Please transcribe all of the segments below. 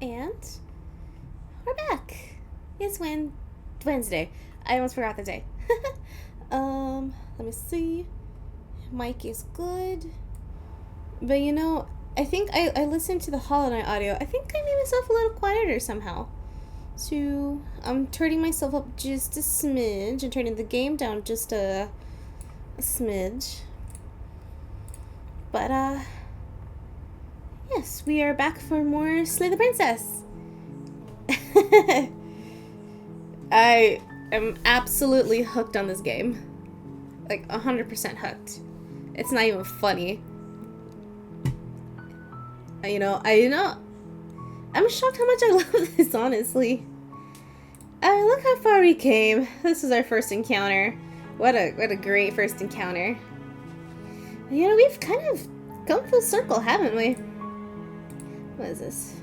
And we're back. It's Wednesday. I almost forgot the day. Let me see. Mic is good. But you know, I think I listened to the Hollow Knight audio. I think I made myself a little quieter somehow. So I'm turning myself up just a smidge and turning the game down just a smidge. But yes, we are back for more Slay the Princess. I am absolutely hooked on this game. Like 100% hooked. It's not even funny. I'm shocked how much I love this, honestly. Look how far we came. This is our first encounter. What a great first encounter. You know, we've kind of come full circle, haven't we? What is this?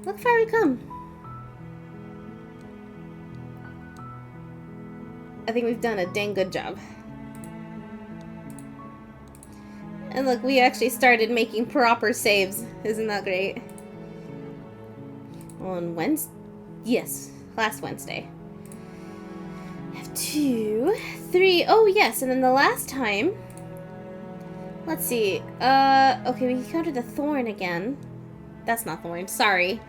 Look how far we come. I think we've done a dang good job. And look, we actually started making proper saves. Isn't that great? On Wednesday? Yes, last Wednesday. I have 2, 3. Oh, yes, and then the last time... Let's see. Okay, we encountered the thorn again. That's not thorn. Sorry.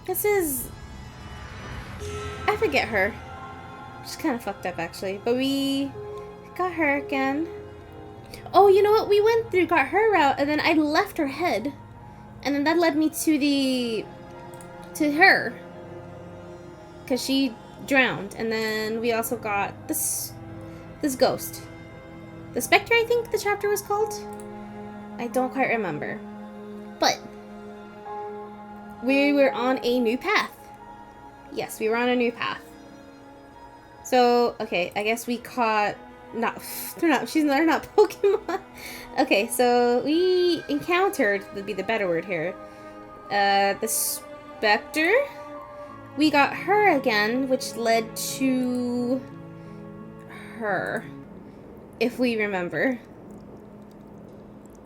This is... I forget her. She's kind of fucked up, actually. But we got her again. Oh, you know what? We went through, got her route, and then I left her head. And then that led me to her. Because she drowned. And then we also got this ghost. The Spectre, I think the chapter was called. I don't quite remember. But we were on a new path. Yes, we were on a new path. So, okay, I guess we caught... They're not Pokemon. Okay, so we encountered, would be the better word here, the Spectre. We got her again, which led to her, if we remember.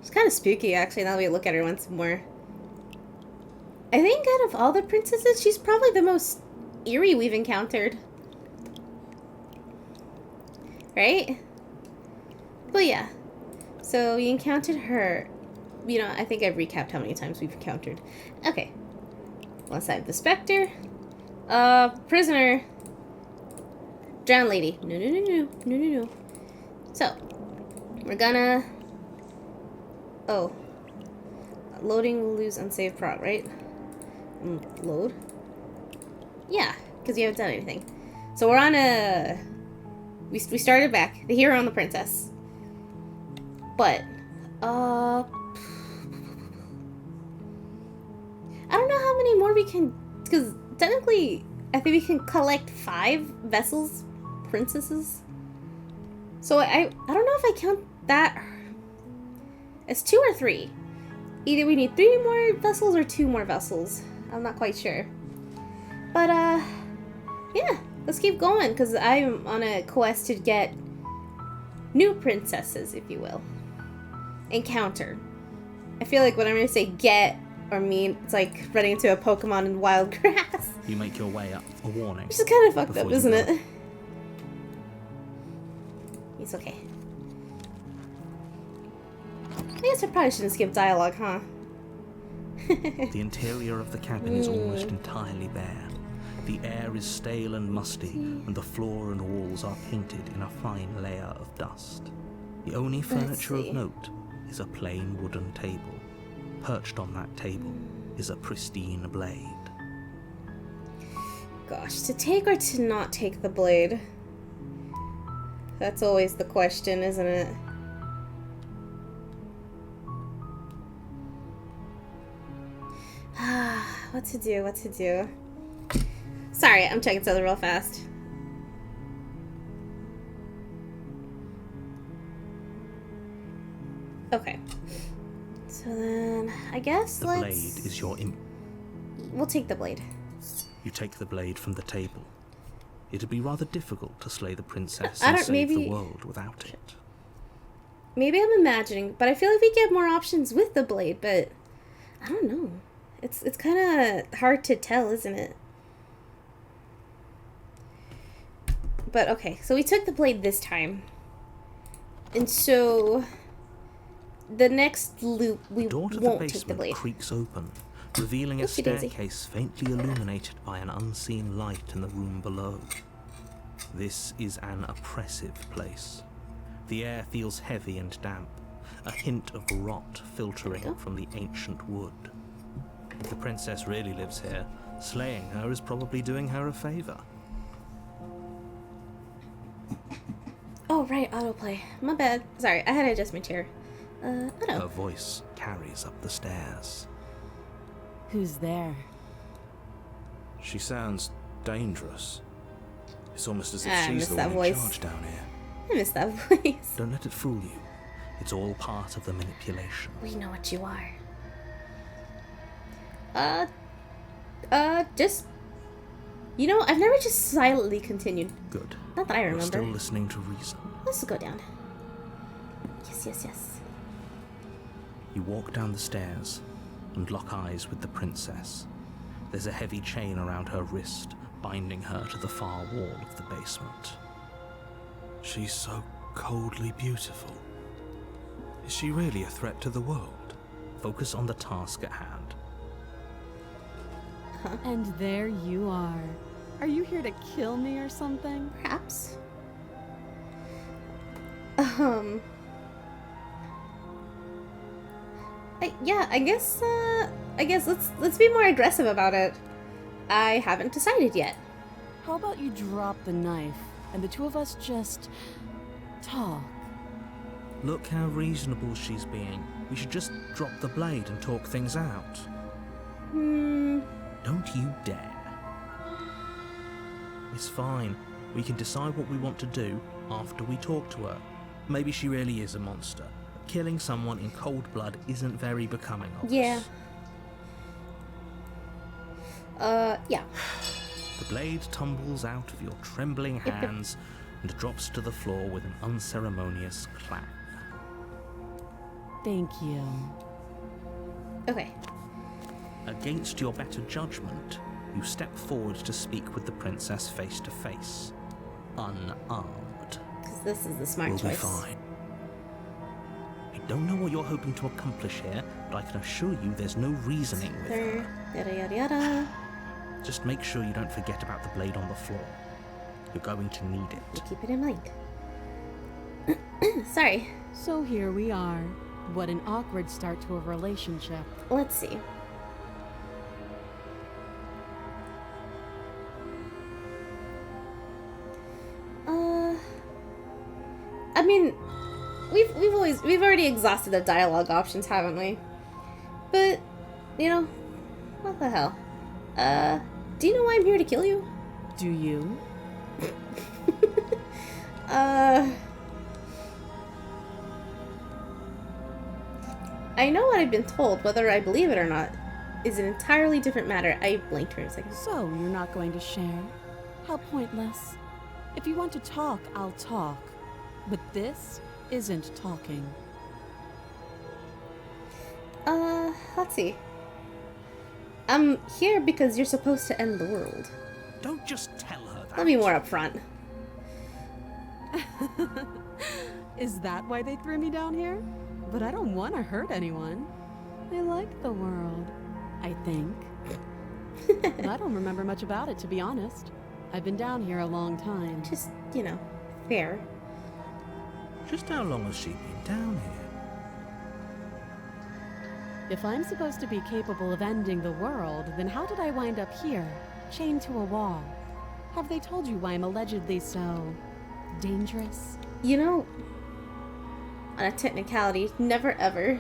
It's kind of spooky, actually, now that we look at her once more. I think out of all the princesses, she's probably the most eerie we've encountered. Right? But yeah. So we encountered her. You know, I think I've recapped how many times we've encountered. Okay. One side, the Spectre. Prisoner. Drowned lady. No. So, we're gonna... Oh. Loading will lose unsaved prog, right? Load? Yeah, because you haven't done anything. So we're on a... We started back. The hero and the princess. But, I don't know how many more we can... Because, technically, I think we can collect 5 vessels, princesses. So, I don't know if I count that as 2 or 3. Either we need 3 more vessels or 2 more vessels. I'm not quite sure. But, yeah. Let's keep going, because I'm on a quest to get new princesses, if you will. Encounter. I feel like when I'm going to say get or mean, it's like running into a Pokemon in wild grass. You make your way up a warning. Which is kind of fucked up, isn't it? It's okay. I guess I probably shouldn't skip dialogue, huh? The interior of the cabin is almost entirely bare. The air is stale and musty, and the floor and walls are painted in a fine layer of dust. The only furniture of note is a plain wooden table. Perched on that table is a pristine blade. Gosh, to take or to not take the blade? That's always the question, isn't it? What to do? Sorry, I'm checking something real fast. Okay. So then, I guess the blade is your We'll take the blade. You take the blade from the table. It'd be rather difficult to slay the princess and save the world without it. Maybe I'm imagining, but I feel like we get more options with the blade, but I don't know. It's kind of hard to tell, isn't it? But okay, so we took the blade this time. And so the next loop we The door to the won't take the basement blade. creaks open, revealing a Oopsie daisy. staircase faintly illuminated by an unseen light in the room below. This is an oppressive place. The air feels heavy and damp, a hint of rot filtering from the ancient wood. If the princess really lives here, slaying her is probably doing her a favor. Oh, right, autoplay. My bad. Sorry, I had to adjust my chair. Auto. Her voice carries up the stairs. Who's there? She sounds dangerous. It's almost as if I she's miss the that one voice. in charge down here. I miss that voice. Don't let it fool you. It's all part of the manipulation. We know what you are. Just... You know, I've never just silently continued. Good. Not that I You're remember. still listening to reason. Let's go down. Yes, yes, yes. You walk down the stairs and lock eyes with the princess. There's a heavy chain around her wrist, binding her to the far wall of the basement. She's so coldly beautiful. Is she really a threat to the world? Focus on the task at hand. And there you are. Are you here to kill me or something? Perhaps. I guess let's be more aggressive about it. I haven't decided yet. How about you drop the knife and the two of us just talk? Look how reasonable she's being. We should just drop the blade and talk things out. Don't you dare. It's fine. We can decide what we want to do after we talk to her. Maybe she really is a monster. Killing someone in cold blood isn't very becoming of us. Yeah. Yeah. The blade tumbles out of your trembling hands and drops to the floor with an unceremonious clang. Thank you. Okay. Against your better judgment, you step forward to speak with the princess face to face, unarmed. Because this is the smart We'll be choice. fine. I don't know what you're hoping to accomplish here, but I can assure you there's no reasoning with her. Yada yada yada. Just make sure you don't forget about the blade on the floor. You're going to need You it. keep it in mind. Sorry. So here we are. What an awkward start to a relationship. Let's see. I mean, we've already exhausted the dialogue options, haven't we? But, you know, what the hell? Do you know why I'm here to kill you? Do you? I know what I've been told, whether I believe it or not is an entirely different matter. I blinked for a second. So you're not going to share? How pointless. If you want to talk, I'll talk. But this isn't talking. Let's see. I'm here because you're supposed to end the world. Don't just tell her that. Let me more upfront. Is that why they threw me down here? But I don't want to hurt anyone. I like the world, I think. But I don't remember much about it, to be honest. I've been down here a long time. Just, you know, fair. Just how long has she been down here? If I'm supposed to be capable of ending the world, then how did I wind up here, chained to a wall? Have they told you why I'm allegedly so dangerous? You know, on a technicality, never ever.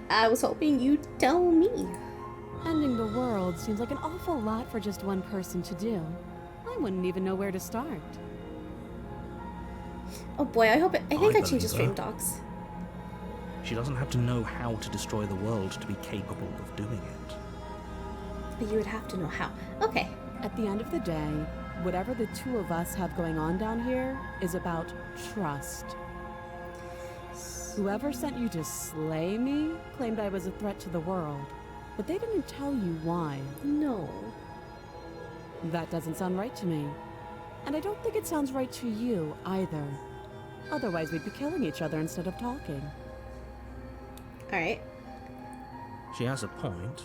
I was hoping you'd tell me. Ending the world seems like an awful lot for just one person to do. I wouldn't even know where to start. Oh boy, I think I changed the believe stream her. docs. She doesn't have to know how to destroy the world to be capable of doing it. But you would have to know how. Okay. At the end of the day, whatever the two of us have going on down here is about trust. Whoever sent you to slay me claimed I was a threat to the world, but they didn't tell you why. No. That doesn't sound right to me. And I don't think it sounds right to you either. Otherwise, we'd be killing each other instead of talking. Alright. She has a point.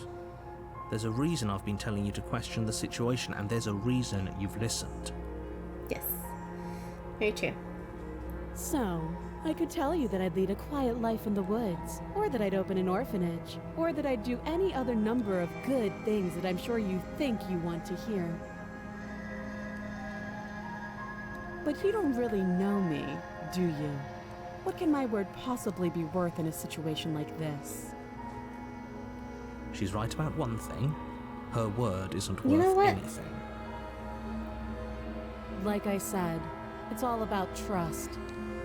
There's a reason I've been telling you to question the situation, and there's a reason you've listened. Yes. Very true. So, I could tell you that I'd lead a quiet life in the woods, or that I'd open an orphanage, or that I'd do any other number of good things that I'm sure you think you want to hear. But you don't really know me, do you? What can my word possibly be worth in a situation like this? She's right about one thing. Her word isn't You know worth what? anything. Like I said, it's all about trust.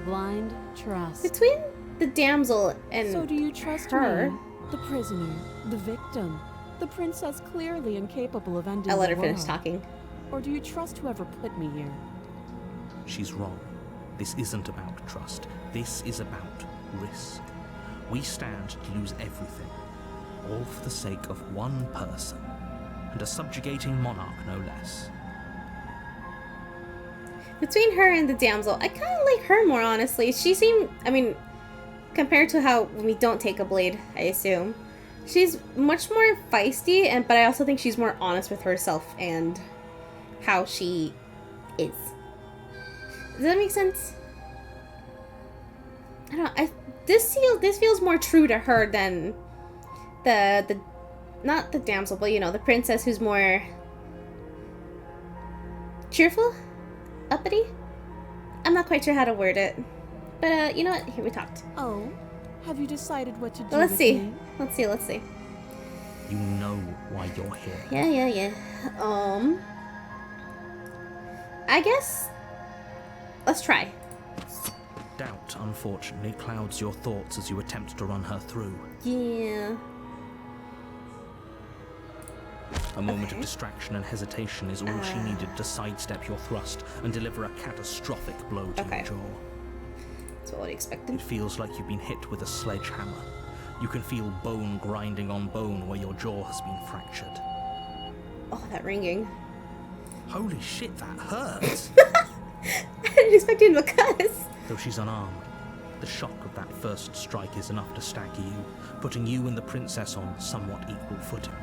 Blind trust. Between the damsel and So do you trust her? me? The prisoner, the victim, the princess clearly incapable of ending I'll let the her finish world? talking. Or do you trust whoever put me here? She's wrong. This isn't about trust. This is about risk. We stand to lose everything, all for the sake of one person, and a subjugating monarch no less. Between her and the damsel, I kind of like her more, honestly. She seemed, I mean, compared to how we don't take a blade, I assume, she's much more feisty, but I also think she's more honest with herself and how she is. Does that make sense? I don't know. This feels more true to her than the not the damsel, but you know, the princess who's more cheerful, uppity. I'm not quite sure how to word it, but you know what? Here, we talked. Oh, have you decided what to do? Well, let's with see. me? Let's see. You know why you're here. Yeah. I guess let's try. Doubt, unfortunately, clouds your thoughts as you attempt to run her through. Yeah. A moment of Okay. distraction and hesitation is all she needed to sidestep your thrust and deliver a catastrophic blow to Okay. your jaw. That's what I expected. It feels like you've been hit with a sledgehammer. You can feel bone grinding on bone where your jaw has been fractured. Oh, that ringing. Holy shit, that hurts! I didn't expect him to cuss. Though she's unarmed, the shock of that first strike is enough to stagger you, putting you and the princess on somewhat equal footing.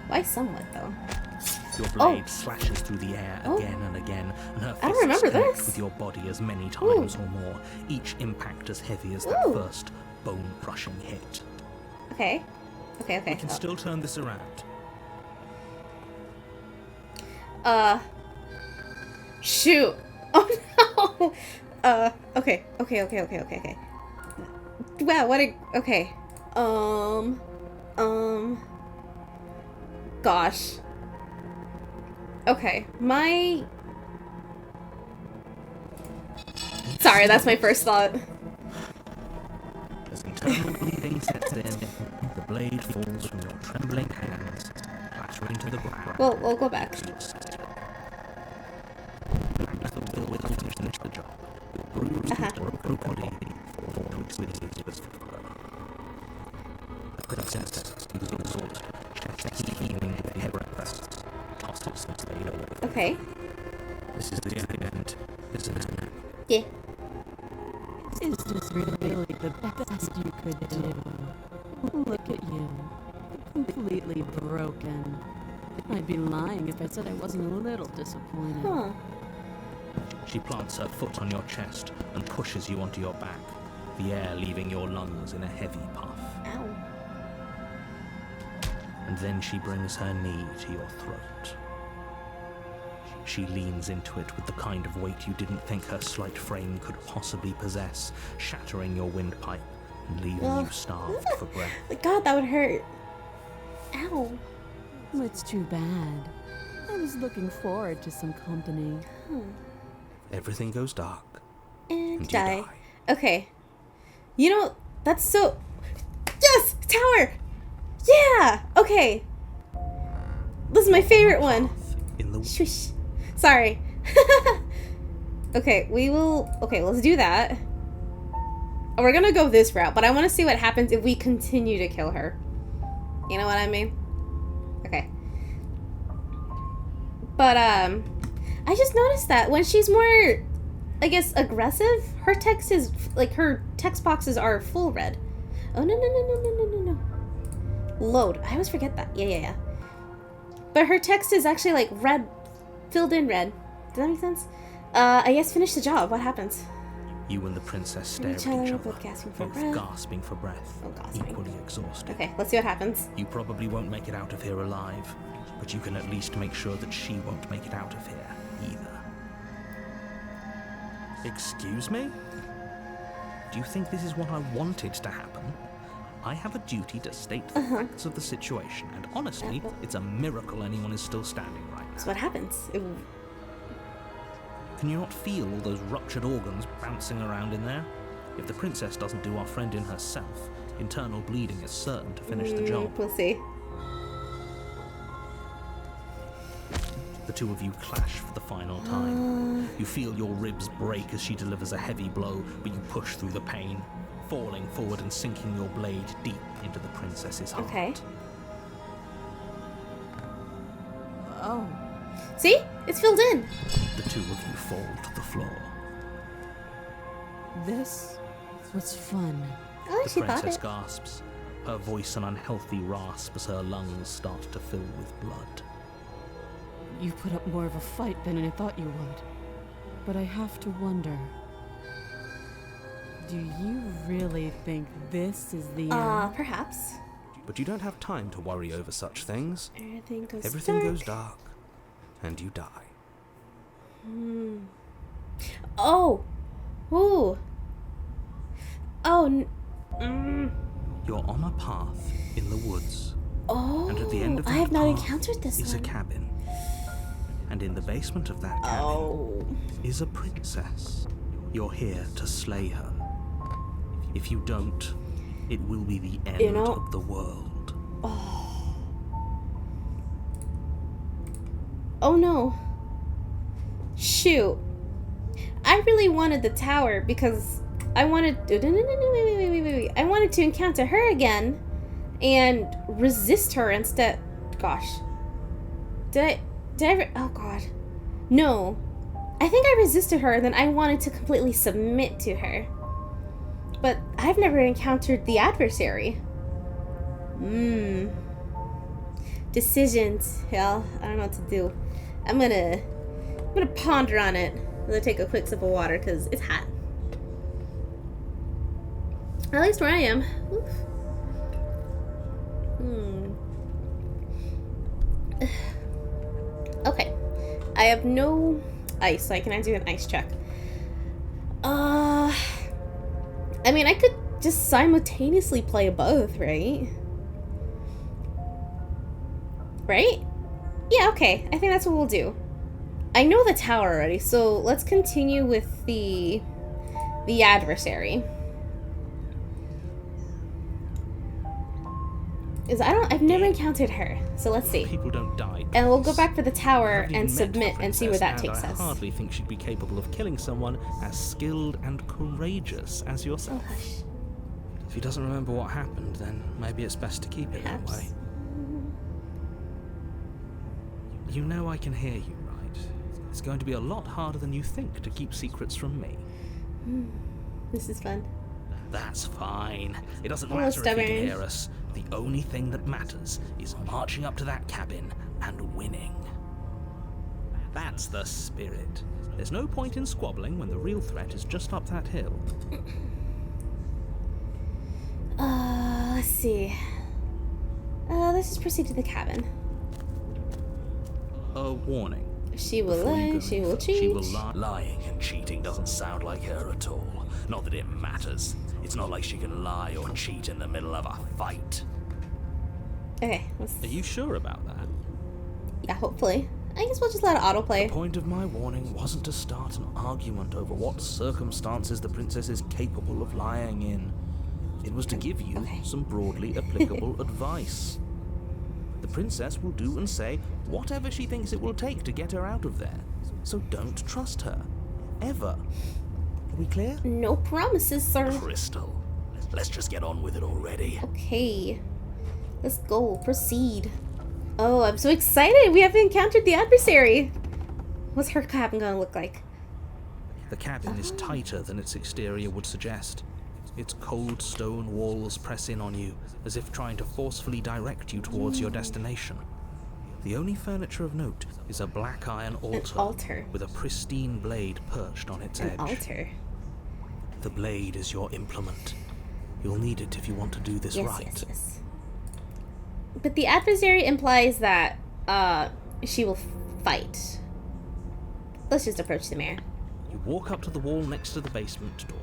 Why somewhat, though? Your blade slashes through the air again and again, and her I don't fists remember connect this. with your body as many times or more, each impact as heavy as that Ooh. first bone-crushing hit. Okay. We can still turn this around. Shoot. Oh no. Okay. Wow, what a... Okay. Gosh. Okay, Sorry, that's my first thought. As internal bleeding sets in, the blade falls from your trembling hands, clattering to the ground. Well, we'll go back. As the will to finish the job, your bruised or broken body fall to its knees. The princess is exhausted, chest heaving with heavy breaths, tossed since they know. Okay. This is the end, isn't it? Yeah. Is this really the best you could do? Look at you. Completely broken. I'd be lying if I said I wasn't a little disappointed. Huh. She plants her foot on your chest and pushes you onto your back, the air leaving your lungs in a heavy puff. Ow. And then she brings her knee to your throat. She leans into it with the kind of weight you didn't think her slight frame could possibly possess, shattering your windpipe and leaving you starved for breath. God, that would hurt. Ow. It's too bad. I was looking forward to some company. Everything goes dark. And You die. die. Okay. You know, that's so... Yes! Tower! Yeah! Okay. This is my favorite one. In the Shush. Sorry. Okay, we will... Okay, let's do that. We're gonna go this route, but I want to see what happens if we continue to kill her. You know what I mean? Okay. But, I just noticed that when she's more, I guess, aggressive, her text is, like, her text boxes are full red. Oh, no. Load. I always forget that. Yeah. But her text is actually, like, red, filled in red. Does that make sense? I guess finish the job. What happens? You and the princess stare at each other, both gasping for breath, equally exhausted. Okay, let's see what happens. You probably won't make it out of here alive, but you can at least make sure that she won't make it out of here either. Excuse me? Do you think this is what I wanted to happen? I have a duty to state the facts of the situation, and honestly, it's a miracle anyone is still standing right now. So what happens? Can you not feel all those ruptured organs bouncing around in there? If the princess doesn't do our friend in herself, internal bleeding is certain to finish the job. We'll see. The two of you clash for the final time. You feel your ribs break as she delivers a heavy blow, but you push through the pain, falling forward and sinking your blade deep into the princess's heart. Okay. Oh. See? It's filled in. The two of you fall to the floor. This was fun. Oh, The she thought princess it. gasps, her voice an unhealthy rasp as her lungs start to fill with blood. You put up more of a fight than I thought you would. But I have to wonder. Do you really think this is the end? Perhaps. But you don't have time to worry over such things. Everything goes dark, and you die. Oh. Ooh. Oh. You're on a path in the woods, Oh. and at the end of that I have not path encountered this is one. a cabin. And in the basement of that cabin is a princess. You're here to slay her. If you don't, it will be the end of the world. Oh no. Shoot. I really wanted the tower because I wanted... Wait. I wanted to encounter her again and resist her instead. Gosh. Did I... Oh god. No. I think I resisted her and then I wanted to completely submit to her. But I've never encountered the adversary. Decisions. Hell, I don't know what to do. I'm gonna ponder on it. I'm gonna take a quick sip of water because it's hot. At least where I am. Oof. Okay. I have no ice, so I cannot do an ice check. I mean, I could just simultaneously play both, right? Right? Yeah, okay. I think that's what we'll do. I know the tower already, so let's continue with the adversary. I've never encountered her, so let's see. People don't die. And we'll go back for the tower I haven't even and met submit the and see where that princess, takes and us. I hardly think she'd be capable of killing someone as skilled and courageous as yourself. Oh, hush. If he doesn't remember what happened, then maybe it's best to keep it that Perhaps. way. You know I can hear you, right? It's going to be a lot harder than you think to keep secrets from me. This is fun. That's fine. It doesn't I'm a matter if you stubborn. can hear us. The only thing that matters is marching up to that cabin and winning. That's the spirit. There's no point in squabbling when the real threat is just up that hill. Let's see. Let's just proceed to the cabin. A warning. She will Before you lie, go she any will further, cheat. She will lie. Lying and cheating doesn't sound like her at all. Not that it matters. It's not like she can lie or cheat in the middle of a fight. Okay, let's... Are you sure about that? Yeah, hopefully. I guess we'll just let it autoplay. The point of my warning wasn't to start an argument over what circumstances the princess is capable of lying in. It was to give you some broadly applicable advice. The princess will do and say whatever she thinks it will take to get her out of there. So don't trust her. Ever. We clear? No promises, sir. Crystal, let's just get on with it already. Okay. Let's go. Proceed. Oh, I'm so excited. We haven't encountered the adversary. What's her cabin gonna look like? The cabin is tighter than its exterior would suggest. Its cold stone walls press in on you, as if trying to forcefully direct you towards your destination. The only furniture of note is a black iron altar, with a pristine blade perched on its edge. An altar. The blade is your implement. You'll need it if you want to do this right. Yes. But the adversary implies that she will fight. Let's just approach the mayor. You walk up to the wall next to the basement door.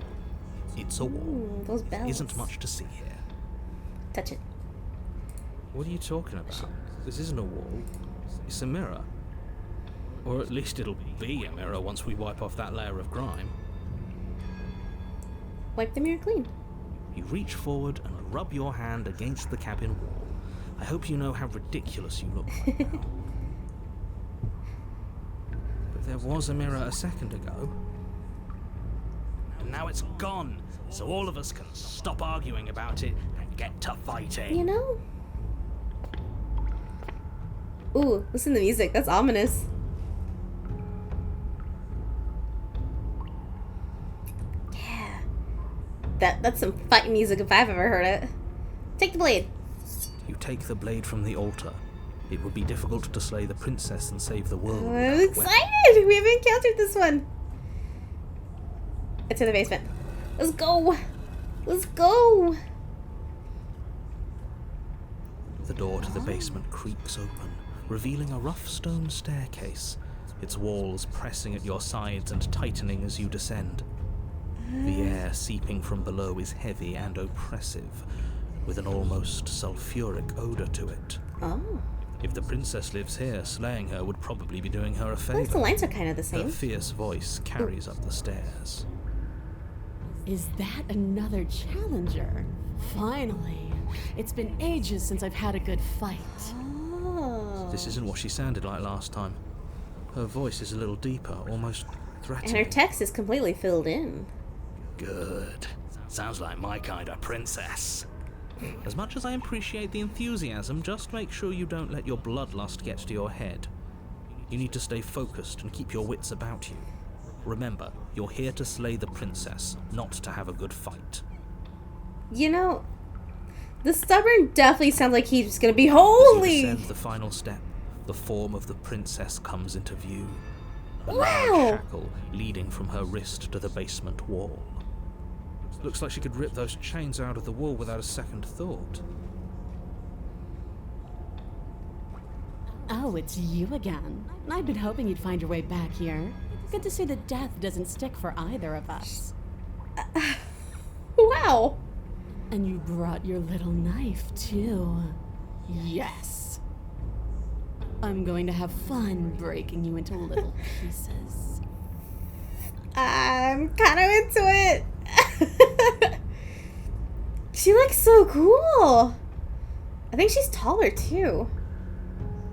It's a wall. Those bells. There isn't much to see here. Touch it. What are you talking about? This isn't a wall. It's a mirror. Or at least it'll be a mirror once we wipe off that layer of grime. Wipe the mirror clean. You reach forward and rub your hand against the cabin wall. I hope you know how ridiculous you look right now. But there was a mirror a second ago. And now it's gone, so all of us can stop arguing about it and get to fighting. You know? Ooh, listen to the music. That's ominous. Yeah. That's some fight music if I've ever heard it. Take the blade. You take the blade from the altar. It would be difficult to slay the princess and save the world. I'm excited! We haven't encountered this one. It's in the basement. Let's go! Let's go! The door to the basement creaks open, revealing a rough stone staircase, its walls pressing at your sides and tightening as you descend. The air seeping from below is heavy and oppressive, with an almost sulfuric odor to it. Oh. If the princess lives here, slaying her would probably be doing her a At least the favor. lines are kind of the Her same. fierce voice carries up the stairs. Is that another challenger? Finally. It's been ages since I've had a good fight. Oh. This isn't what she sounded like last time. Her voice is a little deeper, almost And threatening. her text is completely filled in. Good. Sounds like my kind of princess. As much as I appreciate the enthusiasm, just make sure you don't let your bloodlust get to your head. You need to stay focused and keep your wits about you. Remember, you're here to slay the princess, not to have a good fight. You know, the stubborn definitely sounds like he's gonna be As holy. you descend the final step, the form of the princess comes into view. A Wow. large shackle leading from her wrist to the basement wall. Looks like she could rip those chains out of the wall without a second thought. Oh, it's you again. I've been hoping you'd find your way back here. Good to see that death doesn't stick for either of us. Wow. And you brought your little knife, too. Yes. I'm going to have fun breaking you into little pieces. I'm kind of into it. She looks so cool. I think she's taller too.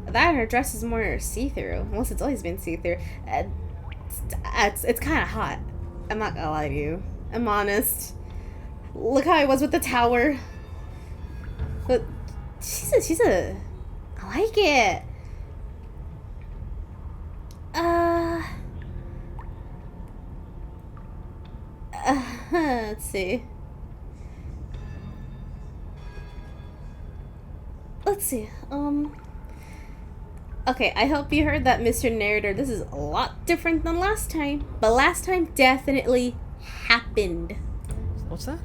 That and her dress is more see-through. Unless it's always been see-through. It's kind of hot. I'm not gonna lie to you. I'm honest. Look how I was with the tower. But she's a. I like it. Let's see. Okay, I hope you heard that, Mr. Narrator. This is a lot different than last time. But last time definitely happened. What's that?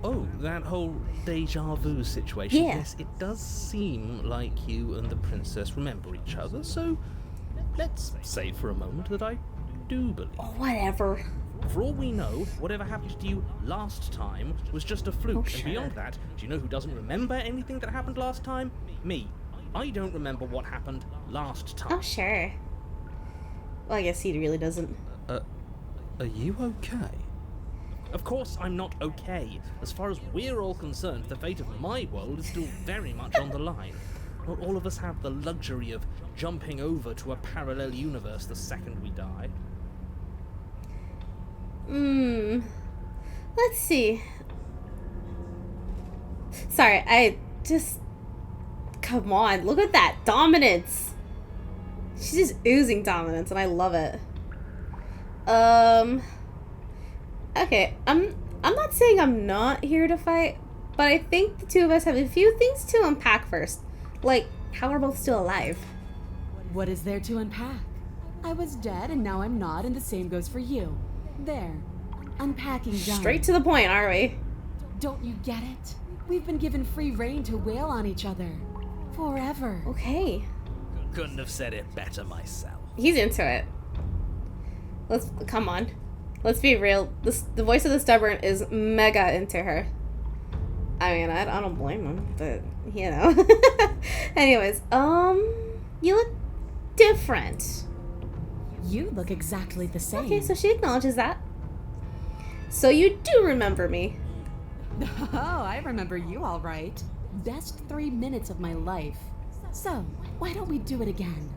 Oh, that whole deja vu situation. Yeah. Yes, it does seem like you and the princess remember each other, so let's say for a moment that I do believe. Whatever. For all we know, whatever happened to you last time was just a fluke. Oh, And sure. beyond that, do you know who doesn't remember anything that happened last time? Me. I don't remember what happened last time. Oh, sure. Well, I guess he really doesn't. Are you okay? Of course I'm not okay. As far as we're all concerned, the fate of my world is still very much on the line. Not all of us have the luxury of jumping over to a parallel universe the second we die. Let's see. Sorry, I just... Come on, look at that dominance. She's just oozing dominance, and I love it. Okay, I'm not saying I'm not here to fight, but I think the two of us have a few things to unpack first. Like, how we're both still alive. What is there to unpack? I was dead and now I'm not, and the same goes for you. There. Unpacking done. Straight to the point, are we? Don't you get it? We've been given free rein to wail on each other. Forever. Okay. Couldn't have said it better myself. He's into it. Come on. Let's be real. The voice of the stubborn is mega into her. I mean, I don't blame him, but, you know. Anyways, you look different. You look exactly the same. Okay, so she acknowledges that. So you do remember me. Oh, I remember you all right. Best 3 minutes of my life. So, why don't we do it again?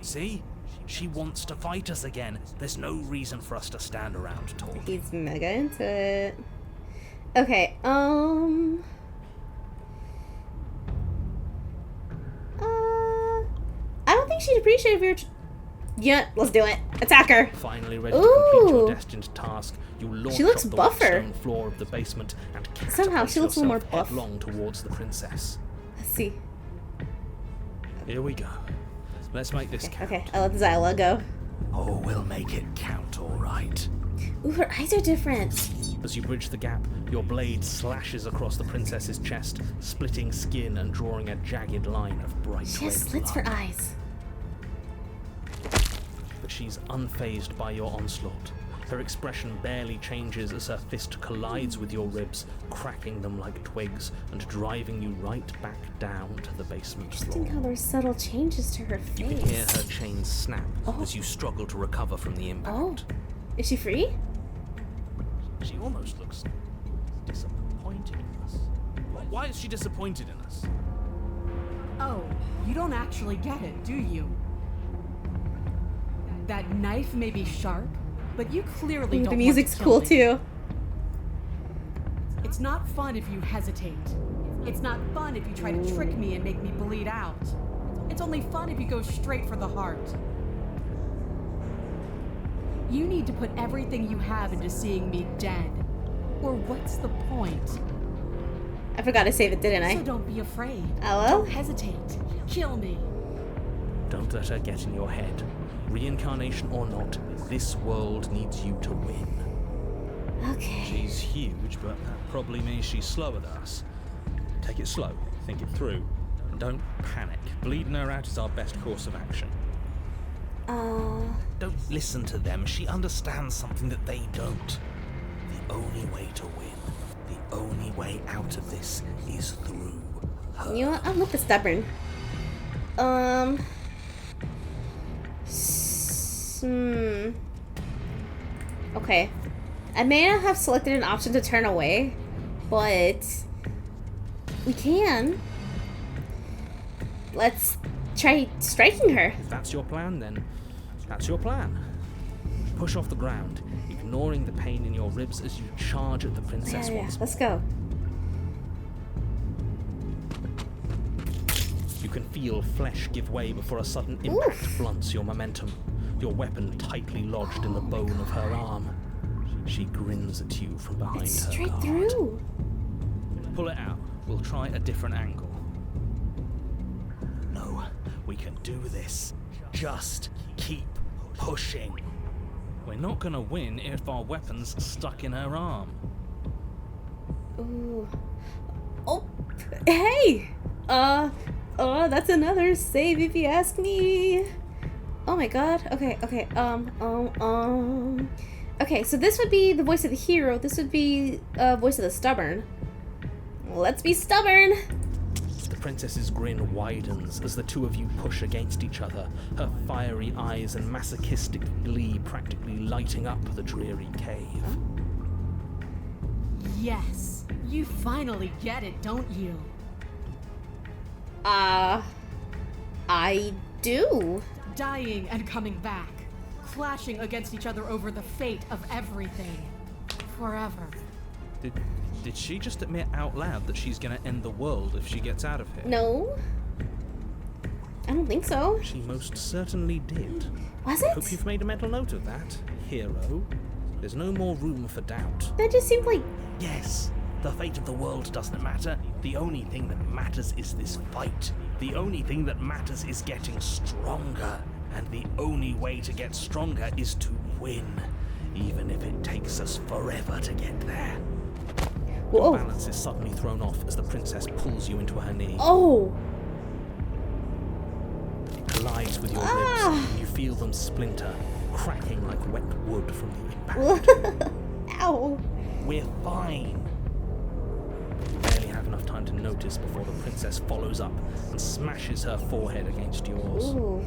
See? She wants to fight us again. There's no reason for us to stand around talking. He's mega into it. Okay, I don't think she'd appreciate if we were... Yeah, let's do it. Attack her. Finally ready to complete your Ooh. destined task, you launch She looks up the buffer. white stone floor of the basement and Somehow she looks a little more yourself buff. headlong towards the princess. Let's see. Here we go. Let's make this count. Okay, I let the Xyla go. Oh, we'll make it count, all right. Ooh, her eyes are different. As you bridge the gap, your blade slashes across the princess's chest, splitting skin and drawing a jagged line of bright She has red slits for blood. eyes. But she's unfazed by your onslaught. Her expression barely changes as her fist collides with your ribs, cracking them like twigs and driving you right back down to the basement Interesting floor. how there's subtle changes to her You can hear face. her chains snap Oh. as you struggle to recover from the Oh, impact. is she free? She almost looks disappointed in us. Why is she disappointed in us? Oh, you don't actually get it, do you? That knife may be sharp, but you clearly Ooh, don't the music's want to cool kill me. too. It's not fun if you hesitate. It's not fun if you try to trick me and make me bleed out. It's only fun if you go straight for the heart. You need to put everything you have into seeing me dead. Or what's the point? I forgot to save it, didn't So I? don't be afraid. Oh, well. Don't hesitate. Kill me. Don't let her get in your head. Reincarnation or not, this world needs you to win. Okay. She's huge, but that probably means she's slower than us. Take it slow, think it through, and don't panic. Bleeding her out is our best course of action. Don't listen to them. She understands something that they don't. The only way to win, the only way out of this is through her. You know what? I'm with the stubborn. Okay. I may not have selected an option to turn away, but we can. Let's try striking her. If that's your plan, then that's your plan. Push off the ground, ignoring the pain in your ribs as you charge at the princess Yeah, once more. let's go. You can feel flesh give way before a sudden impact blunts your momentum, your weapon tightly lodged in the bone of her arm. She grins at you from behind It's her straight guard. through. Pull it out. We'll try a different angle. No, we can do this. Just keep pushing. We're not gonna win if our weapon's stuck in her arm. Ooh. Oh, hey! That's another save if you ask me. Oh my god. Okay, Okay, so this would be the voice of the hero. This would be voice of the stubborn. Let's be stubborn. The princess's grin widens as the two of you push against each other, her fiery eyes and masochistic glee practically lighting up the dreary cave. Yes. You finally get it, don't you? I do. Dying and coming back. Clashing against each other over the fate of everything. forever. Did she just admit out loud that she's gonna end the world if she gets out of here? No. I don't think so. She most certainly did. Was Hope it? you've made a mental note of that, hero. There's no more room for doubt. That just seemed like... Yes, the fate of the world doesn't matter. The only thing that matters is this fight. The only thing that matters is getting stronger. And the only way to get stronger is to win. Even if it takes us forever to get there. Whoa. Your balance is suddenly thrown off as the princess pulls you into her knee. Oh. It collides with your Ah. ribs, and you feel them splinter, cracking like wet wood from the impact. Ow. We're fine. You barely have enough time to notice before the princess follows up and smashes her forehead against yours. Ooh.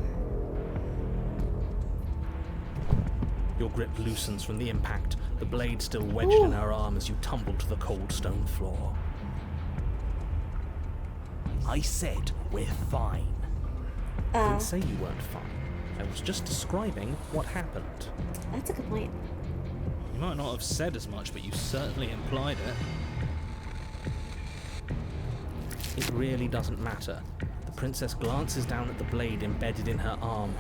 Your grip loosens from the impact, the blade still wedged in her arm as you tumble to the cold stone floor. I said we're fine. I didn't say you weren't fine. I was just describing what happened. That's a good point. You might not have said as much, but you certainly implied it. It really doesn't matter. The princess glances down at the blade embedded in her arm.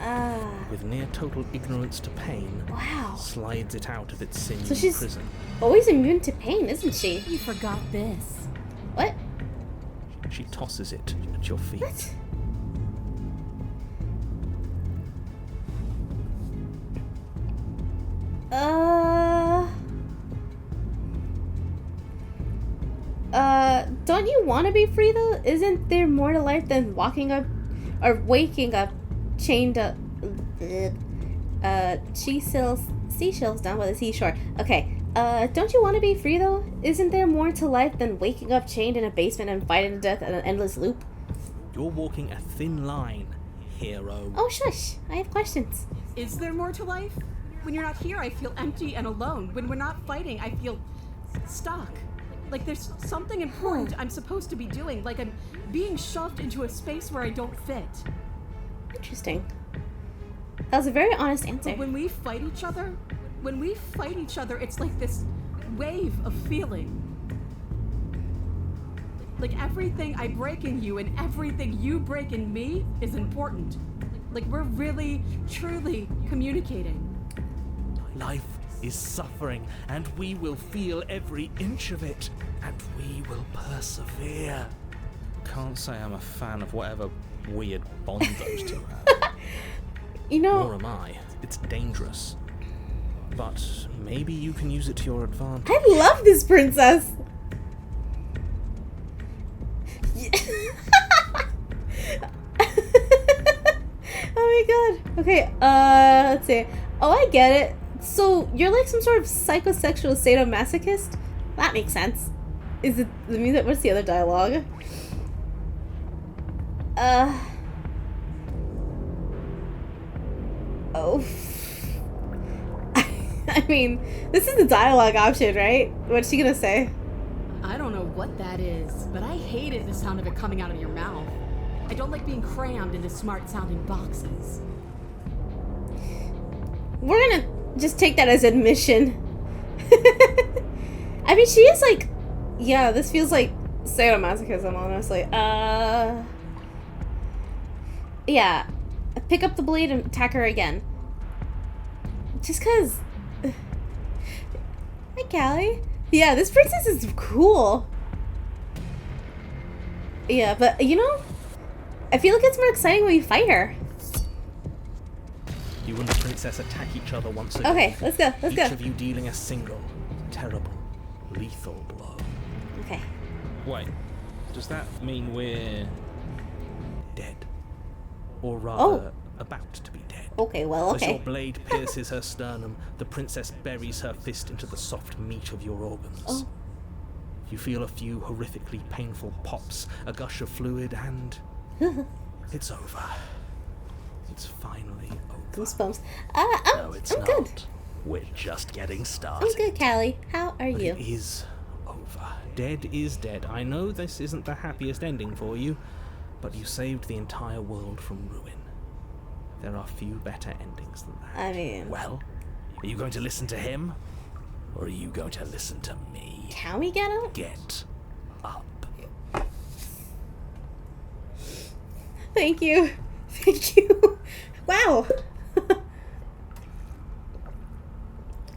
With near total ignorance to pain, Wow. slides it out of its sinewy So she's prison. always immune to pain, isn't she? You forgot this. What? She tosses it at your feet. What? Don't you want to be free though? Isn't there more to life than walking up or waking up chained up? Seashells down by the seashore. Okay. Don't you want to be free though? Isn't there more to life than waking up chained in a basement and fighting to death in an endless loop? You're walking a thin line, hero. Oh shush! I have questions. Is there more to life? When you're not here, I feel empty and alone. When we're not fighting, I feel stuck. Like there's something important I'm supposed to be doing. Like I'm being shoved into a space where I don't fit. Interesting. That was a very honest answer. But when we fight each other, it's like this wave of feeling. Like everything I break in you and everything you break in me is important. Like we're really, truly communicating. Life is suffering, and we will feel every inch of it, and we will persevere. Can't say I'm a fan of whatever weird bond those two have. You know, Nor am I. It's dangerous. But maybe you can use it to your advantage. I love this princess. Oh my god. Okay, let's see. Oh, I get it. So, you're like some sort of psychosexual sadomasochist? That makes sense. Is it the music? What's the other dialogue? Oh. I mean, this is the dialogue option, right? What's she gonna say? I don't know what that is, but I hated the sound of it coming out of your mouth. I don't like being crammed into smart-sounding boxes. We're gonna just take that as admission. I mean, she is like, yeah, this feels like sadomasochism, honestly. Yeah. Pick up the blade and attack her again. Just cause. Hi, Callie. Yeah, this princess is cool. Yeah, but, you know, I feel like it's more exciting when you fight her. You and the princess attack each other once again. Okay, let's go, let's go. Each of you dealing a single, terrible, lethal blow. Okay. Wait, does that mean we're dead? Or rather, about to be dead? Okay, well, As your okay. blade pierces her sternum, the princess buries her fist into the soft meat of your organs. Oh. You feel a few horrifically painful pops, a gush of fluid, and it's over. It's finally over. Goosebumps. No, it's I'm not. good. We're just getting started. I'm good, Callie. How are But you? it is over. Dead is dead. I know this isn't the happiest ending for you, but you saved the entire world from ruin. There are few better endings than that. I mean, Well, are you going to listen to him? Or are you going to listen to me? Can we get up? Get up. Thank you. Thank you. Wow.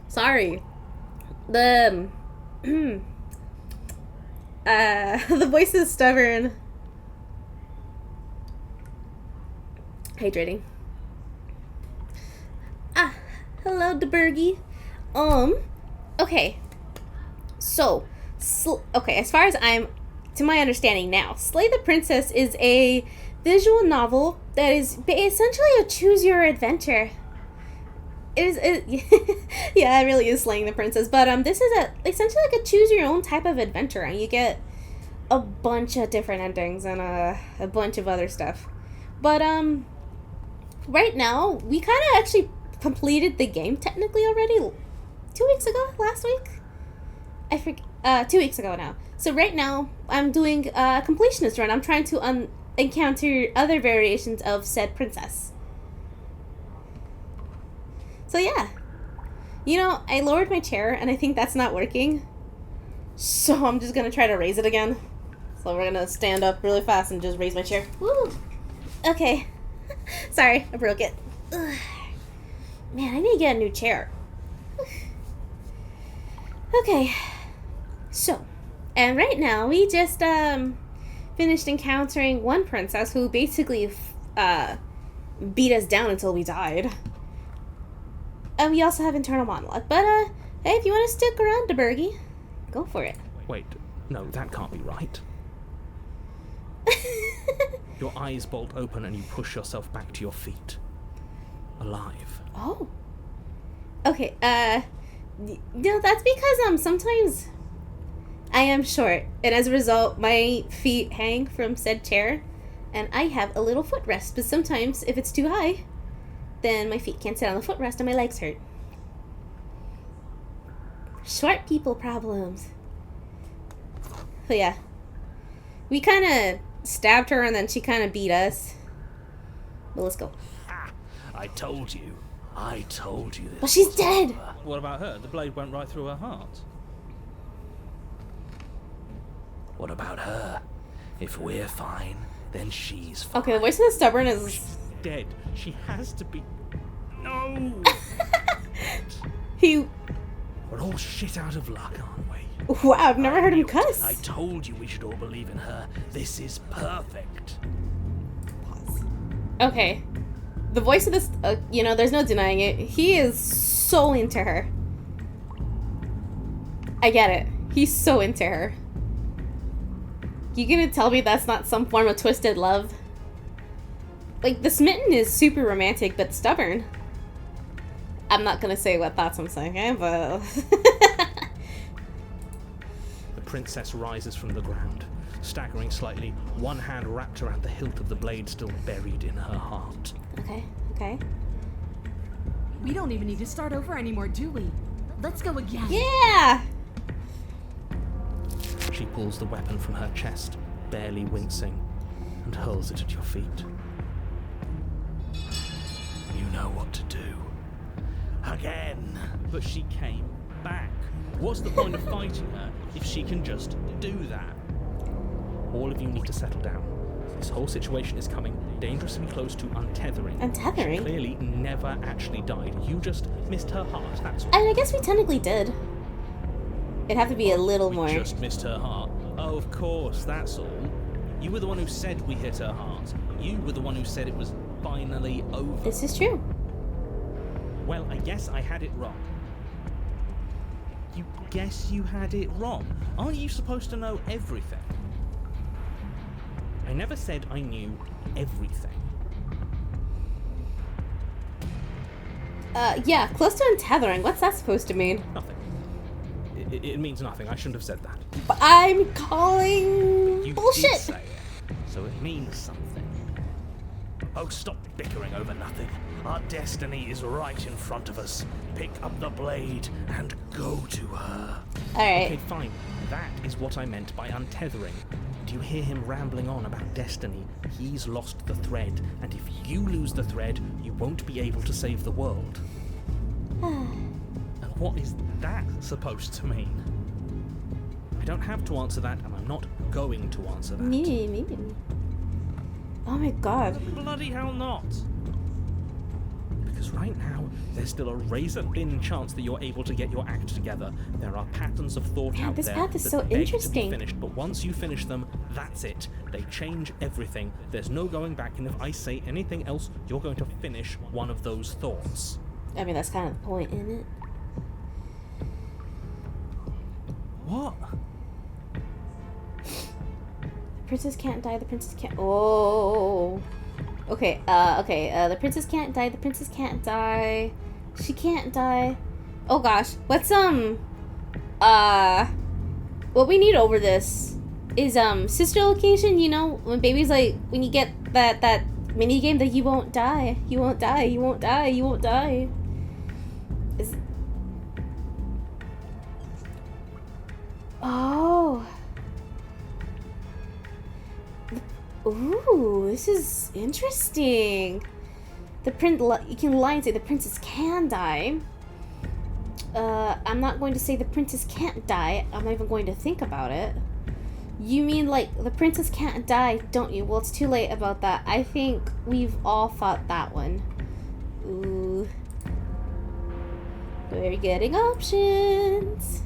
Sorry. The the voice is stubborn. Hydrating. Hello, DeBurgie. Okay. So, okay, as far as to my understanding now, Slay the Princess is a visual novel that is essentially a choose-your-adventure. Yeah, it really is Slaying the Princess, but this is essentially like a choose-your-own type of adventure, and you get a bunch of different endings and a bunch of other stuff. But right now, we kind of actually completed the game technically already 2 weeks ago, last week? I forget, 2 weeks ago now. So right now, I'm doing a completionist run. I'm trying to encounter other variations of said princess. So yeah. You know, I lowered my chair and I think that's not working. So I'm just gonna try to raise it again. So we're gonna stand up really fast and just raise my chair. Woo! Okay. Sorry, I broke it. Ugh. Man, I need to get a new chair. Okay. So, and right now we just finished encountering one princess who basically beat us down until we died. And we also have internal monologue. But hey, if you want to stick around, DeBurgie, go for it. Wait, no, that can't be right. Your eyes bolt open and you push yourself back to your feet. Alive. Oh. Okay, no, that's because sometimes I am short, and as a result, my feet hang from said chair, and I have a little footrest, but sometimes, if it's too high, then my feet can't sit on the footrest and my legs hurt. Short people problems. But yeah. We kind of stabbed her, and then she kind of beat us. But let's go. I told you. I told you this. Well, she's dead! What about her? The blade went right through her heart. What about her? If we're fine, then she's fine. Okay, the voice of the stubborn is... Dead. She has to be... No! He... We're all shit out of luck, aren't we? Wow, I've never heard him cuss. I told you we should all believe in her. This is perfect. Okay. The voice of this, you know, there's no denying it. He is so into her. I get it. He's so into her. You gonna tell me that's not some form of twisted love? Like, the smitten is super romantic, but stubborn. I'm not gonna say what thoughts I'm saying, but... The princess rises from the ground, staggering slightly, one hand wrapped around the hilt of the blade still buried in her heart. Okay. We don't even need to start over anymore, do we? Let's go again. Yeah! She pulls the weapon from her chest, barely wincing, and hurls it at your feet. You know what to do. Again. But she came back. What's the point of fighting her if she can just do that? All of you need to settle down. This whole situation is coming dangerously close to untethering. Untethering? She clearly never actually died. You just missed her heart, that's all. And I guess we technically did. It'd have to be a little more. Just missed her heart. Oh, of course, that's all. You were the one who said we hit her heart. You were the one who said it was finally over. This is true. Well, I guess I had it wrong. You guess you had it wrong? Aren't you supposed to know everything? I never said I knew everything. Yeah, close to untethering. What's that supposed to mean? Nothing. It means nothing. I shouldn't have said that. But I'm calling You bullshit. did say it, so it means something. Oh, stop bickering over nothing. Our destiny is right in front of us. Pick up the blade and go to her. Alright. Okay, fine. That is what I meant by untethering. Do you hear him rambling on about destiny? He's lost the thread, and if you lose the thread, you won't be able to save the world. And What is that supposed to mean? I don't have to answer that, and I'm not going to answer that. Me. Oh my god. Bloody hell not! Because right now, there's still a razor-thin chance that you're able to get your act together. There are patterns of thought Man, out this there path is that so beg to be interesting. finished, but once you finish them, that's it. They change everything. There's no going back, and if I say anything else, you're going to finish one of those thoughts. I mean, that's kind of the point, isn't it? What? The princess can't die, the princess can't... Oh. Okay, the princess can't die, the princess can't die. She can't die. Oh gosh, what's, what we need over this is, sister location, you know, when baby's like, when you get that mini game that you won't die, you won't die, you won't die, you won't die. Oh. Ooh, this is interesting. You can lie and say the princess can die. I'm not going to say the princess can't die. I'm not even going to think about it. You mean like the princess can't die, don't you? Well, it's too late about that. I think we've all thought that one. Ooh. We're getting options.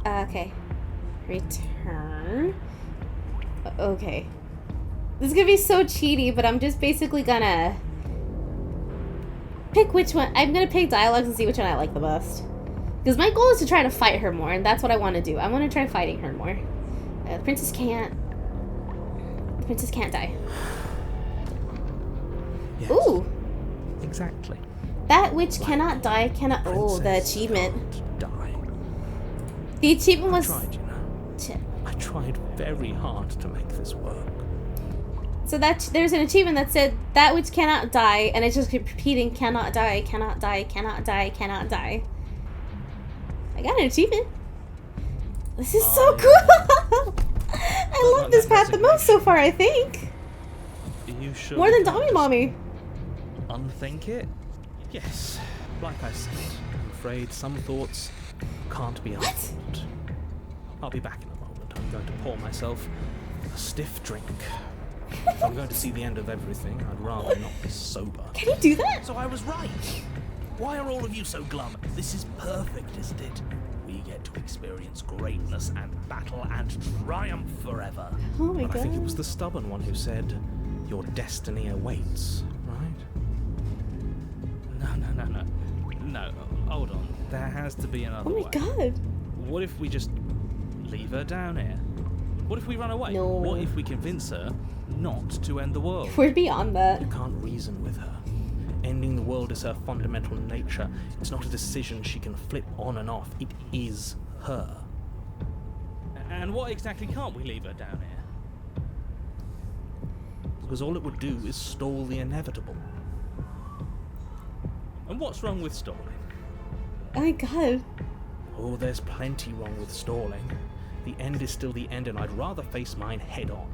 Okay. Return. Okay. This is gonna be so cheaty, but I'm just basically gonna pick which one. I'm gonna pick dialogues and see which one I like the most. Because my goal is to try to fight her more, and that's what I want to do. I want to try fighting her more. The princess can't. The princess can't die. Yes. Ooh. Exactly. That which cannot die cannot. Oh, the achievement. Can't die. The achievement I was. tried, you know. I tried very hard to make this work. So there's an achievement that said that which cannot die, and it's just repeating cannot die, cannot die, cannot die, cannot die. I got an achievement. This is so cool. I love this path the most so far, I think. Are you sure? More than Tommy Mommy. Unthink it? Yes. Like I said, I'm afraid some thoughts can't be unthought. I'll be back in a moment. I'm going to pour myself a stiff drink. If I'm going to see the end of everything, I'd rather not be sober. Can you do that? So I was right. Why are all of you so glum? This is perfect, isn't it? We get to experience greatness and battle and triumph forever. Oh my But I think it god. was the stubborn one who said, your destiny awaits, right? No, hold on. There has to be another Oh way. my god. What if we just leave her down here? What if we run away? No. What if we convince her not to end the world? We're beyond that. You can't reason with her. Ending the world is her fundamental nature. It's not a decision she can flip on and off. It is her. And what exactly can't we leave her down here? Because all it would do is stall the inevitable. And what's wrong with stalling? Oh my god. Oh, there's plenty wrong with stalling. The end is still the end, and I'd rather face mine head on.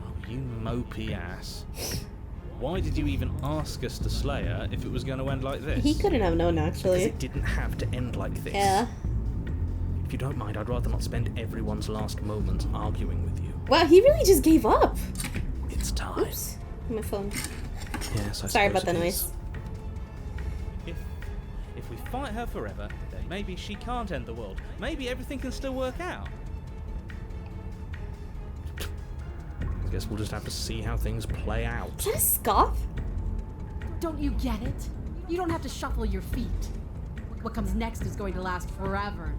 Oh, you mopey ass. Why did you even ask us to slay her if it was going to end like this? He couldn't have known, Because actually. it didn't have to end like this. Yeah. If you don't mind, I'd rather not spend everyone's last moments arguing with you. Wow, he really just gave up. It's time. Oops. My phone. Yes, I Sorry about suppose the it noise. is. If we fight her forever, then maybe she can't end the world. Maybe everything can still work out. I guess we'll just have to see how things play out. Is that a scoff? Don't you get it? You don't have to shuffle your feet. What comes next is going to last forever.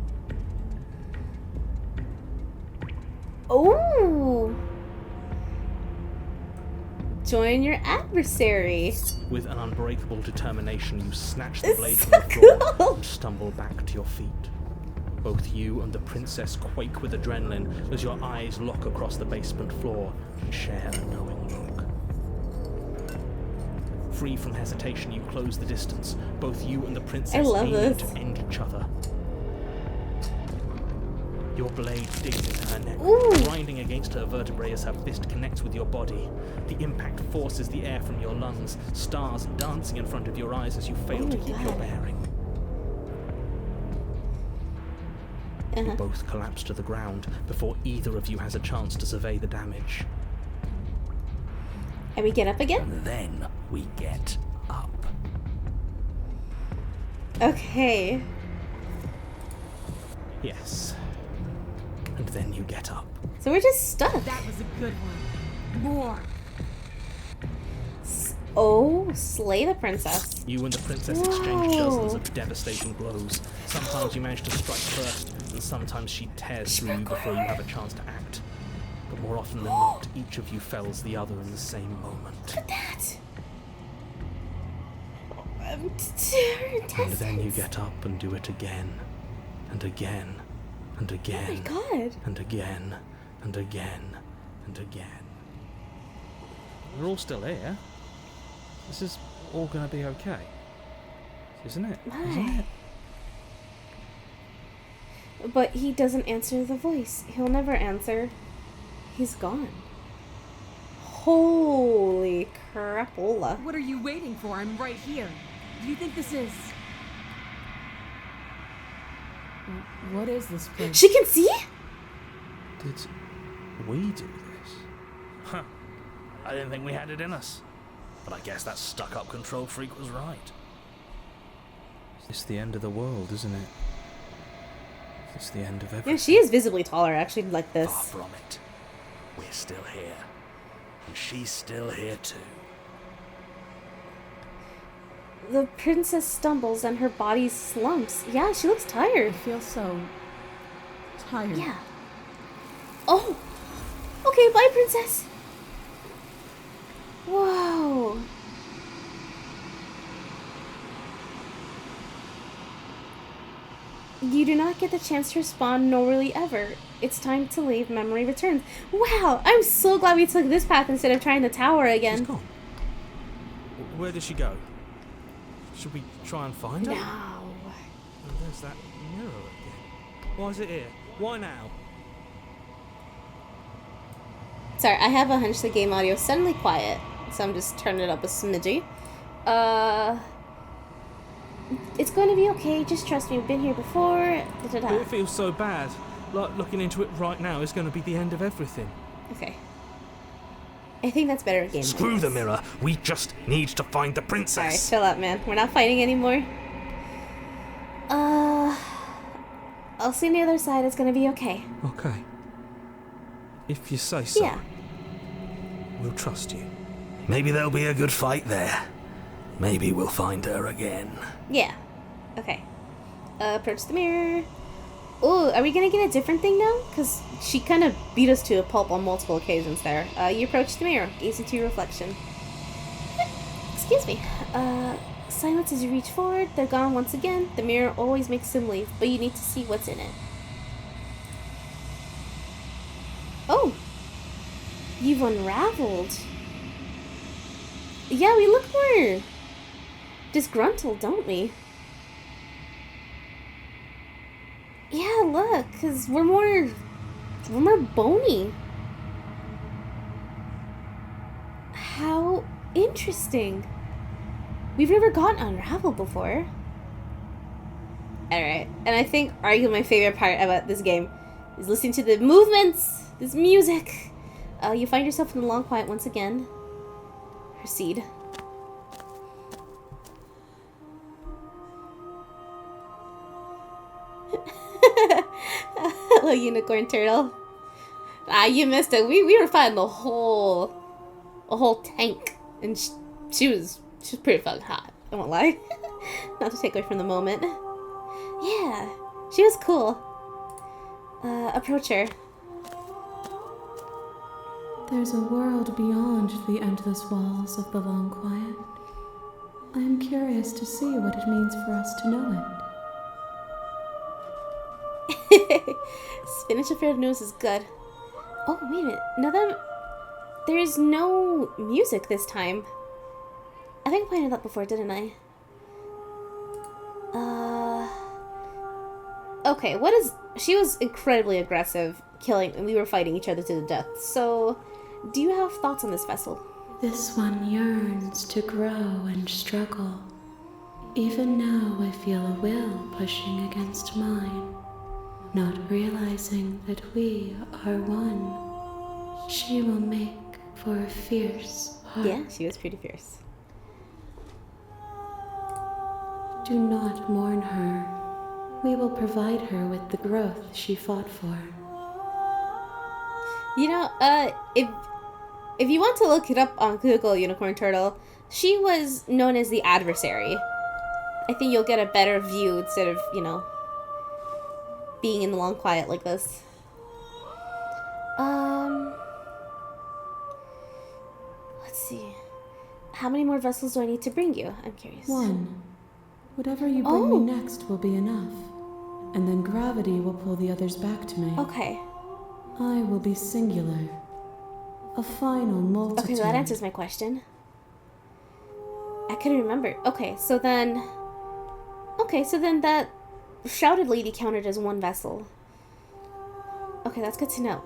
Oh. Join your adversary. With an unbreakable determination, you snatch the This blade is from so the floor cool. and stumble back to your feet. Both you and the princess quake with adrenaline as your eyes lock across the basement floor and share a knowing look. Free from hesitation, you close the distance. Both you and the princess I love aiming this. to end each other. Your blade digs into her neck, Ooh. grinding against her vertebrae as her fist connects with your body. The impact forces the air from your lungs, stars dancing in front of your eyes as you fail Oh to my keep your God. bearing. You Uh-huh. both collapse to the ground before either of you has a chance to survey the damage. And we get up again? And then we get up. Okay. Yes. And then you get up. So we're just stuck. That was a good one. More. Oh, slay the princess. You and the princess exchange dozens Whoa. of devastating blows. Sometimes you manage to strike first, and sometimes she tears through you before you have a chance to act. But more often than not, each of you fells the other in the same moment. Look at that. And then you get up and do it again, and again, and again, Oh my God. and again, and again, and again. We're all still here. This is all gonna be okay, isn't it? Isn't it? But he doesn't answer the voice. He'll never answer. He's gone. Holy crapola. What are you waiting for? I'm right here. Do you think this is... What is this place? She can see? Did we do this? Huh. I didn't think we had it in us. But I guess that stuck-up control freak was right. It's the end of the world, isn't it? It's the end of everything. Yeah, she is visibly taller, actually, like Far this. from it. We're still here. And she's still here too. The princess stumbles and her body slumps. Yeah, she looks tired. I feel so... tired. Yeah. Oh! Okay, bye, princess! Whoa! You do not get the chance to respond, nor really ever. It's time to leave. Memory returns. Wow! I'm so glad we took this path instead of trying the tower She's again. gone. Where did she go? Should we try and find her? No. Oh, there's that mirror again. Why is it here? Why now? Sorry, I have a hunch the game audio is suddenly quiet, so I'm just turning it up a smidgy. It's going to be okay. Just trust me. We've been here before. Da-da-da. It feels so bad. Like looking into it right now is going to be the end of everything. Okay. I think that's better in game. Screw mode. the mirror. We just need to find the Alright, princess. chill out, man. We're not fighting anymore. I'll see on the other side. It's gonna be okay. Okay. If you say so. Yeah. We'll trust you. Maybe there'll be a good fight there. Maybe we'll find her again. Yeah. Okay. Approach the mirror. Oh, are we gonna get a different thing now? Because she kind of beat us to a pulp on multiple occasions there. You approach the mirror. Gaze into your reflection. Excuse me. Silence as you reach forward. They're gone once again. The mirror always makes them leave, but you need to see what's in it. Oh. You've unraveled. Yeah, we look more disgruntled, don't we? Yeah, look, because we're more bony. How interesting. We've never gotten unraveled before. Alright, and I think arguably my favorite part about this game is listening to the movements, this music. You find yourself in the long quiet once again. Proceed. Hello, unicorn turtle. Ah, you missed it. We were fighting a whole tank, and she was pretty fucking hot. I won't lie. Not to take away from the moment. Yeah, she was cool. Approach her. There's a world beyond the endless walls of the long quiet. I am curious to see what it means for us to know it. Spinach up your nose is good. Oh, wait a minute. Now that there's no music this time. I think I pointed that before, didn't I? Okay, what is... she was incredibly aggressive, killing, and we were fighting each other to the death. So, do you have thoughts on this vessel? This one yearns to grow and struggle. Even now I feel a will pushing against mine, not realizing that we are one. She will make for a fierce heart. Yeah, she was pretty fierce. Do not mourn her. We will provide her with the growth she fought for. You know, if you want to look it up on Google, Unicorn Turtle, she was known as the adversary. I think you'll get a better view instead of, you know, being in the long quiet like this. Let's see. How many more vessels do I need to bring you? I'm curious. One. Whatever you bring me next will be enough. And then gravity will pull the others back to me. Okay. I will be singular. A final multitude. Okay, so that answers my question. I couldn't remember. Okay, so then that shrouded lady counted as one vessel. Okay, that's good to know.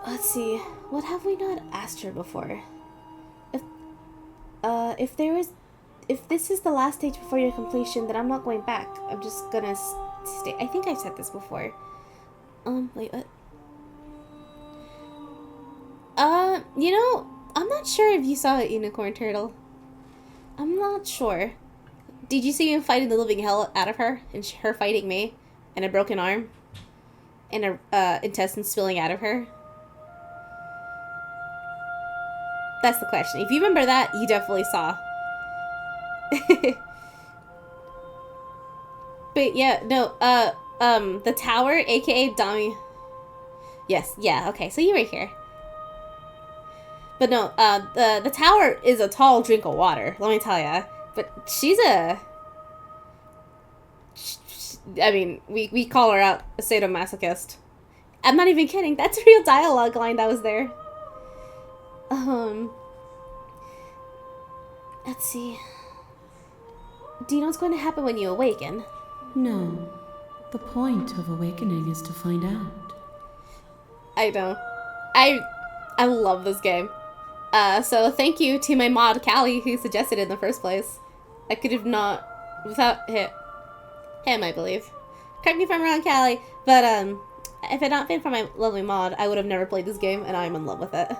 Let's see. What have we not asked her before? If this is the last stage before your completion, then I'm not going back. I'm just gonna stay. I think I've said this before. Wait, what? You know, I'm not sure if you saw it, Unicorn Turtle. I'm not sure. Did you see me fighting the living hell out of her, and her fighting me, and a broken arm, and a intestine spilling out of her? That's the question. If you remember that, you definitely saw. But yeah, no, the tower, aka Dami. Yes, yeah, okay, so you're right here. But no, the tower is a tall drink of water, let me tell ya. But she's I mean, we call her out a sadomasochist. I'm not even kidding, that's a real dialogue line that was there. Let's see. Do you know what's going to happen when you awaken? No. The point of awakening is to find out. I know. I love this game. So thank you to my mod, Callie, who suggested it in the first place. I could have not, without him, I believe. Correct me if I'm wrong, Callie, but if it had not been for my lovely mod, I would have never played this game, and I'm in love with it.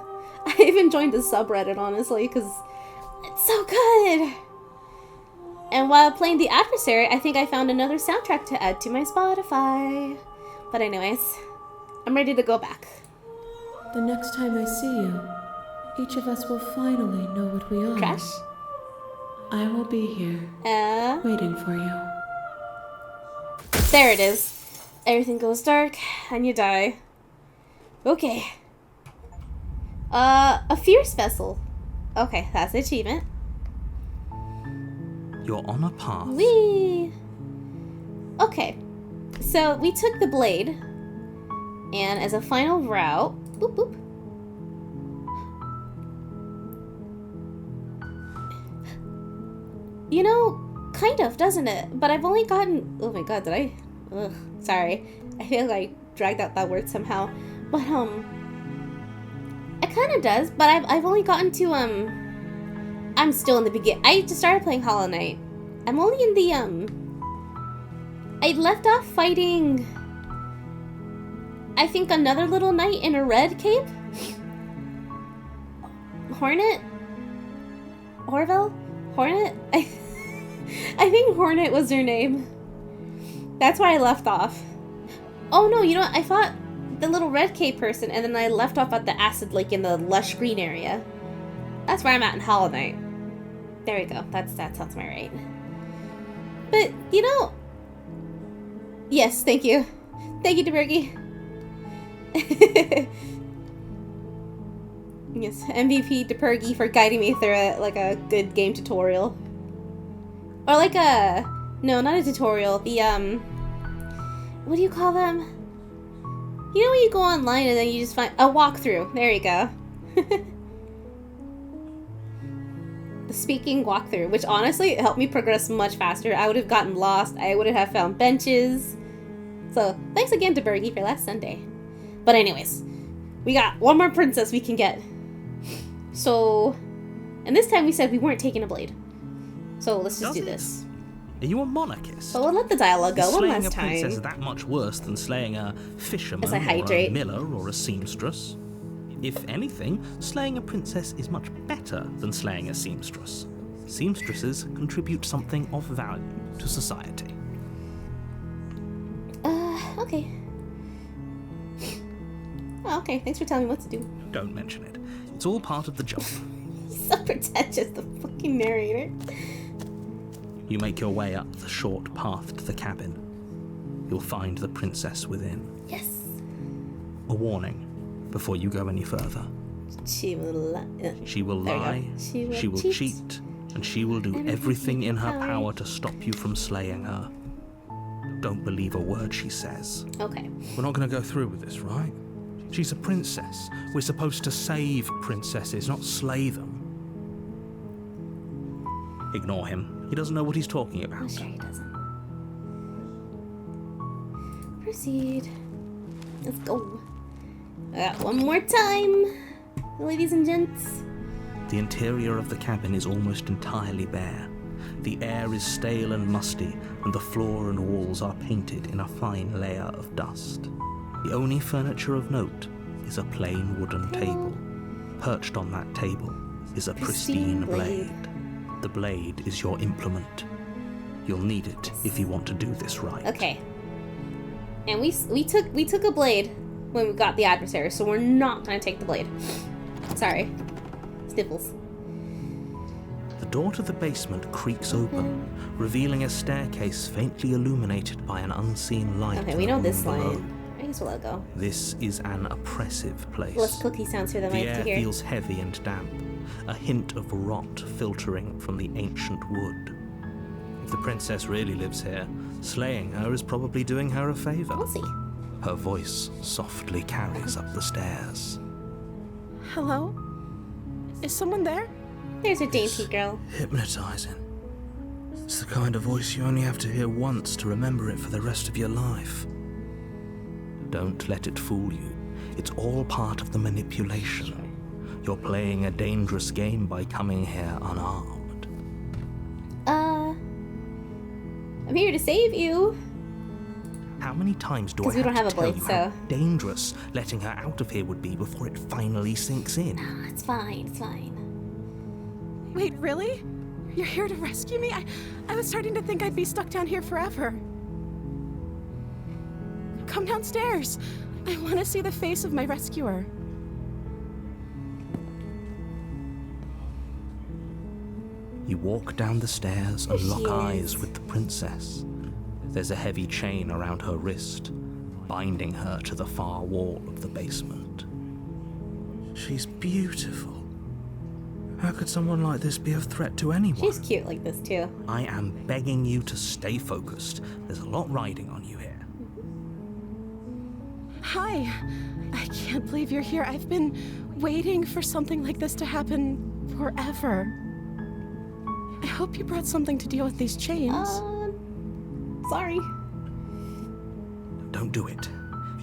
I even joined the subreddit, honestly, because it's so good! And while playing The Adversary, I think I found another soundtrack to add to my Spotify. But anyways, I'm ready to go back. The next time I see you, each of us will finally know what we are. Trash? I will be here, waiting for you. There it is. Everything goes dark, and you die. Okay. A fierce vessel. Okay, that's the achievement. You're on a path. Whee! Okay, so we took the blade, and as a final route, boop boop. You know, kind of, doesn't it? But I've only gotten, oh my god, did I? Ugh, sorry. I feel like I dragged out that word somehow. But, it kind of does, but I've only gotten to, I'm still in the beginning. I just started playing Hollow Knight. I'm only in the, I left off fighting, I think, another little knight in a red cape? Hornet? Orville? Hornet? I think Hornet was her name. That's where I left off. Oh no, you know what? I fought the little red cape person, and then I left off at the acid lake in the lush green area. That's where I'm at in Hollow Knight. There we go. That sounds my right. But, you know... Yes, thank you. Thank you, DeBergy. Yes, MVP DePergy for guiding me through it like a good game tutorial. Or like a... No, not a tutorial. The, what do you call them? You know when you go online and then you just find... A walkthrough. There you go. the speaking walkthrough, which honestly helped me progress much faster. I would have gotten lost. I would have found benches. So thanks again to Bergie for last Sunday. But anyways, we got one more princess we can get. So, and this time we said we weren't taking a blade. So let's just do this. Are you a monarchist? So we'll let the dialogue go one Slaying last a princess time. that much worse than slaying a fisherman As I or a hydrate. miller or a seamstress? If anything, slaying a princess is much better than slaying a seamstress. Seamstresses contribute something of value to society. Okay. Oh, okay, thanks for telling me what to do. Don't mention it. It's all part of the job. He's so pretentious, the fucking narrator. You make your way up the short path to the cabin. You'll find the princess within. Yes. A warning before you go any further. She will She will There we go. lie, She will cheat, and she will do everything in her power to stop you from slaying her. Don't believe a word she says. Okay. We're not going to go through with this, right? She's a princess. We're supposed to save princesses, not slay them. Ignore him. He doesn't know what he's talking I'm about. sure he doesn't. Proceed. Let's go. I got one more time, ladies and gents. The interior of the cabin is almost entirely bare. The air is stale and musty, and the floor and walls are painted in a fine layer of dust. The only furniture of note is a plain wooden table. Perched on that table is a pristine blade. The blade is your implement. You'll need it if you want to do this right. Okay. And we took a blade when we got the adversary, so we're not gonna take the blade. Sorry. Sniffles. The door to the basement creaks open, revealing a staircase faintly illuminated by an unseen light. Okay, in we the know room this below. line. I guess we'll let it go. This is an oppressive place. Less cookie sounds for the The mic air to hear. feels heavy and damp, a hint of rot filtering from the ancient wood. If the princess really lives here, slaying her is probably doing her a favor. We'll see. Her voice softly carries up the stairs. Hello? Is someone there? There's a dainty girl. Hypnotizing. It's the kind of voice you only have to hear once to remember it for the rest of your life. Don't let it fool you. It's all part of the manipulation. You're playing a dangerous game by coming here unarmed. I'm here to save you. How many times do I 'Cause we don't have have to a tell blade, you how so- dangerous letting her out of here would be before it finally sinks in? Ah, it's fine, it's fine. Wait, really? You're here to rescue me? I was starting to think I'd be stuck down here forever. Come downstairs. I want to see the face of my rescuer. You walk down the stairs and There lock she eyes is. with the princess. There's a heavy chain around her wrist, binding her to the far wall of the basement. She's beautiful. How could someone like this be a threat to anyone? She's cute like this too. I am begging you to stay focused. There's a lot riding on you here. Hi. I can't believe you're here. I've been waiting for something like this to happen forever. I hope you brought something to deal with these chains. Sorry. Don't do it.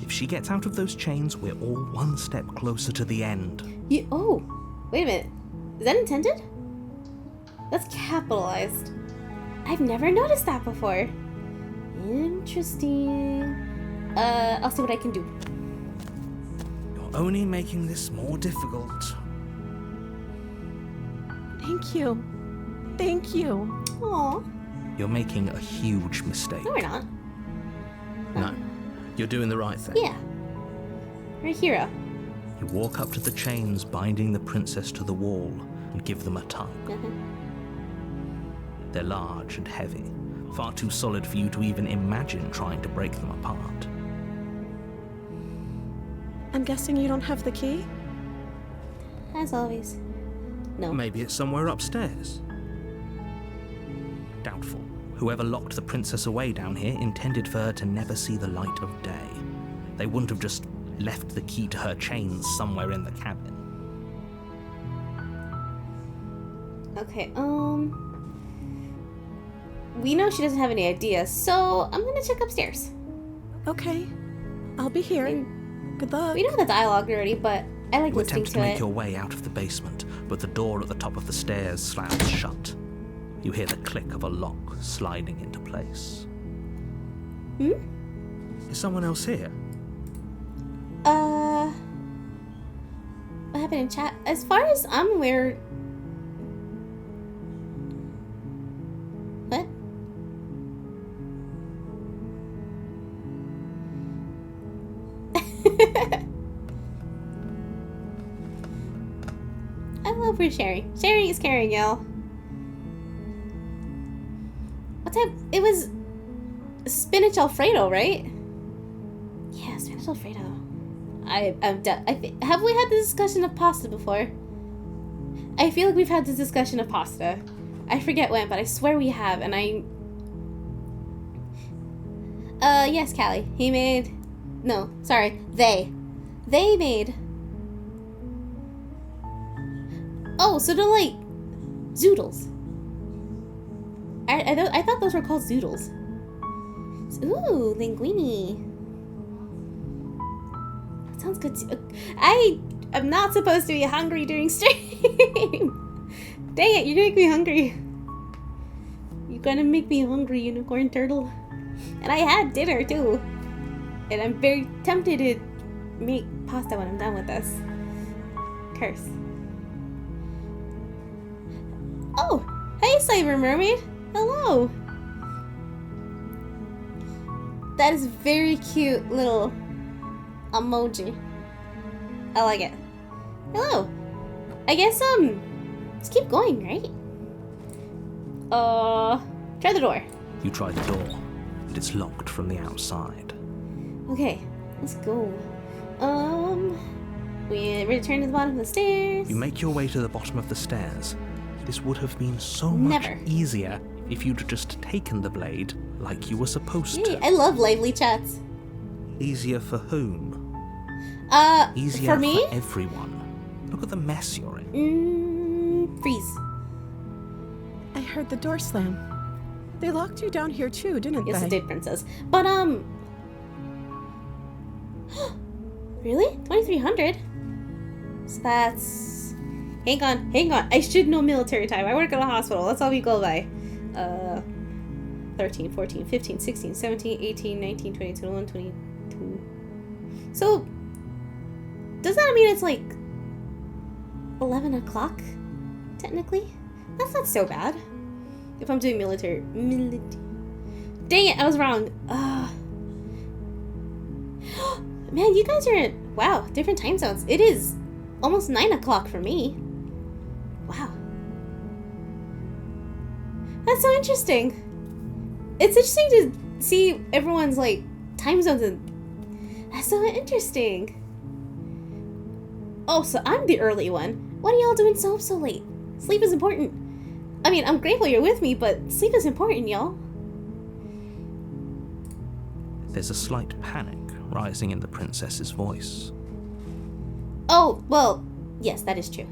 If she gets out of those chains, we're all one step closer to the end. Oh, wait a minute. Is that intended? That's capitalized. I've never noticed that before. Interesting. I'll see what I can do. You're only making this more difficult. Thank you. Thank you. Aw. You're making a huge mistake. No, we're not. No, you're doing the right thing. Yeah. We're a hero. You walk up to the chains binding the princess to the wall and give them a tug. They're large and heavy, far too solid for you to even imagine trying to break them apart. I'm guessing you don't have the key? As always. No. Maybe it's somewhere upstairs. Doubtful. Whoever locked the princess away down here intended for her to never see the light of day. They wouldn't have just left the key to her chains somewhere in the cabin. Okay, we know she doesn't have any ideas, so I'm gonna check upstairs. Okay. I'll be here. Good luck. We know the dialogue already, but I like You listening attempt to to make it. your way out of the basement, but the door at the top of the stairs slams shut. You hear the click of a lock sliding into place. Hmm? Is someone else here? What happened in chat? As far as I'm aware... What? I love her sharing. Sharing is caring, y'all. What type? It was spinach Alfredo, right? Yeah, spinach Alfredo. Have we had this discussion of pasta before? I feel like we've had this discussion of pasta. I forget when, but I swear we have, and yes, Callie. He made... No, sorry. They made... Oh, so they're like... zoodles. I thought those were called zoodles. Ooh, linguine. That sounds good too. I'm not supposed to be hungry during stream. Dang it, you're gonna make me hungry. You're gonna make me hungry, unicorn turtle. And I had dinner too. And I'm very tempted to make pasta when I'm done with this. Curse. Oh, hey Cyber Mermaid. Hello. That is very cute little emoji. I like it. Hello. I guess let's keep going, right? Try the door. You try the door, but it's locked from the outside. Okay, let's go. We return to the bottom of the stairs. You make your way to the bottom of the stairs. This would have been so much easier if you'd just taken the blade like you were supposed to. I love lively chats. Easier for whom? Easier for me? for everyone. Look at the mess you're in. Freeze. I heard the door slam. They locked you down here too, didn't they? Yes, it did, Princess. But, really? 2,300? So that's... Hang on. I should know military time. I work at a hospital. That's all we go by. 13, 14, 15, 16, 17, 18, 19, 20, 21, 22. So, does that mean it's like 11 o'clock, technically? That's not so bad. If I'm doing military. Dang it, I was wrong. Man, you guys are in, wow, different time zones. It is almost 9 o'clock for me. Wow. That's so interesting. It's interesting to see everyone's, like, time zones. And that's so interesting. Oh, so I'm the early one. What are y'all doing so late? Sleep is important. I mean, I'm grateful you're with me, but sleep is important, y'all. There's a slight panic rising in the princess's voice. Oh, well, yes, that is true.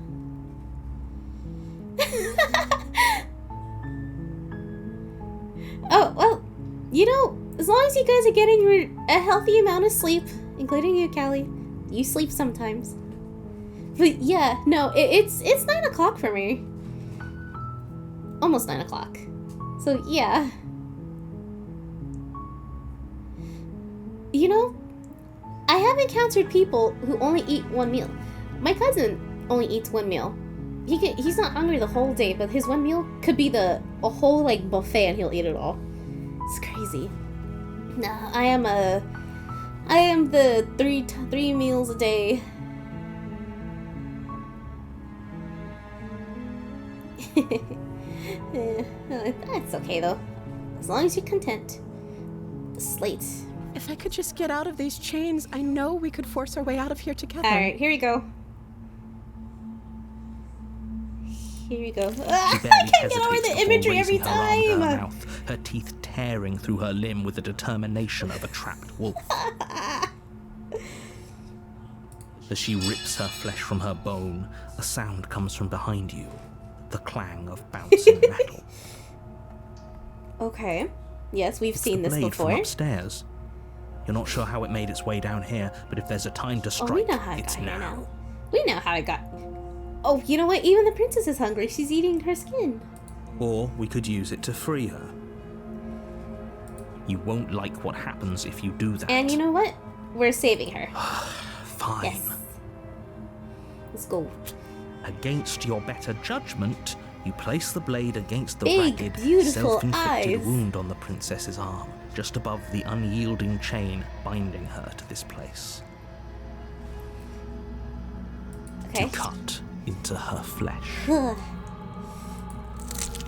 Oh, well, you know, as long as you guys are getting a healthy amount of sleep, including you, Callie, you sleep sometimes. But yeah, no, it's 9 o'clock for me. Almost 9 o'clock. So yeah. You know, I have encountered people who only eat one meal. My cousin only eats one meal. He's not hungry the whole day, but his one meal could be a whole like buffet and he'll eat it all. It's crazy. Nah, I am the three meals a day. That's okay though. As long as you're content. The slate. If I could just get out of these chains, I know we could force our way out of here together. Alright, here we go. Here we go. She I barely can't get over hesitates the before imagery every raising her arm to her time. mouth, her teeth tearing through her limb with the determination of a trapped wolf. As she rips her flesh from her bone, a sound comes from behind you. the clang of bouncing metal. Okay. Yes, we've It's seen the this blade before. from upstairs. You're not sure how it made its way down here, but if there's a time to Oh, strike, we know how it it's got here now. now. We know how it got. Oh, you know what? Even the princess is hungry. She's eating her skin. Or we could use it to free her. You won't like what happens if you do that. And you know what? We're saving her. Fine. Yes. Let's go. Against your better judgment, you place the blade against the Big, ragged, beautiful self-inflicted eyes. wound on the princess's arm, just above the unyielding chain binding her to this place. Okay. To cut into her flesh. Ugh.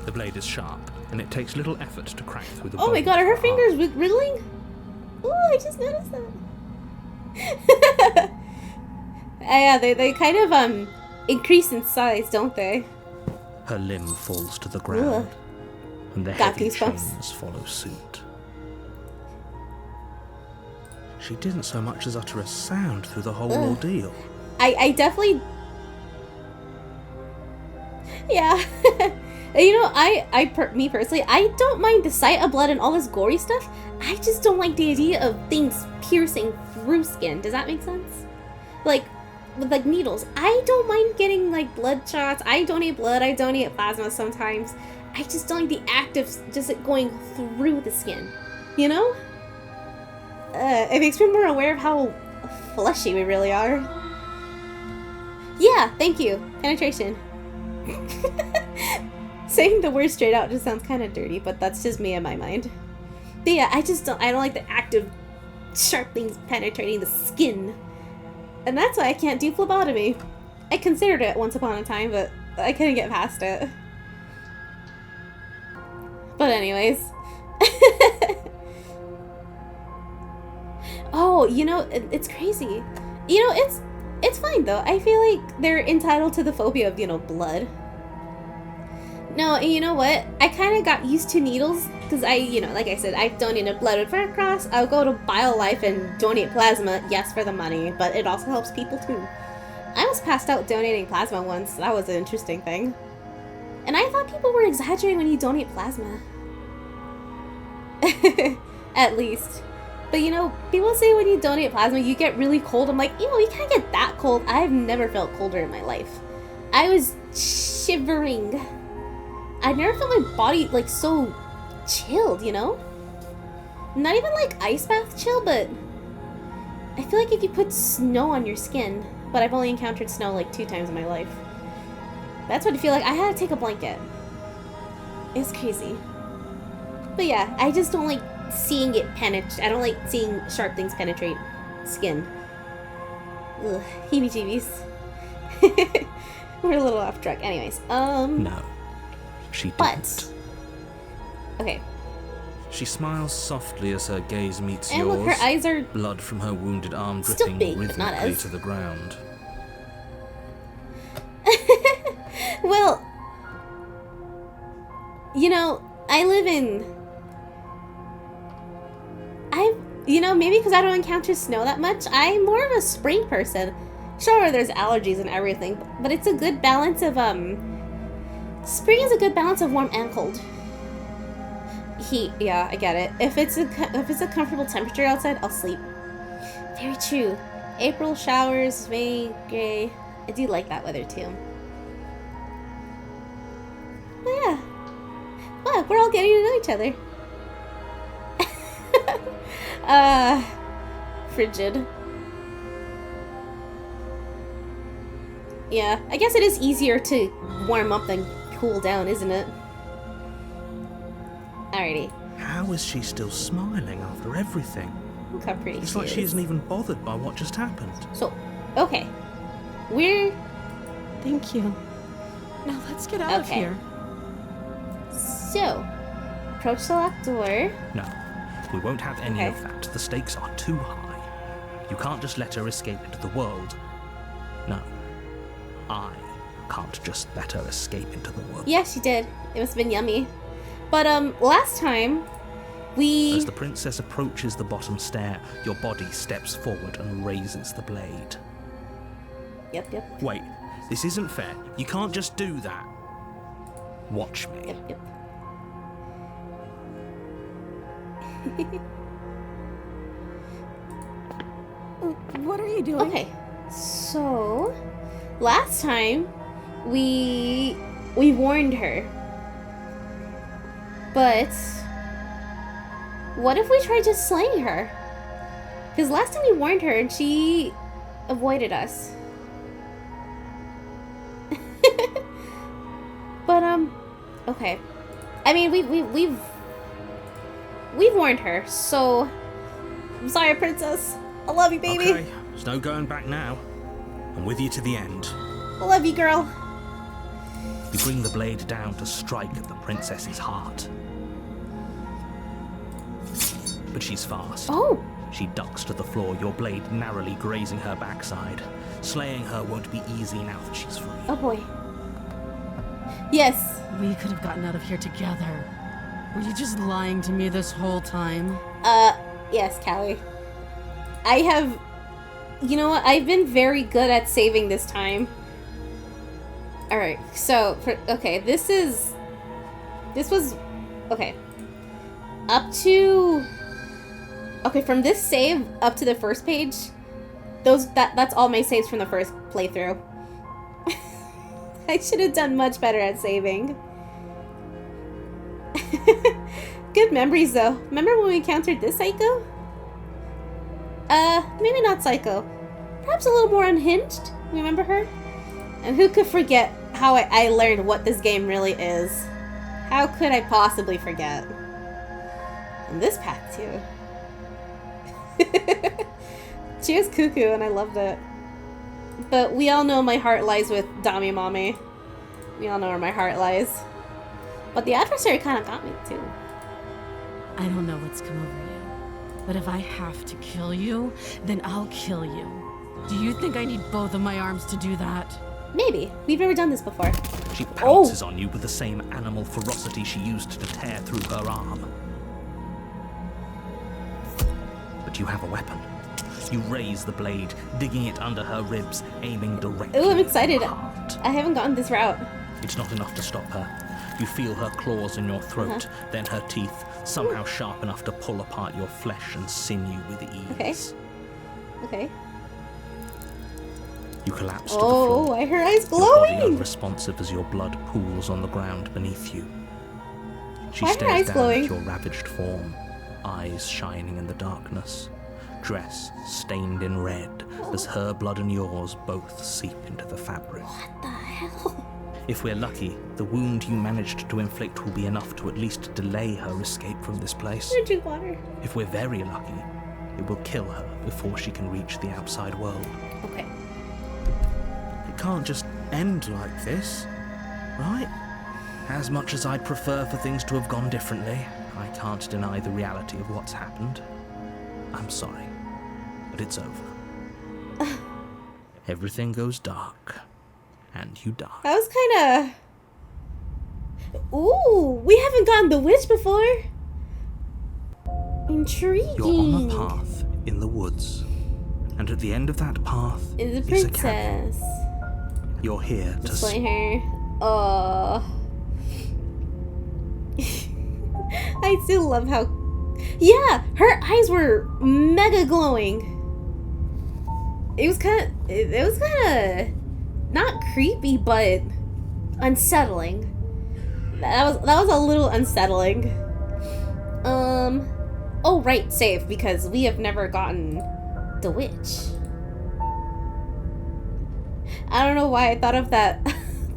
The blade is sharp, and it takes little effort to crack through the Oh my bone god, are of her arm. fingers wriggling? Oh, I just noticed that. Yeah, they kind of increase in size, don't they? Her limb falls to the ground, and the Got heavy goosebumps. chains follow suit. She didn't so much as utter a sound through the whole ordeal. I definitely. Yeah. You know, me personally, I don't mind the sight of blood and all this gory stuff. I just don't like the idea of things piercing through skin. Does that make sense? Like, with like needles. I don't mind getting like blood shots. I donate blood. I donate plasma sometimes. I just don't like the act of just it going through the skin. You know? It makes me more aware of how fleshy we really are. Yeah, thank you. Penetration. Saying the word straight out just sounds kind of dirty, but that's just me in my mind. But yeah, I don't like the act of sharp things penetrating the skin. And that's why I can't do phlebotomy. I considered it once upon a time, but I couldn't get past it. But anyways. Oh, you know, it's crazy. You know, it's fine though. I feel like they're entitled to the phobia of, you know, blood. No, and you know what? I kind of got used to needles because you know, like I said, I've donated blood with Red Cross. I'll go to BioLife and donate plasma, yes, for the money, but it also helps people too. I was passed out donating plasma once. That was an interesting thing. And I thought people were exaggerating when you donate plasma. At least. But you know, people say when you donate plasma, you get really cold. I'm like, you can't get that cold. I've never felt colder in my life. I was shivering. I never felt my body like so chilled, you know? Not even like ice bath chill, but I feel like if you put snow on your skin, but I've only encountered snow like 2 times in my life. That's what I feel like. I had to take a blanket. It's crazy. But yeah, I just don't like seeing it penetrate. I don't like seeing sharp things penetrate skin. Ugh, heebie-jeebies. We're a little off track. Anyways, No, she but didn't. okay. She smiles softly as her gaze meets And yours. look, her eyes are Blood from her wounded arm still dripping big, but not rhythmically as. to the ground. Well, you know, I live in. You know, maybe because I don't encounter snow that much, I'm more of a spring person. Sure, there's allergies and everything, but it's a good balance of, spring is a good balance of warm and cold. Heat, yeah, I get it. If it's a comfortable temperature outside, I'll sleep. Very true. April showers, May, gray. I do like that weather too. But yeah. Wow, we're all getting to know each other. Frigid. Yeah, I guess it is easier to warm up than cool down, isn't it? Alrighty. How is she still smiling after everything? Look how pretty It's she like is. she isn't even bothered by what just happened. So, okay. We're... Thank you. Now let's get out of Okay. here. So, approach the locked door. No, we won't have any Okay. of that. The stakes are too high. You can't just let her escape into the world. No, I can't just let her escape into the world. Yeah, she did. It must have been yummy. But, last time, As the princess approaches the bottom stair, your body steps forward and raises the blade. Yep. Wait, this isn't fair. You can't just do that. Watch me. Yep. What are you doing? Okay, so last time we warned her, but what if we try just slaying her? Because last time we warned her and she avoided us. But okay. I mean, we've warned her, so I'm sorry, princess. I love you, baby. Okay, there's no going back now. I'm with you to the end. I love you, girl. You bring the blade down to strike at the princess's heart. But she's fast. Oh. She ducks to the floor, your blade narrowly grazing her backside. Slaying her won't be easy now that she's free. Oh boy. Yes. We could have gotten out of here together. Were you just lying to me this whole time? Yes, Callie. I have... You know what? I've been very good at saving this time. Alright, so... okay, this was... Okay. Up to... Okay, from this save up to the first page, that's all my saves from the first playthrough. I should have done much better at saving. Good memories, though. Remember when we encountered this psycho? Maybe not psycho. Perhaps a little more unhinged. Remember her? And who could forget how I learned what this game really is? How could I possibly forget? And this path, too. She was cuckoo, and I loved it. But we all know my heart lies with Dami Mommy. We all know where my heart lies. But the adversary kind of got me, too. I don't know what's come over you, but if I have to kill you, then I'll kill you. Do you think I need both of my arms to do that? Maybe. We've never done this before. She pounces on you with the same animal ferocity she used to tear through her arm. But you have a weapon. You raise the blade, digging it under her ribs, aiming directly. Ooh, I'm excited. at her heart. I haven't gotten this route. It's not enough to stop her. You feel her claws in your throat, then her teeth, somehow sharp enough to pull apart your flesh and sinew with ease. Okay. You collapse to the floor. Oh, her eyes Your body glowing! unresponsive as your blood pools on the ground beneath you. She Why are her stares eyes down glowing? at your ravaged form, eyes shining in the darkness, dress stained in red as her blood and yours both seep into the fabric. What the hell? If we're lucky, the wound you managed to inflict will be enough to at least delay her escape from this place. I'm gonna drink water. If we're very lucky, it will kill her before she can reach the outside world. Okay. It can't just end like this, right? As much as I'd prefer for things to have gone differently, I can't deny the reality of what's happened. I'm sorry, but it's over. Everything goes dark, and you die. That was kind of... Ooh, we haven't gotten the witch before. Intriguing. You're on a path in the woods, and at the end of that path Is a is a cabin. princess. You're here to Slay her. I still love how... Yeah, her eyes were mega glowing. It was kind of not creepy, but unsettling. That was a little unsettling. Oh right, save, because we have never gotten the witch. I don't know why I thought of that.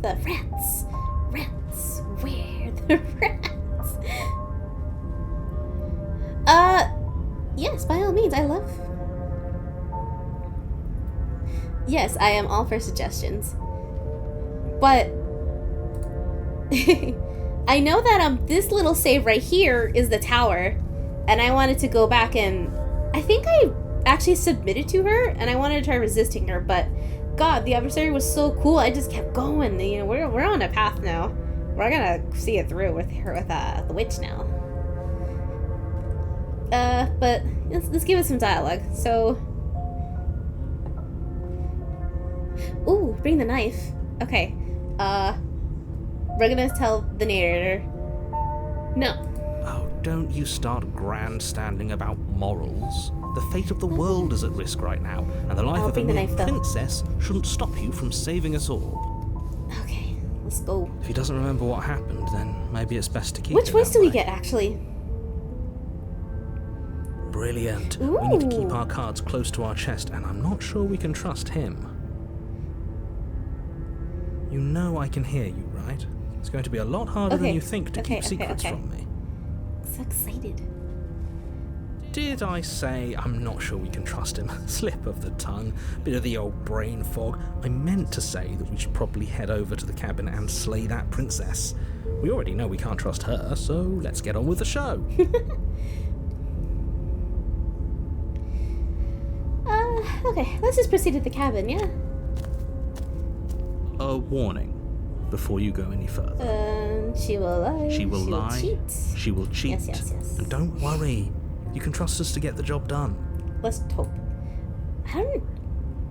The rats. Rats. Where the rats? Yes, by all means, I love... Yes, I am all for suggestions. But... I know that, this little save right here is the tower. And I wanted to go back and... I think I actually submitted to her, and I wanted to try resisting her, but... God, the adversary was so cool. I just kept going. You know, we're on a path now. We're gonna see it through with her, with the witch now. But let's give it some dialogue. So, ooh, bring the knife. Okay. We're gonna tell the narrator. No. Oh, don't you start grandstanding about morals. The fate of the world is at risk right now, and the life I'll of a bring the mere knife, though. princess shouldn't stop you from saving us all. Okay, let's go. If he doesn't remember what happened, then maybe it's best to keep Which it voice that do we way. get, actually? Brilliant. Ooh. We need to keep our cards close to our chest, and I'm not sure we can trust him. You know I can hear you, right? It's going to be a lot harder than Okay, you think to okay, keep secrets okay. from me. So excited. Did I say I'm not sure we can trust him? Slip of the tongue, bit of the old brain fog. I meant to say that we should probably head over to the cabin and slay that princess. We already know we can't trust her, so let's get on with the show. Okay, let's just proceed to the cabin, yeah? A warning before you go any further. She will lie. She will lie. cheat. She will cheat. Yes. And don't worry, you can trust us to get the job done. Let's hope.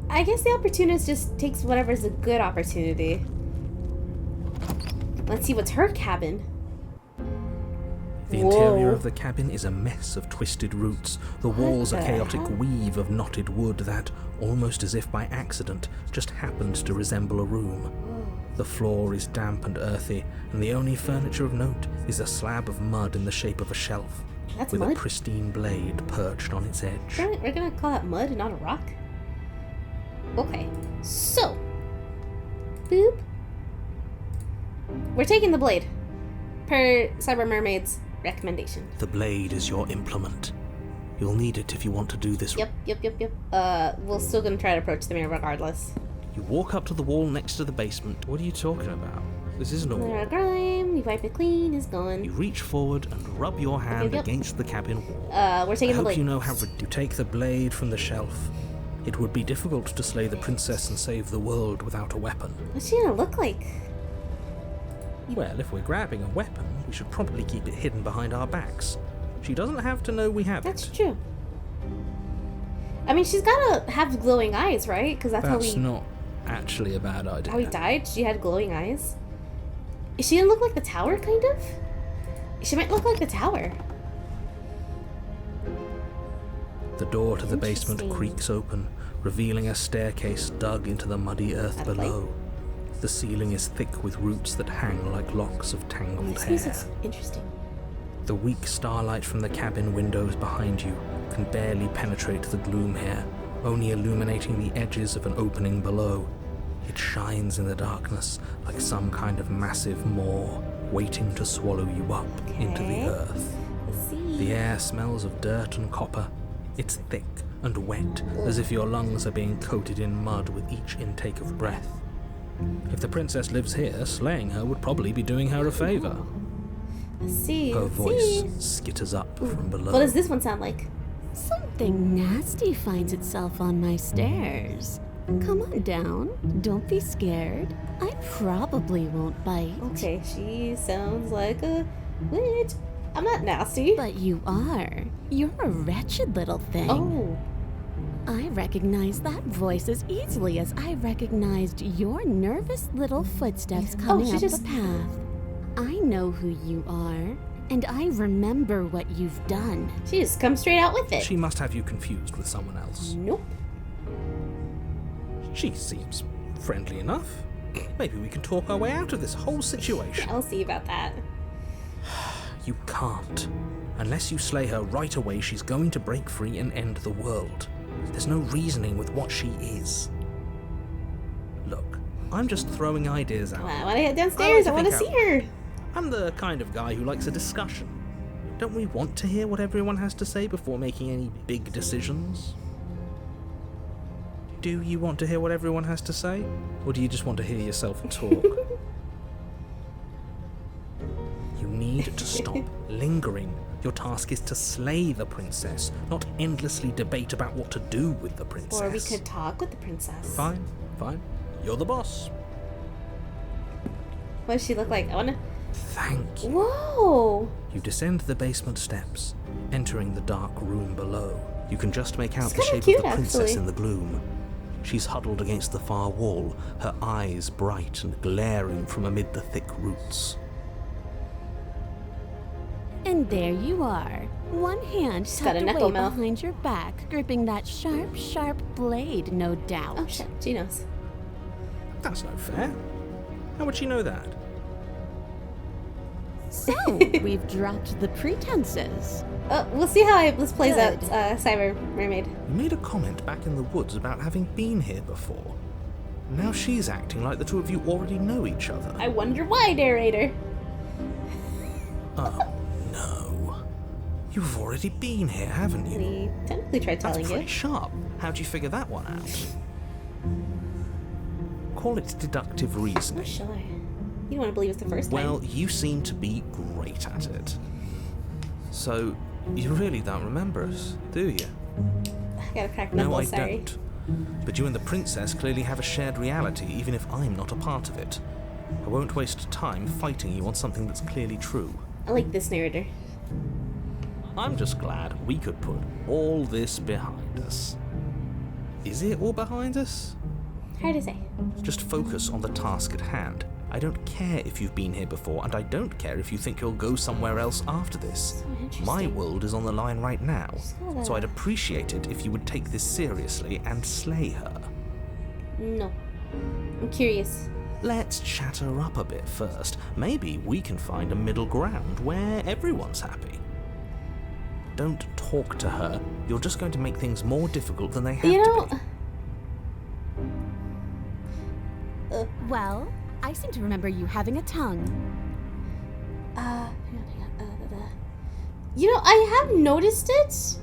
I guess the opportunist just takes whatever's a good opportunity. Let's see what's her cabin. The Whoa. interior of the cabin is a mess of twisted roots, the walls a the chaotic hell? weave of knotted wood that, almost as if by accident, just happened to resemble a room. The floor is damp and earthy, and the only furniture of note is a slab of mud in the shape of a shelf, That's with mud? a pristine blade perched on its edge. We're gonna call that mud and not a rock? Okay, so. Boop. We're taking the blade. Per Cyber Mermaid's recommendation. The blade is your implement. You'll need it if you want to do this. Yep. We're still gonna try to approach the mirror regardless. You walk up to the wall next to the basement. What are you talking about? This isn't a There wall. are grime, we wipe it clean, it's You gone. reach forward and rub your hand yep. against the cabin wall. We're I taking the hope blade. you know how you take the blade from the shelf. It would be difficult to slay the princess and save the world without a weapon. What's she gonna look like? Well, if we're grabbing a weapon, we should probably keep it hidden behind our backs. She doesn't have to know we have That's it. true. I mean, she's gotta have glowing eyes, right? Because that's That's how we not actually a bad idea. how he died. She had glowing eyes. Is she gonna look like the tower, kind of? She might look like the tower. The door to the basement Interesting. creaks open, revealing a staircase dug into the muddy earth That's below. The ceiling is thick with roots that hang like locks of tangled This piece hair. looks interesting. The weak starlight from the cabin windows behind you can barely penetrate the gloom here, only illuminating the edges of an opening below. It shines in the darkness like some kind of massive maw waiting to swallow you up into the Okay. earth. Let's see. The air smells of dirt and copper. It's thick and wet, as if your lungs are being coated in mud with each intake of breath. If the princess lives here, slaying her would probably be doing her a favor. Let's see. Her let's voice see. skitters up from below. What does this one sound like? Something nasty finds itself on my stairs. Come on down. Don't be scared. I probably won't bite. Okay, she sounds like a witch. I'm not nasty. But you are. You're a wretched little thing. Oh, I recognize that voice as easily as I recognized your nervous little footsteps coming she up just- the path. I know who you are, and I remember what you've done. she just comes straight out with it. She must have you confused with someone else. Nope. She seems friendly enough. Maybe we can talk our way out of this whole situation. I'll see about that. You can't. Unless you slay her right away, she's going to break free and end the world. There's no reasoning with what she is. Look, I'm just throwing ideas out. I want to head downstairs. I like want to to think see her. I'm the kind of guy who likes a discussion. Don't we want to hear what everyone has to say before making any big decisions? Do you want to hear what everyone has to say? Or do you just want to hear yourself talk? You need to stop lingering. Your task is to slay the princess, not endlessly debate about what to do with the princess. Or we could talk with the princess. Fine. You're the boss. What does she look like? I want to. Thank you. Whoa! You descend the basement steps, entering the dark room below. You can just make out It's the kinda shape cute, of the princess actually. in the gloom. She's huddled against the far wall, her eyes bright and glaring from amid the thick roots. And there you are. One hand got a tucked knuckle away mouth. behind your back, gripping that sharp, sharp blade, no doubt. Oh shit, she knows. That's no fair. How would she know that? So, we've dropped the pretenses. We'll see how this plays out, Good. Cyber Mermaid. You made a comment back in the woods about having been here before. Now she's acting like the two of you already know each other. I wonder why, narrator. Oh, no. You've already been here, haven't you? We technically tried That's telling pretty you. sharp. How'd you figure that one out? Call it deductive Oh, reasoning. sure. You don't want to believe it's the first time. Well, you seem to be great at it. So, you really don't remember us, do you? I gotta crack No, knuckles, I sorry. don't. But you and the princess clearly have a shared reality, even if I'm not a part of it. I won't waste time fighting you on something that's clearly true. I like this narrator. I'm just glad we could put all this behind us. Is it all behind us? Hard to say. Just focus on the task at hand. I don't care if you've been here before, and I don't care if you think you'll go somewhere else after this. So interesting. My world is on the line right now, So so I'd appreciate it if you would take this seriously and slay her. No. I'm curious. Let's chat her up a bit first. Maybe we can find a middle ground where everyone's happy. Don't talk to her. You're just going to make things more difficult than they have You to know... be. Well, I seem to remember you having a tongue. hang on. You know, I have noticed it,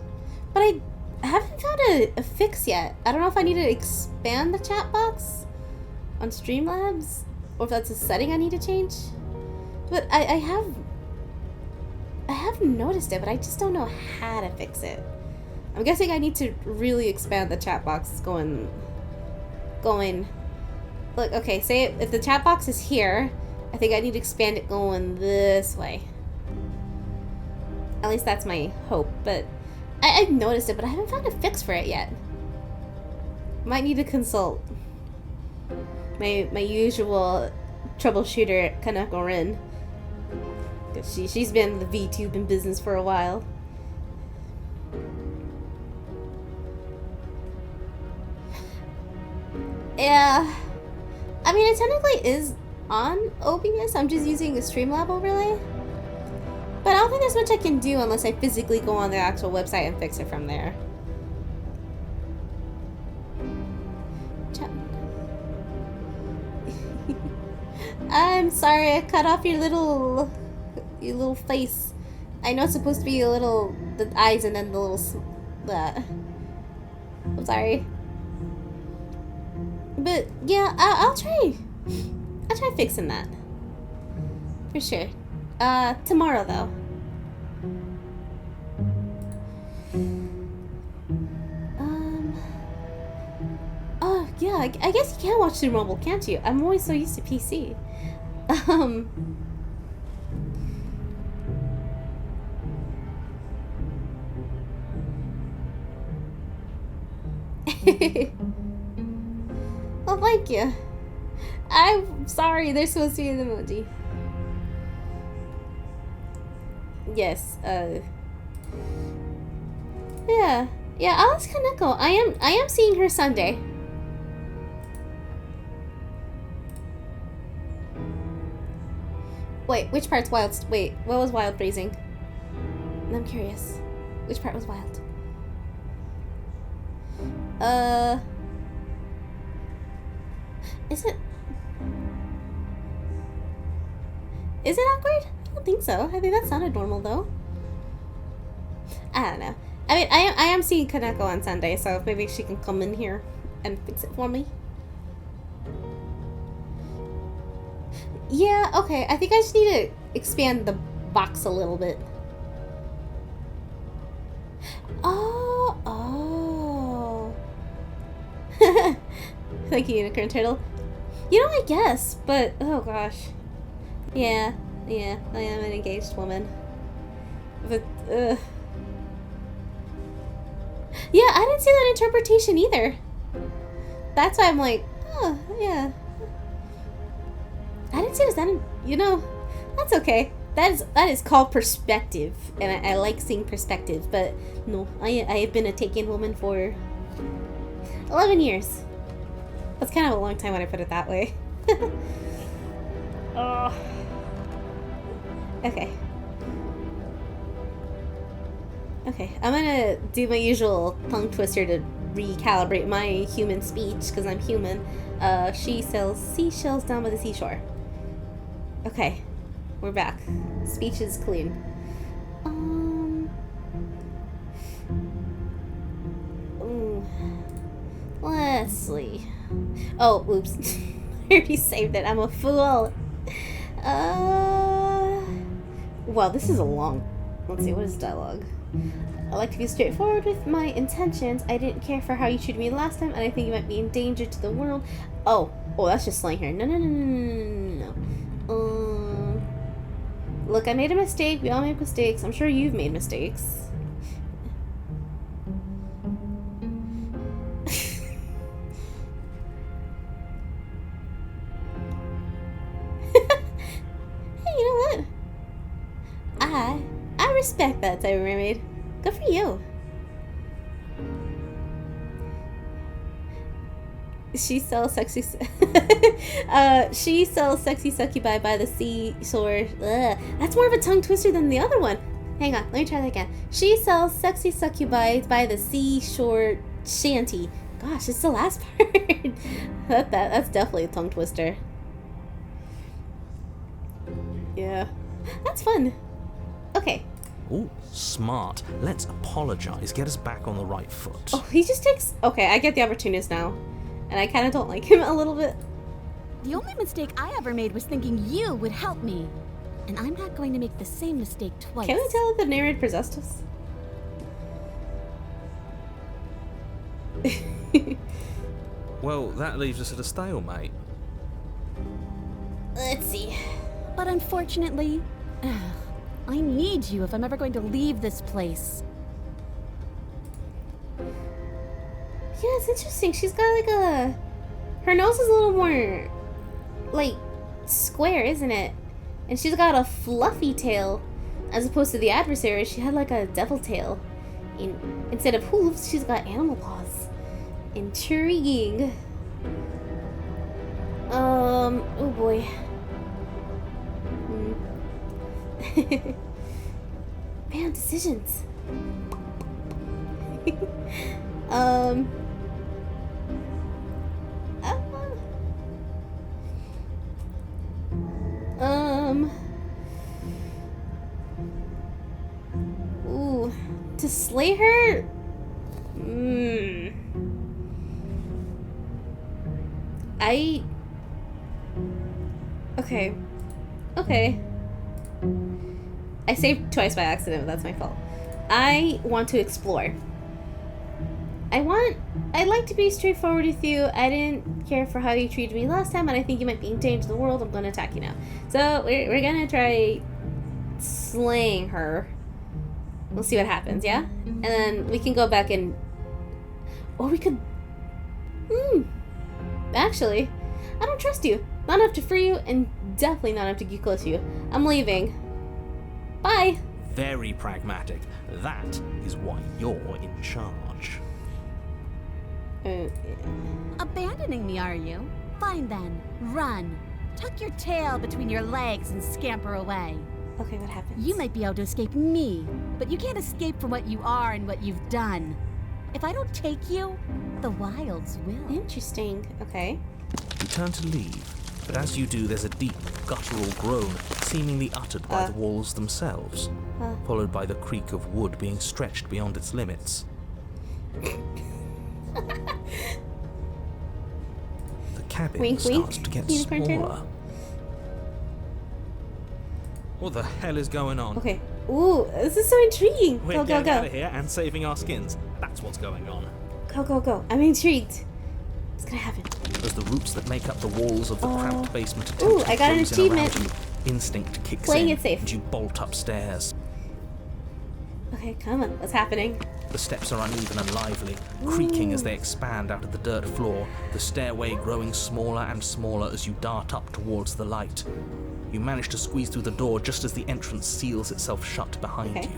but I haven't found a fix yet. I don't know if I need to expand the chat box on Streamlabs, or if that's a setting I need to change. But I have noticed it, but I just don't know how to fix it. I'm guessing I need to really expand the chat box going. Look, okay, say if the chat box is here, I think I need to expand it going this way. At least that's my hope, but I've noticed it, but I haven't found a fix for it yet. Might need to consult my usual troubleshooter, Kanako Rin. Cause she's been in the VTube in business for a while. Yeah. I mean, it technically is on OBS. I'm just using the Streamlab overlay. But I don't think there's much I can do unless I physically go on the actual website and fix it from there. I'm sorry, I cut off your little face. I know it's supposed to be a little, the eyes and then the little, I'm sorry. But yeah, I'll try fixing that. For sure. Tomorrow though. Oh yeah, I guess you can watch through mobile, can't you? I'm always so used to PC. Well, thank you. I'm sorry, they're supposed to be an emoji. Yes, yeah, I'll ask Kaneko. I am seeing her Sunday. Wait, which part's wild? Wait, what was wild phrasing? I'm curious. Which part was wild? Is it awkward? I don't think so. I think that sounded normal though. I don't know. I mean, I am seeing Kaneko on Sunday, so maybe she can come in here and fix it for me. Yeah, okay. I think I just need to expand the box a little bit. Oh. Thank you, Unicorn Turtle. You know, I guess, but oh gosh. Yeah, I am an engaged woman. But, yeah, I didn't see that interpretation either. that's why I'm like, oh, yeah. I didn't see this. You know, that's okay. That is called perspective, and I like seeing perspectives. But no, I have been a taken woman for 11 years. That's kind of a long time when I put it that way. Oh. Okay. Okay, I'm gonna do my usual tongue twister to recalibrate my human speech, because I'm human. She sells seashells down by the seashore. Okay, we're back. Speech is clean. Ooh. Let's see. Oh, oops. I already saved it. I'm a fool. Well, this is a long... Let's see, what is dialogue? I like to be straightforward with my intentions. I didn't care for how you treated me last time, and I think you might be in danger to the world. Oh, that's just slang here. No. Look, I made a mistake. We all make mistakes. I'm sure you've made mistakes. Hey, you know what? I respect that type of mermaid. Good for you. She sells sexy. She sells sexy succubi by the seashore. Ugh. That's more of a tongue twister than the other one. Hang on, let me try that again. She sells sexy succubi by the seashore shanty. Gosh, it's the last part. That's definitely a tongue twister. Yeah, that's fun. Okay. Ooh, smart. Let's apologize. Get us back on the right foot. Oh, he just takes... Okay, I get the opportunist now. And I kind of don't like him a little bit. The only mistake I ever made was thinking you would help me. And I'm not going to make the same mistake twice. Can we tell if the narrator possessed us? Well, that leaves us at a stalemate. Let's see. But unfortunately, I need you if I'm ever going to leave this place. Yeah, it's interesting. She's got like a... Her nose is a little more, like, square, isn't it? And she's got a fluffy tail, as opposed to the adversary. She had like a devil tail. Instead of hooves, she's got animal paws. Intriguing. Oh boy. Man, decisions. Ooh, to slay her? Okay. I saved twice by accident, but that's my fault. I want to explore. I'd like to be straightforward with you. I didn't care for how you treated me last time, and I think you might be in danger to the world. I'm gonna attack you now. So we're gonna try slaying her. We'll see what happens, yeah? And then we can go back and... Or we could... Actually, I don't trust you. Not enough to free you, and definitely not enough to get close to you. I'm leaving. Bye. Very pragmatic. That is why you're in charge. Abandoning me, are you? Fine then. Run. Tuck your tail between your legs and scamper away. Okay, what happens? You might be able to escape me, but you can't escape from what you are and what you've done. If I don't take you, the wilds will. Interesting. Okay. You turn to leave, but as you do, there's a deep, guttural groan, seemingly uttered by the walls themselves, followed by the creak of wood being stretched beyond its limits. The cabin Wink, starts wink. to get Unicorn turtle. smaller. What the hell is going on? Okay. Ooh, this is so intriguing. We're Go, go, getting out go. of here and saving our skins. That's what's going on. Go, go, go. I'm intrigued. What's gonna happen? As the roots that make up the walls of the cramped basement attempt ooh, to I got an close in around achievement. you, instinct kicks Playing in, it safe. and you bolt upstairs. Okay, come on. What's happening? The steps are uneven and lively, creaking as they expand out of the dirt floor, the stairway growing smaller and smaller as you dart up towards the light. You manage to squeeze through the door just as the entrance seals itself shut behind you.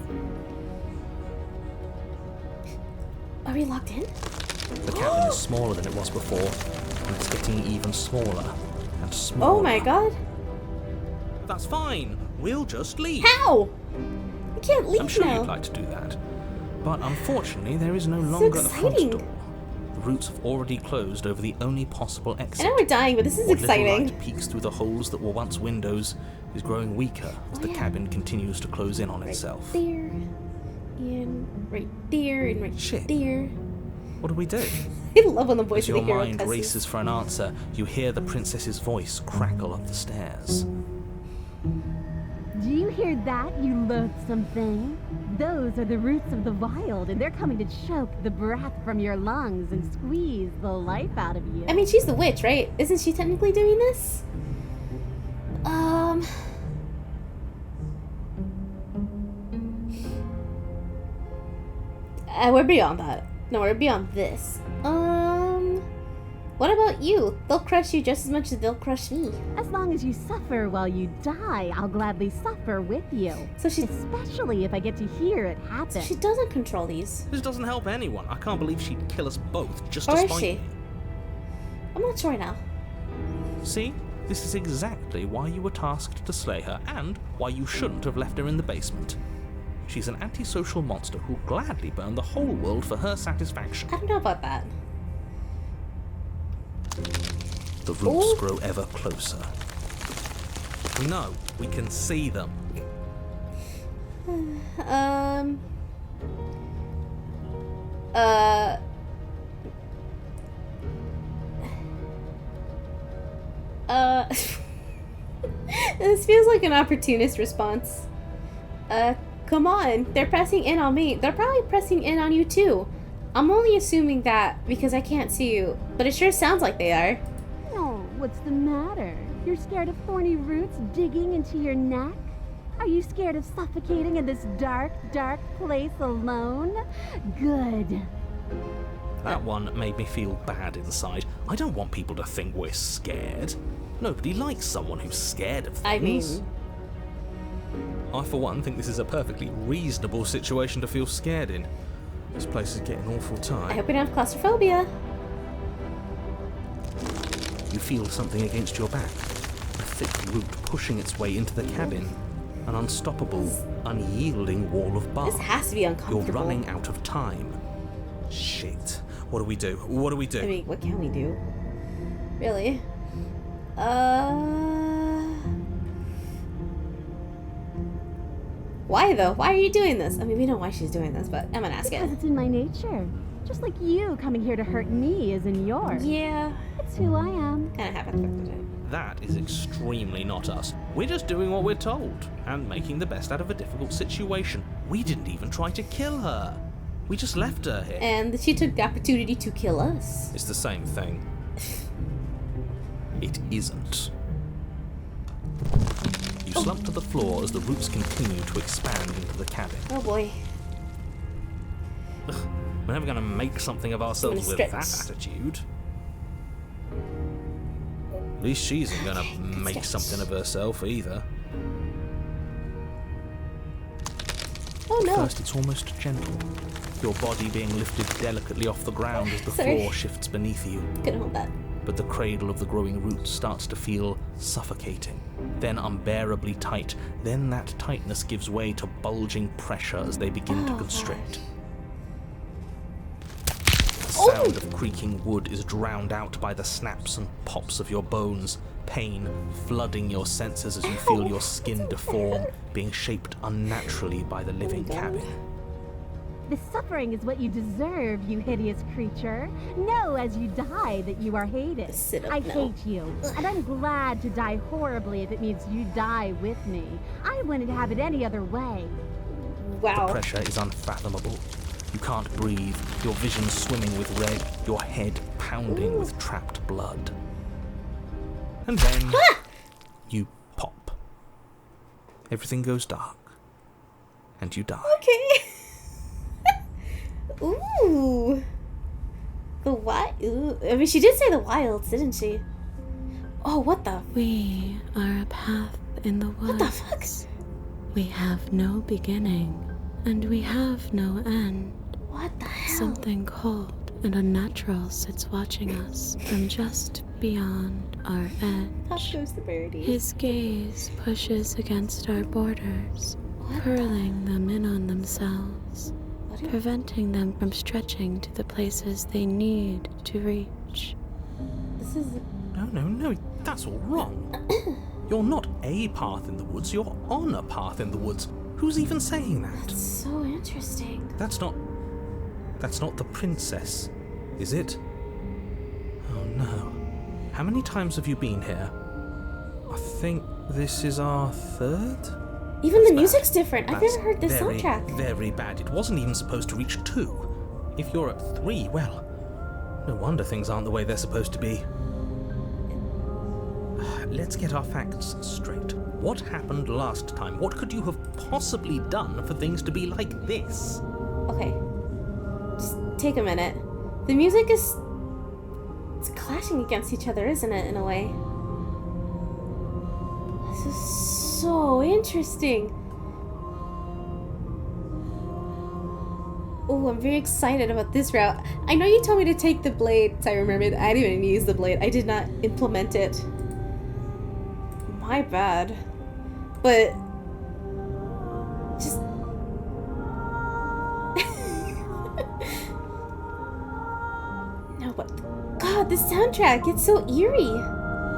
Are we locked in? The cabin is smaller than it was before, and it's getting even smaller and smaller. Oh my god. That's fine. We'll just leave. How? We can't leave I'm sure now. you'd like to do that. But unfortunately, there is no longer a front exciting. door. The roots have already closed over the only possible exit. I know we're dying, but this is What little exciting. light peeks through the holes that were once windows is growing weaker as the cabin continues to close in on itself. There, and right there, and right Shit. there. What do we do? I love when the voice As of your the hero mind cusses. races for an answer, you hear the princess's voice crackle up the stairs. Do you hear that, you loathsome thing? Those are the roots of the wild, and they're coming to choke the breath from your lungs and squeeze the life out of you. I mean, she's the witch, right? Isn't she technically doing this? We're beyond that. No, we're beyond this. What about you? They'll crush you just as much as they'll crush me. As long as you suffer while you die, I'll gladly suffer with you. So she, Especially if I get to hear it happen. she doesn't control these. This doesn't help anyone. I can't believe she'd kill us both just to Or is spite she? me. I'm not sure now. See? This is exactly why you were tasked to slay her, and why you shouldn't have left her in the basement. She's an antisocial monster who'll gladly burn the whole world for her satisfaction. I don't know about that. The roots Ooh. grow ever closer. We know. We can see them. This feels like an opportunist response. Come on. They're pressing in on me. They're probably pressing in on you too. I'm only assuming that because I can't see you, but it sure sounds like they are. Oh, what's the matter? You're scared of thorny roots digging into your neck? Are you scared of suffocating in this dark, dark place alone? Good. That one made me feel bad inside. I don't want people to think we're scared. Nobody likes someone who's scared of things. I mean, I, for one, think this is a perfectly reasonable situation to feel scared in. This place is getting awful I tight. hope we don't have claustrophobia. You feel something against your back. A thick root pushing its way into the cabin. An unstoppable, unyielding wall of bark. This has to be uncomfortable. You're running out of time. Shit. What do we do? What do we do? I mean, what can we do? Really? Why though? Why are you doing this? I mean, we know why she's doing this, but I'm gonna ask Because it. it's in my nature. Just like you coming here to hurt me is in yours. Yeah, It's who I am. kind of happened. That is extremely not us. We're just doing what we're told and making the best out of a difficult situation. We didn't even try to kill her. We just left her here. And she took the opportunity to kill us. It's the same thing. It isn't. You slump to the floor as the roots continue to expand into the cabin. Oh boy. Ugh, we're never going to make something of ourselves I'm with gonna that stretch. attitude. At least she isn't going to good make stretch. something of herself either. Oh no. First, it's almost gentle. Your body being lifted delicately off the ground as the Sorry. floor shifts beneath you. Couldn't hold that. But the cradle of the growing roots starts to feel suffocating, then unbearably tight. Then that tightness gives way to bulging pressure as they begin to Oh, constrict. God. The sound of creaking wood is drowned out by the snaps and pops of your bones, pain flooding your senses as you feel your skin deform, being shaped unnaturally by the living God. cabin. The suffering is what you deserve, you hideous creature. Know as you die that you are hated. Sit up I now. hate you, and I'm glad to die horribly if it means you die with me. I wouldn't have it any other way. Wow. The pressure is unfathomable. You can't breathe, your vision swimming with red, your head pounding with trapped blood. And then you pop. Everything goes dark. And you die. Okay. Ooh. The what? Ooh. I mean, she did say the wilds, didn't she? Oh, what the? We are a path in the woods. What the fuck? We have no beginning, and we have no end. What the hell? Something cold and unnatural sits watching us from just beyond our Up edge. goes the birdie. His gaze pushes against our borders, curling them in on themselves, preventing them from stretching to the places they need to reach. This is. No, that's all wrong. You're not a path in the woods, you're on a path in the woods. Who's even saying that? So interesting. That's not the princess, is it? Oh no. How many times have you been here? I think this is our third? Even the That's music's bad. different. I've That's never heard this very, soundtrack. very bad. It wasn't even supposed to reach 2. If you're at 3, well, no wonder things aren't the way they're supposed to be. Let's get our facts straight. What happened last time? What could you have possibly done for things to be like this? Okay. Just take a minute. The music is. It's clashing against each other, isn't it, in a way? This is so interesting. Oh, I'm very excited about this route. I know you told me to take the blade, so I remembered I didn't even use the blade. I did not implement it. My bad. But just no, but God, this soundtrack, it's so eerie.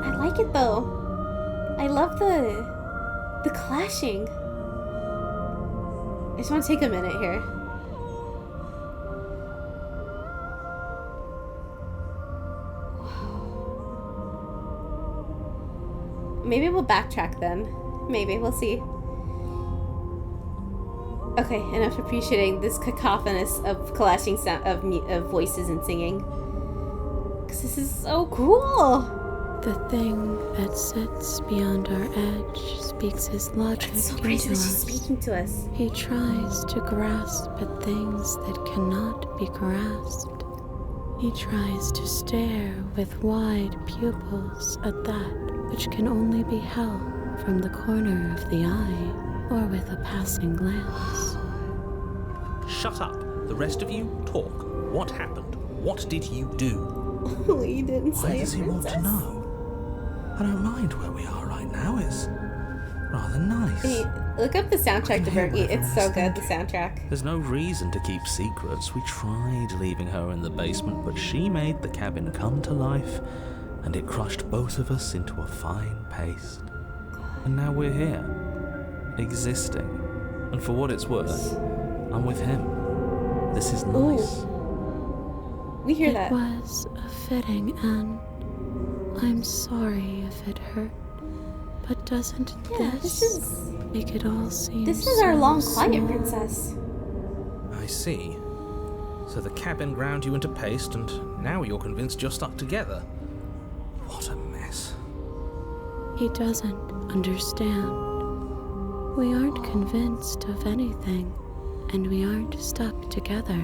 I like it though. I love the clashing. I just want to take a minute here. Maybe we'll backtrack then. Maybe, we'll see. Okay, enough appreciating this cacophonous of clashing sound of voices and singing. Because this is so cool! The thing that sits beyond our edge speaks his logic It's so crazy into that she's us. speaking to us. He tries to grasp at things that cannot be grasped. He tries to stare with wide pupils at that which can only be held from the corner of the eye or with a passing glance. Shut up. The rest of you, talk. What happened? What did you do? You didn't Why say does he want to princess. know? I don't mind where we are right now. It's rather nice. Hey, look up the soundtrack to hear what Bergie. It's so everyone's good, the thinking. soundtrack. There's no reason to keep secrets. We tried leaving her in the basement, but she made the cabin come to life, and it crushed both of us into a fine paste. And now we're here, existing. And for what it's worth, I'm with him. This is nice. We hear It that. was a fitting end. I'm sorry if it hurt, but doesn't Yeah, this this is make it all seem our so long quiet small? princess. I see. So the cabin ground you into paste, and now you're convinced you're stuck together. What a mess. He doesn't understand. We aren't convinced of anything, and we aren't stuck together.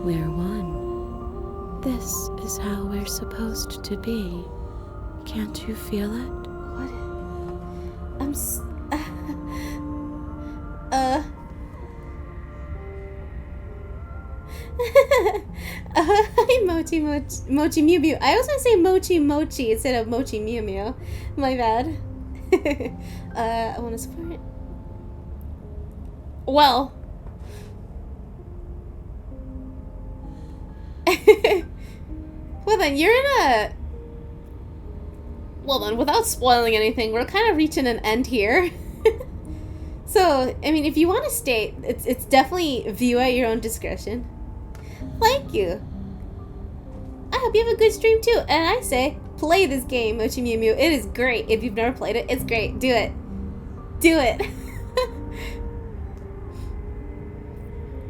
We're one. This is how we're supposed to be. Can't you feel it? What? I'm hi, Mochi Mew Mew. I was gonna say Mochi Mochi instead of Mochi Mew Mew. My bad. I want to support. Well. Well then, you're in a... Well then, without spoiling anything, we're kind of reaching an end here. So, I mean, if you want to stay, it's definitely view at your own discretion. Thank you. I hope you have a good stream too. And I say, play this game, Mochi Mew Mew. It is great. If you've never played it, it's great. Do it. Do it.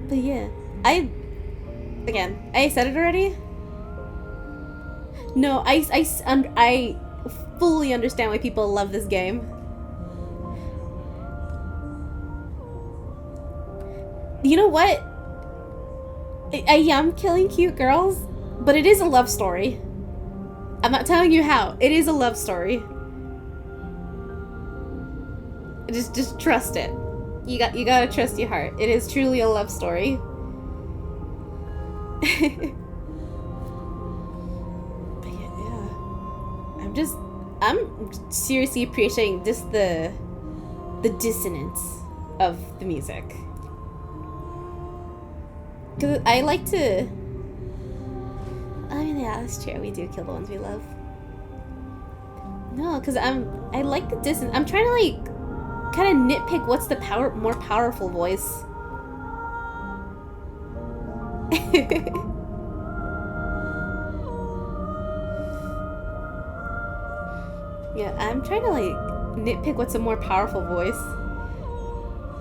But yeah, I said it already. No, I fully understand why people love this game. You know what? I am killing cute girls, but it is a love story. I'm not telling you how. It is a love story. Just trust it. You gotta trust your heart. It is truly a love story. But yeah. I'm seriously appreciating just the dissonance of the music. Cause I like to. I mean, yeah, that's true. We do kill the ones we love. No, cause I like the dissonance. I'm trying to like kind of nitpick what's the more powerful voice. Yeah, I'm trying to like nitpick what's a more powerful voice.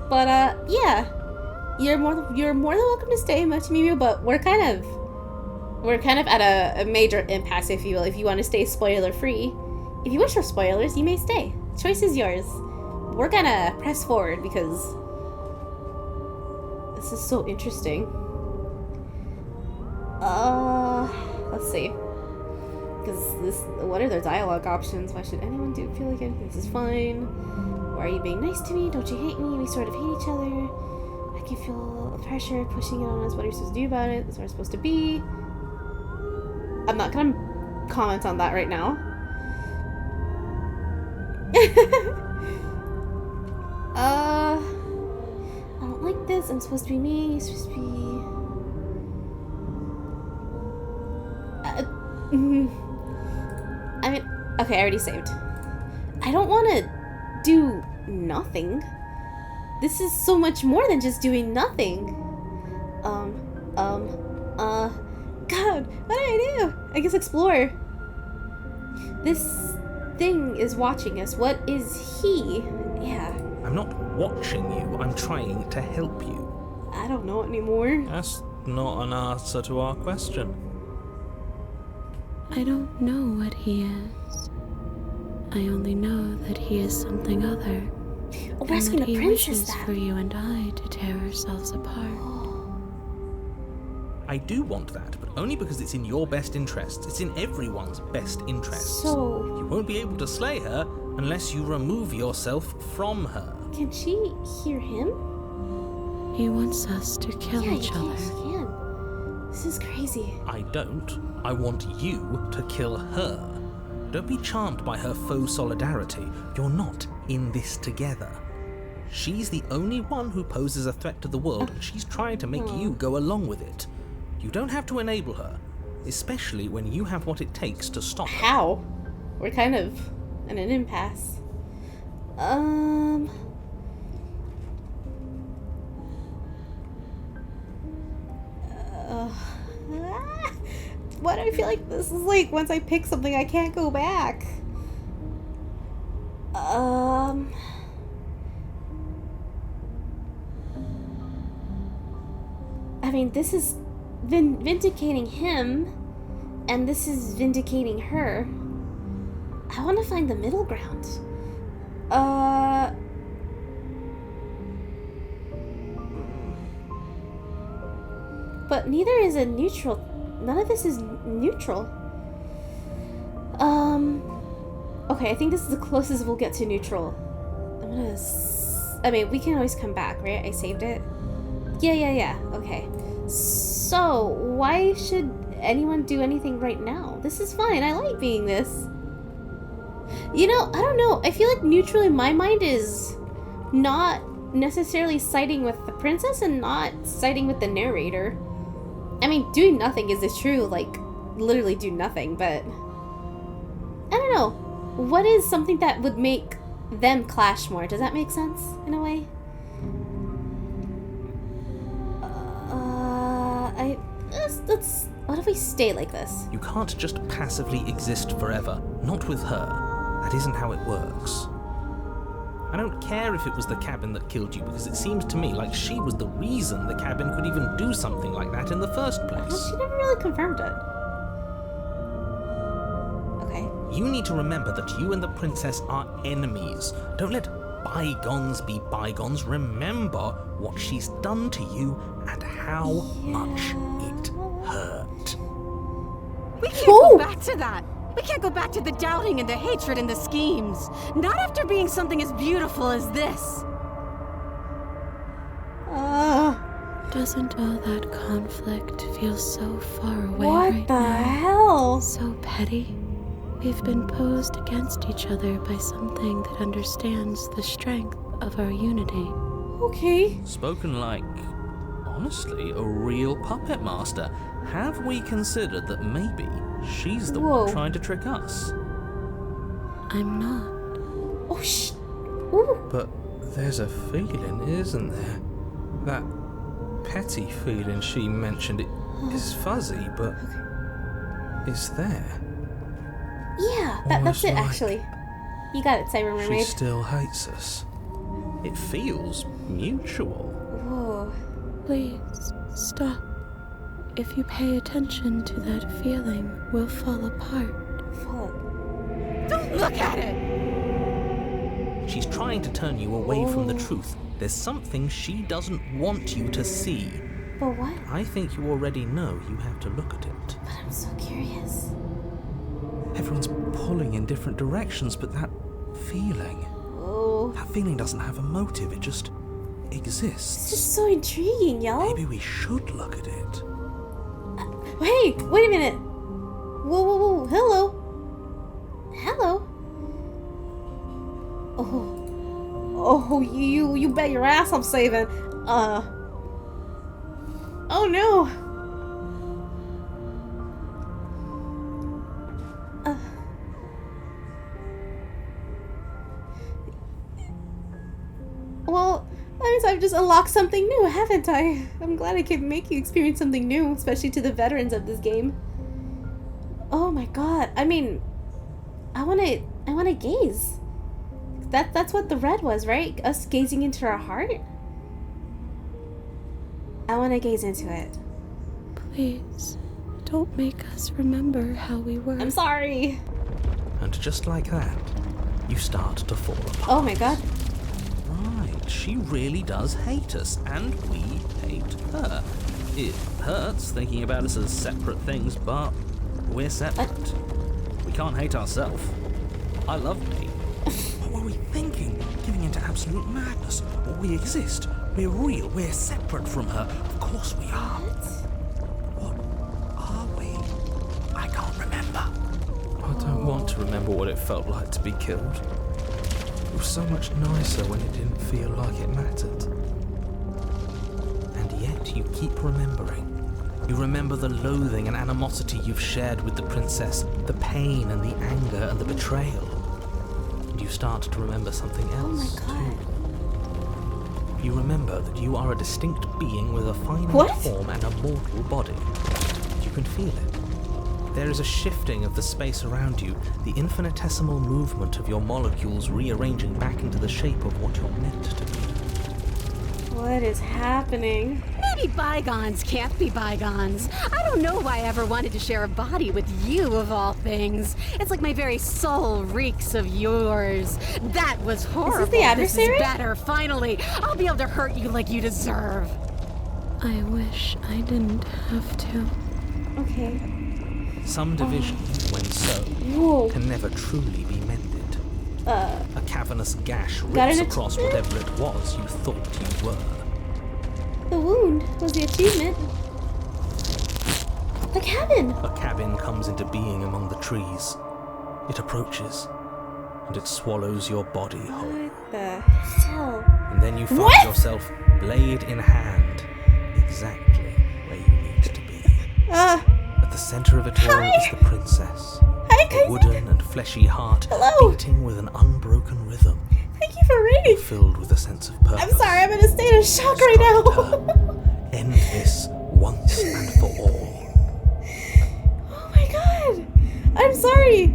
But yeah, you're more than welcome to stay, Mochimimu, but we're kind of at a major impasse, if you will. If you want to stay spoiler free, if you wish for spoilers, you may stay. Choice is yours. We're gonna press forward because this is so interesting. Let's see. Because what are their dialogue options? Why should anyone feel like anything? This is fine. Why are you being nice to me? Don't you hate me? We sort of hate each other. I can feel pressure pushing it on us. What are you supposed to do about it? That's what we're supposed to be. I'm not gonna comment on that right now. I don't like this. I'm supposed to be me. You're supposed to be. I mean, okay, I already saved. I don't want to do nothing. This is so much more than just doing nothing. God, what do I do? I guess explore. This thing is watching us. What is he? Yeah. I'm not watching you, I'm trying to help you. I don't know anymore. That's not an answer to our question. I don't know what he is. I only know that he is something other. Oh, we're and asking that the he princess wishes that. for you and I to tear ourselves apart. I do want that, but only because it's in your best interests. It's in everyone's best interests. So, You won't be able to slay her unless you remove yourself from her. can she hear him? He wants us to kill each other. She can. This is crazy. I don't. I want you to kill her. Don't be charmed by her faux solidarity. You're not in this together. She's the only one who poses a threat to the world, and she's trying to make you go along with it. You don't have to enable her, especially when you have what it takes to stop her. How? We're kind of in an impasse. Why do I feel like this is like once I pick something I can't go back? I mean, this is vindicating him, and this is vindicating her. I want to find the middle ground. But neither is a neutral. None of this is neutral. Okay, I think this is the closest we'll get to neutral. I'm gonna. I mean, we can always come back, right? I saved it. Yeah. Okay. So, why should anyone do anything right now? This is fine. I like being this. You know, I don't know. I feel like neutral in my mind is not necessarily siding with the princess and not siding with the narrator. I mean, doing nothing is true, like, literally do nothing, but I don't know. What is something that would make them clash more? Does that make sense, in a way? Let's what if we stay like this? You can't just passively exist forever. Not with her. That isn't how it works. I don't care if it was the cabin that killed you, because it seems to me like she was the reason the cabin could even do something like that in the first place. Well, she never really confirmed it. Okay. You need to remember that you and the princess are enemies. Don't let bygones be bygones. Remember what she's done to you and how much get hurt. We can't go back to that. We can't go back to the doubting and the hatred and the schemes. Not after being something as beautiful as this. Doesn't all that conflict feel so far away What right the now? hell? So petty. We've been posed against each other by something that understands the strength of our unity. Okay. Spoken like, honestly, a real puppet master. Have we considered that maybe she's the Whoa. one trying to trick us? I'm not. Oh, Ooh. But there's a feeling, isn't there? That petty feeling she mentioned. It is fuzzy, but it's there. Yeah, that's Almost it, like actually. You got it, Cyber She Mermaid. still hates us. It feels mutual. Whoa. Please, stop. If you pay attention to that feeling, we'll fall apart. Fuck. Don't look at it! She's trying to turn you away from the truth. There's something she doesn't want you to see. But what? I think you already know you have to look at it. But I'm so curious. Everyone's pulling in different directions, but that feeling doesn't have a motive. It just It's exists. just so intriguing, y'all. Maybe we should look at it. Hey, wait a minute. Whoa. Hello. Oh, you bet your ass I'm saving. Oh no. Well, that means I've just unlocked something new, haven't I? I'm glad I can make you experience something new, especially to the veterans of this game. Oh my god. I mean, I wanna gaze. That's what the red was, right? Us gazing into our heart? I wanna gaze into it. Please, don't make us remember how we were. I'm sorry. And just like that, you start to fall apart. Oh my god. Right, she really does hate us, and we hate her. It hurts thinking about us as separate things, but we're separate. We can't hate ourselves. I love me. What were we thinking? Giving into absolute madness. We exist. We're real. We're separate from her. Of course we are. What are we? I can't remember. I don't want to remember what it felt like to be killed. It was so much nicer when it didn't feel like it mattered. And yet you keep remembering. You remember the loathing and animosity you've shared with the princess, the pain and the anger and the betrayal. And you start to remember something else, too. You remember that you are a distinct being with a finite form and a mortal body. You can feel it. There is a shifting of the space around you, the infinitesimal movement of your molecules rearranging back into the shape of what you're meant to be. What is happening? Maybe bygones can't be bygones. I don't know why I ever wanted to share a body with you, of all things. It's like my very soul reeks of yours. That was horrible. Is this the adversary? This is better, finally. I'll be able to hurt you like you deserve. I wish I didn't have to. Okay. Some division, when so, Whoa. can never truly be mended. A cavernous gash Got rips an across achievement? whatever it was you thought you were. The wound was the achievement. The cabin! A cabin comes into being among the trees. It approaches, and it swallows your body whole. What the hell? And then you find What? yourself, blade in hand, exactly where you need to be. At the center of it all Hi. is the princess. Hi, A guys. wooden and fleshy heart Hello. beating with an unbroken rhythm, Thank you for reading. filled with a sense of purpose. I'm sorry, I'm in a state of shock right now. End this once and for all. Oh my god. I'm sorry.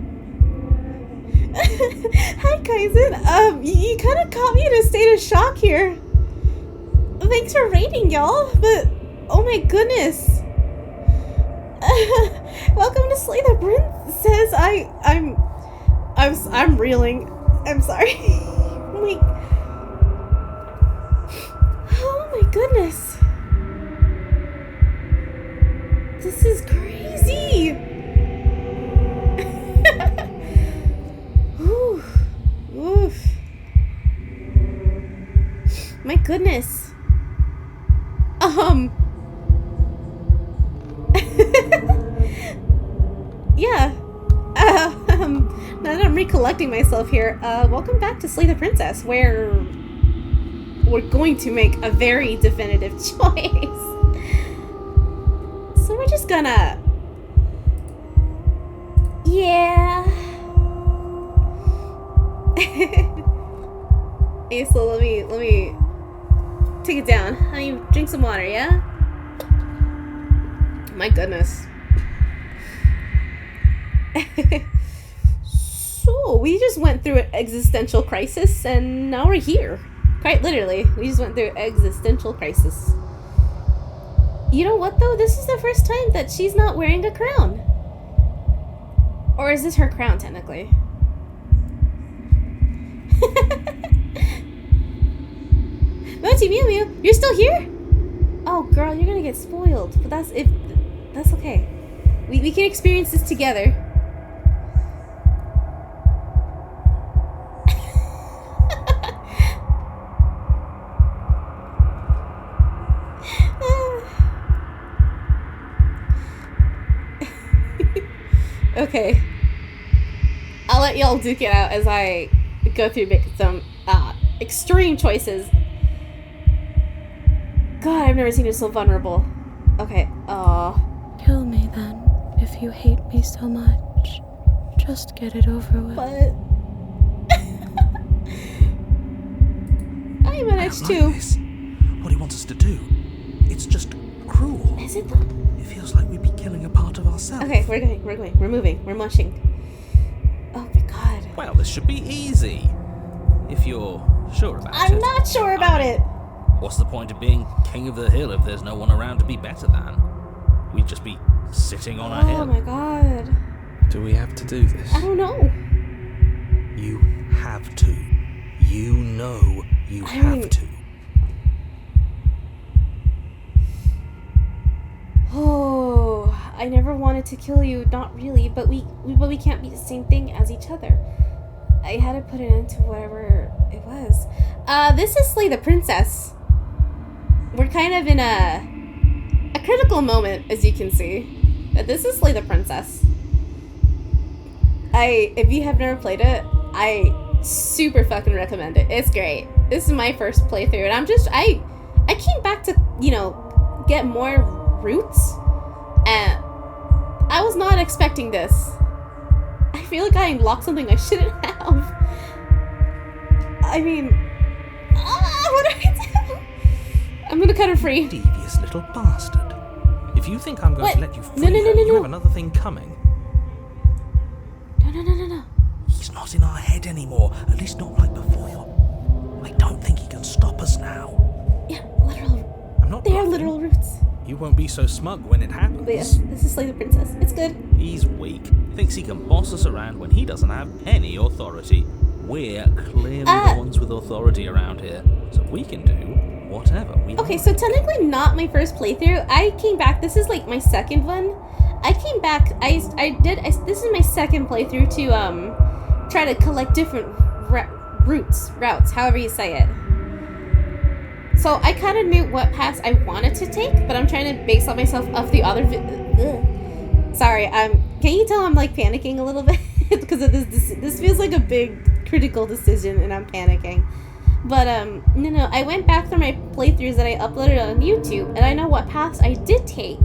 Hi, Kaizen. You kind of caught me in a state of shock here. Thanks for raiding, y'all. But oh my goodness. Welcome to Slay the Princess. I'm reeling. I'm sorry. Wait. Oh my goodness. goodness. Yeah. Now that I'm recollecting myself here, welcome back to Slay the Princess, where we're going to make a very definitive choice. So we're just gonna... Yeah. Okay, so let me take it down. Honey, drink some water, yeah? My goodness. So, we just went through an existential crisis, and now we're here. Quite literally. We just went through an existential crisis. You know what, though? This is the first time that she's not wearing a crown. Or is this her crown, technically? Mochi Mew Mew, you're still here? Oh, girl, you're gonna get spoiled. But that's okay. We can experience this together. Okay. I'll let y'all duke it out as I go through some extreme choices. God, I've never seen you so vulnerable. Okay, Kill me then, if you hate me so much. Just get it over with. But... I managed to. Like this. What he wants us to do. It's just cruel. Is it though? It feels like we'd be killing a part of ourselves. Okay, we're going, we're moving, we're mushing. Oh my god. Well, this should be easy. If you're sure about it. I'm not sure about it. What's the point of being king of the hill if there's no one around to be better than? We'd just be sitting on a hill. Oh my god. Do we have to do this? I don't know. You have to. You know you have to. Oh, I never wanted to kill you, not really, but we can't be the same thing as each other. I had to put it into whatever it was. This is Slay the Princess. We're kind of in a critical moment, as you can see. But this is Slay the Princess. If you have never played it, I super fucking recommend it. It's great. This is my first playthrough, and I came back to, get more roots, and I was not expecting this. I feel like I unlocked something I shouldn't have. I mean, what do I do? I'm gonna cut her free. Devious little bastard. If you think I'm going to let you free her, you No. have another thing coming. No. He's not in our head anymore. At least not like before. I don't think he can stop us now. Yeah, literal. I'm not They are bluffing. literal roots. You won't be so smug when it happens. But yes, this is Slay the Princess. It's good. He's weak. Thinks he can boss us around when he doesn't have any authority. We're clearly the ones with authority around here, so we can do whatever we Okay, like. so technically not my first playthrough. I came back. This is like my second one. I came back. This is my second playthrough to try to collect different routes, however you say it. So I kind of knew what paths I wanted to take, but I'm trying to base on myself off the other. Sorry, can you tell I'm like panicking a little bit because of this? This feels like a big critical decision, and I'm panicking. But no, I went back through my playthroughs that I uploaded on YouTube, and I know what paths I did take.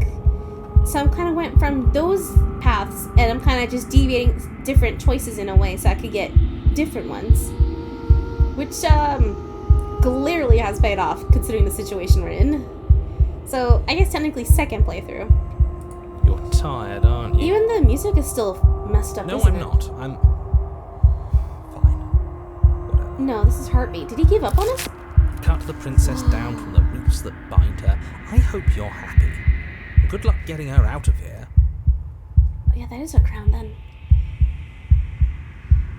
So I'm kind of went from those paths, and I'm kind of just deviating different choices in a way so I could get different ones, which clearly has paid off considering the situation we're in. So I guess technically second playthrough. You're tired, aren't you? Even the music is still messed up. No, isn't I'm it? not. I'm fine. Whatever. No, this is Heartbeat. Did he give up on us? Cut the princess down from the roots that bind her. I hope you're happy. Good luck getting her out of here. Oh, yeah, that is her crown then.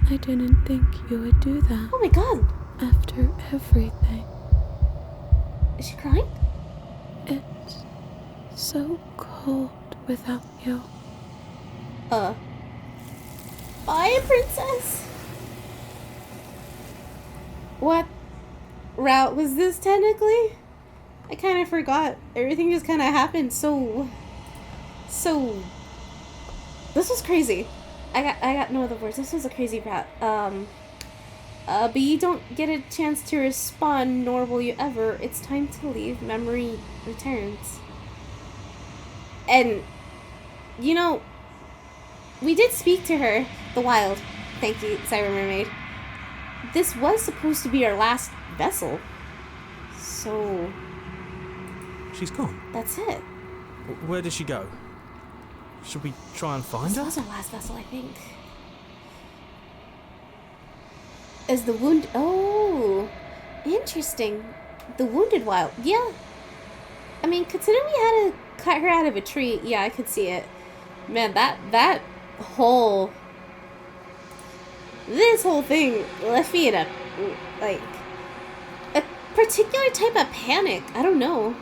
I didn't think you would do that Oh my god. after everything. Is she crying? It's so cold without you. Bye, princess. What? route was this technically? I kind of forgot. Everything just kind of happened so... This was crazy. I got no other words. This was a crazy route. But you don't get a chance to respond, nor will you ever. It's time to leave. Memory returns. And, you know, we did speak to her, the Wild. Thank you, Siren Mermaid. This was supposed to be our last vessel. So... She's gone. That's it. Where did she go? Should we try and find This her? was our last vessel, I think. Is the wound... Oh, interesting. The Wounded Wild. Yeah. I mean, considering we had to cut her out of a tree, yeah, I could see it. Man, that whole... This whole thing left me in a... Like... A particular type of panic. I don't know.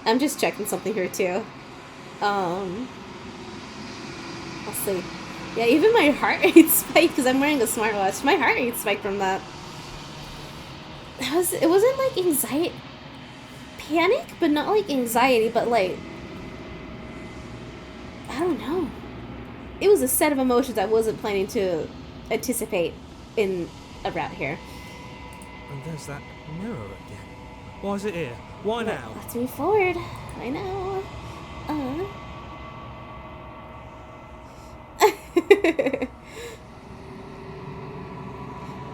I'm just checking something here, too. Let's see. Yeah, even my heart rate spiked because I'm wearing a smartwatch. My heart rate spiked from that. It wasn't like anxiety, panic, but not like anxiety, but like, I don't know. It was a set of emotions I wasn't planning to anticipate in a route here. And there's that mirror again. Why is it here? Why now? Let's move forward. I know.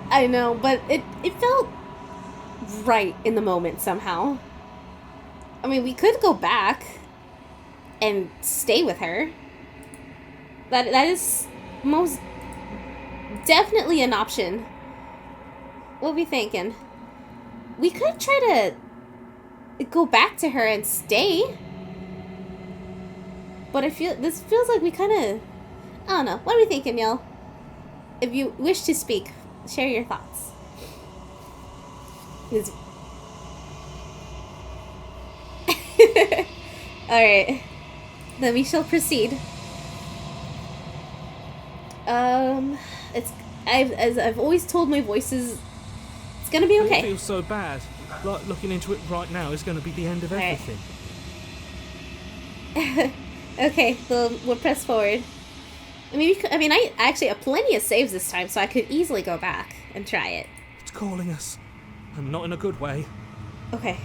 I know, but it felt right in the moment somehow. I mean, we could go back and stay with her. That is most definitely an option. What are we thinking? We could try to go back to her and stay. But this feels like we kind of... I don't know. What are we thinking, y'all? If you wish to speak, share your thoughts. Alright. Then we shall proceed. As I've always told my voices, it's gonna be okay. It feels so bad. Like looking into it right now is going to be the end of everything. Okay, we'll press forward. I actually have plenty of saves this time, so I could easily go back and try it. It's calling us, and not in a good way. Okay.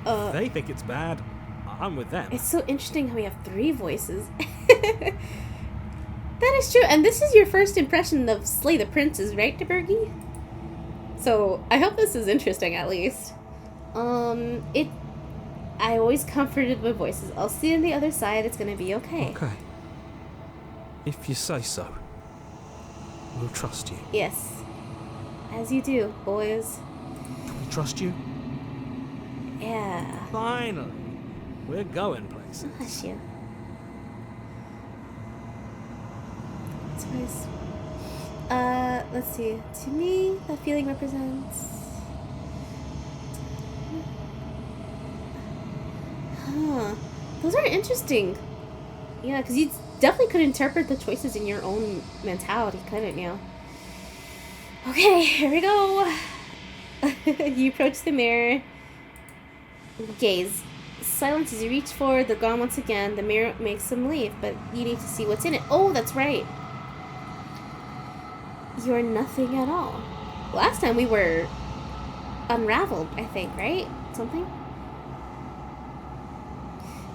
They think it's bad. I'm with them. It's so interesting how we have 3 voices. That is true, and this is your first impression of Slay the Princes, right, DeBergie? So, I hope this is interesting, at least. I always comforted my voices. I'll see you on the other side, it's gonna be okay. Okay. If you say so. We'll trust you. Yes. As you do, boys. Can we trust you? Yeah. Finally. We're going places. Hush you. It's nice. Let's see. To me, that feeling represents... Huh. Those are interesting. Yeah, because you definitely could interpret the choices in your own mentality, couldn't you? Okay, here we go. You approach the mirror. Gaze. Silence as you reach forward, they're gone once again. The mirror makes them leave, but you need to see what's in it. Oh, that's right. You're nothing at all. Last time we were unraveled, I think, right? Something?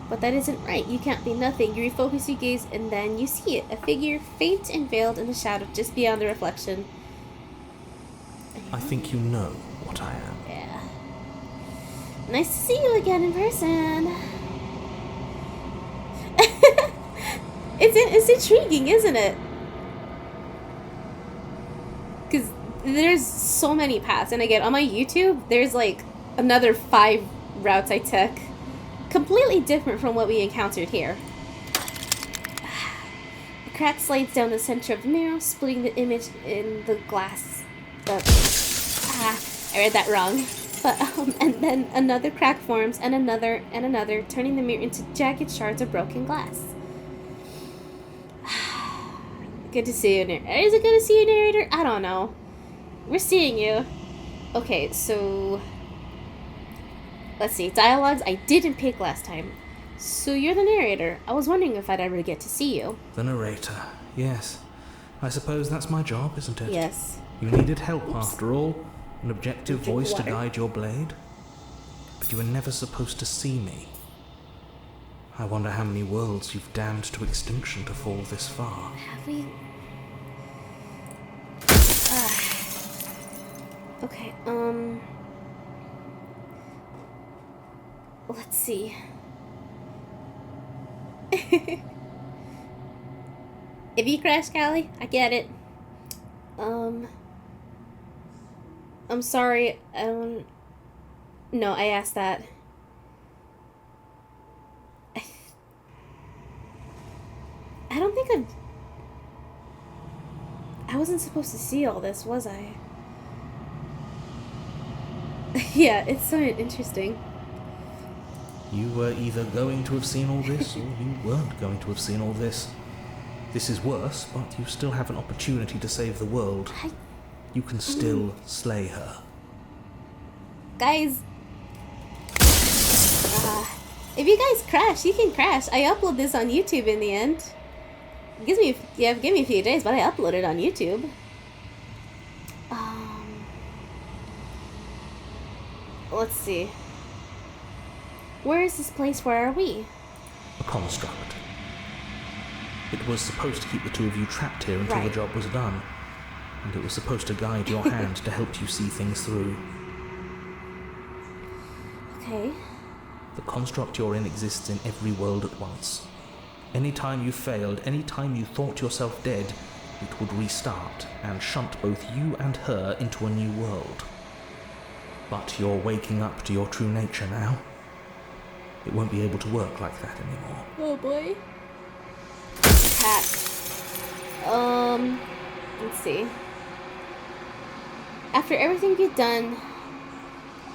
But that isn't right. You can't be nothing. You refocus your gaze, and then you see it. A figure, faint and veiled in the shadow, just beyond the reflection. I think you know what I am. Yeah. Nice to see you again in person. It's intriguing, isn't it? Because there's so many paths. And again, on my YouTube, there's like another 5 routes I took. Completely different from what we encountered here. The crack slides down the center of the mirror, splitting the image in the glass. I read that wrong. But, and then another crack forms, and another, turning the mirror into jagged shards of broken glass. Good to see you, narrator. Is it good to see you, narrator? I don't know. We're seeing you. Okay, so let's see. Dialogues I didn't pick last time. So you're the narrator. I was wondering if I'd ever get to see you. The narrator, yes. I suppose that's my job, isn't it? Yes. You needed help after all. An objective voice to water. guide your blade. But you were never supposed to see me. I wonder how many worlds you've damned to extinction to fall this far. Have we? Okay, let's see. If you crash, Callie, I get it. I'm sorry, no, I asked that. I don't think I wasn't supposed to see all this, was I? Yeah, it's so interesting. You were either going to have seen all this, or you weren't going to have seen all this. This is worse, but you still have an opportunity to save the world. You can still slay her. Guys, if you guys crash, you can crash. I upload this on YouTube in the end. Give me a few days, but I upload it on YouTube. Let's see. Where is this place? Where are we? A construct. It was supposed to keep the two of you trapped here until the job was done. And it was supposed to guide your hand to help you see things through. Okay. The construct you're in exists in every world at once. Any time you failed, any time you thought yourself dead, it would restart and shunt both you and her into a new world. But you're waking up to your true nature now. It won't be able to work like that anymore. Oh boy. Cat. Let's see. After everything you've done...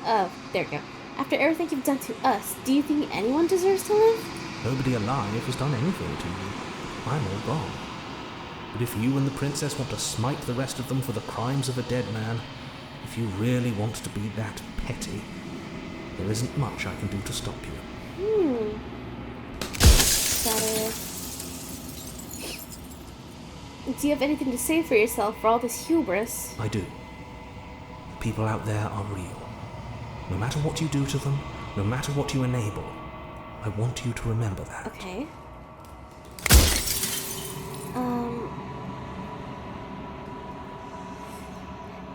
Oh, there we go. After everything you've done to us, do you think anyone deserves to live? Nobody alive has done anything to you. I'm all gone. But if you and the princess want to smite the rest of them for the crimes of a dead man, if you really want to be that petty, there isn't much I can do to stop you. Do you have anything to say for yourself for all this hubris? I do. The people out there are real. No matter what you do to them, no matter what you enable, I want you to remember that. Okay.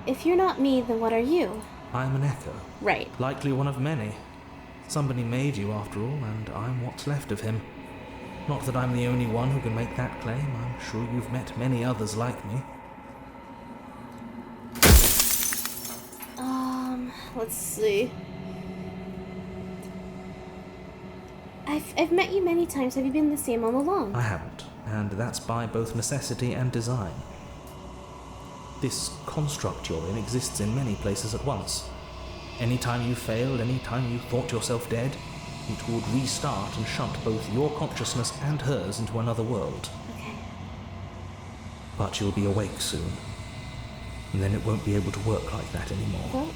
If you're not me, then what are you? I'm an echo. Right. Likely one of many. Somebody made you after all, and I'm what's left of him. Not that I'm the only one who can make that claim. I'm sure you've met many others like me. Let's see. I've met you many times. Have you been the same all along? I haven't, and that's by both necessity and design. This construct you're in exists in many places at once. Anytime you failed, anytime you thought yourself dead, it would restart and shunt both your consciousness and hers into another world. Okay. But you'll be awake soon, and then it won't be able to work like that anymore. Well,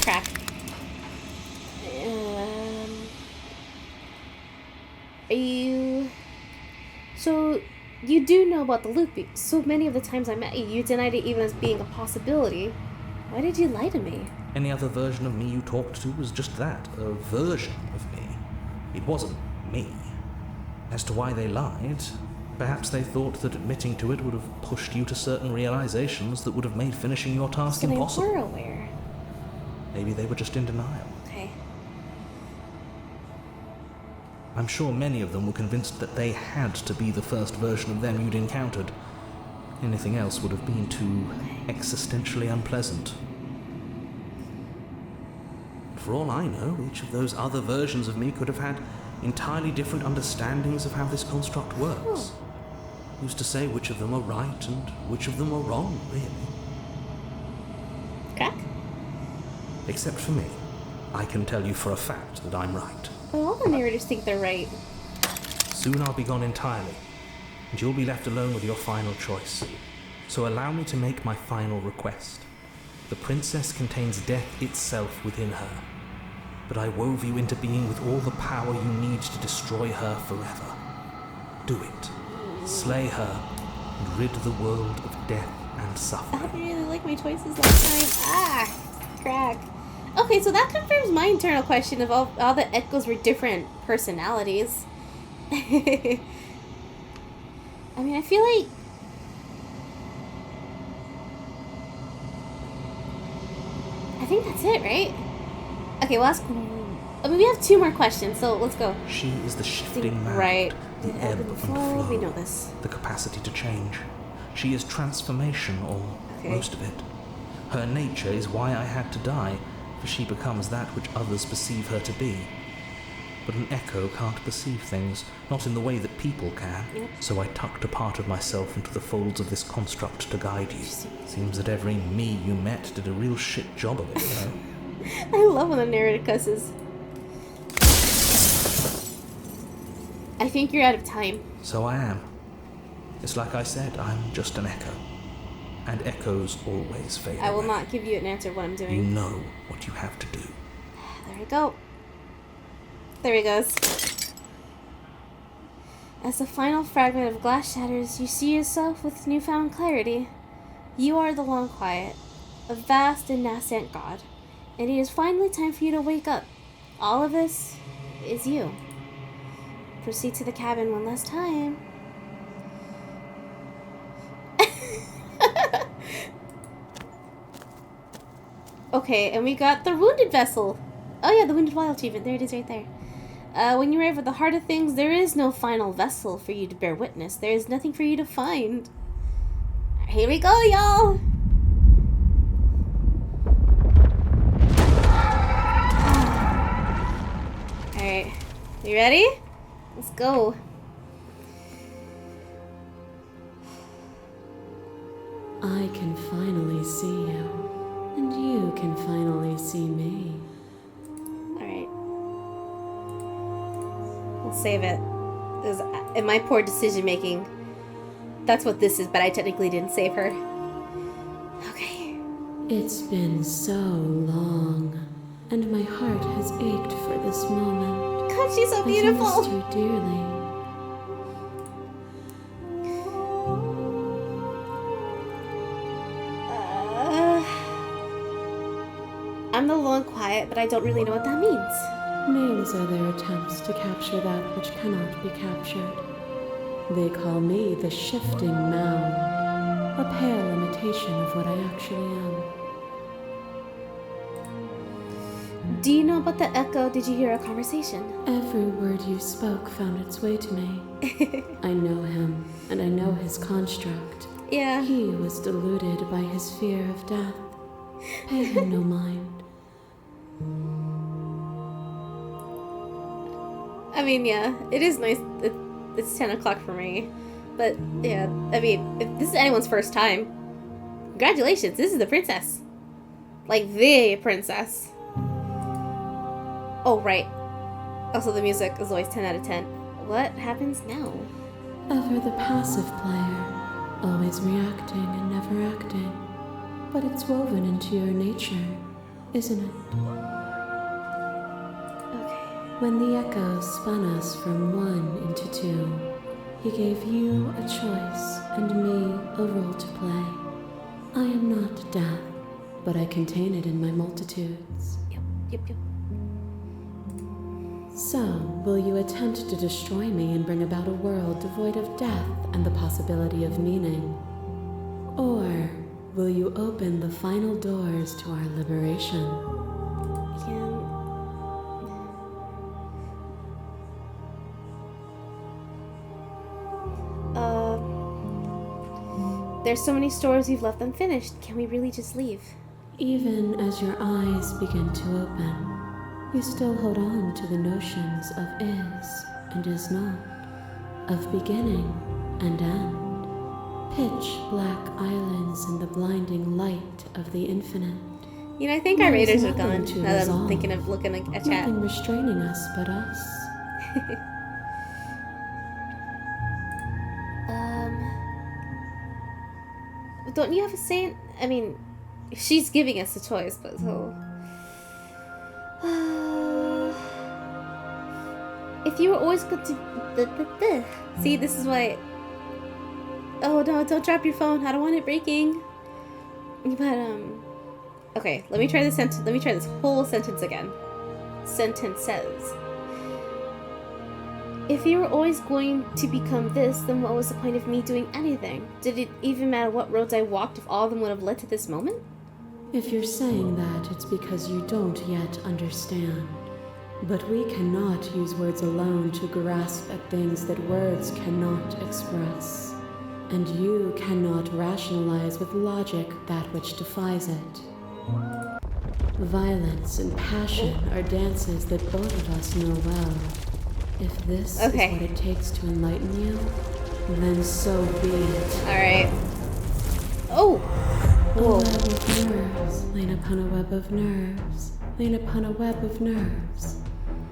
crack. Are you... So, you do know about the loop. So many of the times I met you, you denied it even as being a possibility. Why did you lie to me? Any other version of me you talked to was just that, a version of me. It wasn't me. As to why they lied, perhaps they thought that admitting to it would have pushed you to certain realizations that would have made finishing your task impossible. So they were aware. Maybe they were just in denial. Okay. I'm sure many of them were convinced that they had to be the first version of them you'd encountered. Anything else would have been too existentially unpleasant. For all I know, each of those other versions of me could have had entirely different understandings of how this construct works. Who's to say which of them are right and which of them are wrong, really? Crack? Except for me. I can tell you for a fact that I'm right. Well, all the narrators think they're right. Soon I'll be gone entirely, and you'll be left alone with your final choice. So allow me to make my final request. The princess contains death itself within her, but I wove you into being with all the power you need to destroy her forever. Do it. Slay her, and rid the world of death and I suffering. really like my choices last time. Ah, crack. Okay, so that confirms my internal question of all the echoes were different personalities. I mean, I feel like... I think that's it, right? Okay, we'll ask... I mean, we have 2 more questions, so let's go. She is the shifting mound, Right. the ebb and flow, We know this. the capacity to change. She is transformation, or Okay. most of it. Her nature is why I had to die, for she becomes that which others perceive her to be. But an echo can't perceive things, not in the way that people can. Yep. So I tucked a part of myself into the folds of this construct to guide you. Seems that every me you met did a real shit job of it, you know? I love when the narrator cusses. I think you're out of time. So I am. It's like I said, I'm just an echo. And echoes always fade I will away. not give you an answer of what I'm You doing. know what you have to do. There we go. There he goes. As the final fragment of glass shatters, you see yourself with newfound clarity. You are the Long Quiet, a vast and nascent god, and it is finally time for you to wake up. All of this is you. Proceed to the cabin one last time. Okay, and we got the Wounded Vessel. Oh yeah, the Wounded Wild achievement. There it is right there. When you arrive at the heart of things, there is no final vessel for you to bear witness. There is nothing for you to find. Here we go, y'all! Alright, you ready? Let's go. I can finally see you, and you can finally see me. Alright. We'll save it. In my poor decision making, that's what this is, but I technically didn't save her. Okay. It's been so long, and my heart has ached for this moment. God, she's so I've beautiful! missed you dearly. I'm the Long Quiet, but I don't really know what that means. Names are their attempts to capture that which cannot be captured. They call me the shifting mound, a pale imitation of what I actually am. Do you know about the echo? Did you hear a conversation? Every word you spoke found its way to me. I know him, and I know his construct. Yeah. He was deluded by his fear of death. Pay him no mind. I mean, yeah, it is nice. It's 10 o'clock for me. But, yeah, I mean, if this is anyone's first time, congratulations, this is the princess. Like, the princess. Oh, right. Also, the music is always 10 out of 10. What happens now? Ever the passive player, always reacting and never acting. But it's woven into your nature, isn't it? Okay. When the echo spun us from one into two, he gave you a choice and me a role to play. I am not death, but I contain it in my multitudes. Yep. So, will you attempt to destroy me and bring about a world devoid of death and the possibility of meaning? Or will you open the final doors to our liberation? There's so many stories we've left unfinished. Can we really just leave? Even as your eyes begin to open, you still hold on to the notions of is and is not, of beginning and end, pitch black islands in the blinding light of the infinite. You know, I think our There is raiders are nothing gone. to Now that I'm resolve. thinking of looking at chat. Nothing restraining us but us. don't you have a say? I mean, she's giving us the choice, but so. If you were always good to. See, this is why. Oh no! Don't drop your phone. I don't want it breaking. But okay. Let me try this sentence. Let me try this whole sentence again. Sentence says. If you were always going to become this, then what was the point of me doing anything? Did it even matter what roads I walked if all of them would have led to this moment? If you're saying that, it's because you don't yet understand. But we cannot use words alone to grasp at things that words cannot express. And you cannot rationalize with logic that which defies it. Violence and passion are dances that both of us know well. If this is what it takes to enlighten you, then so be it. Alright. Oh! A web of nerves, lain upon a web of nerves, lain upon a web of nerves.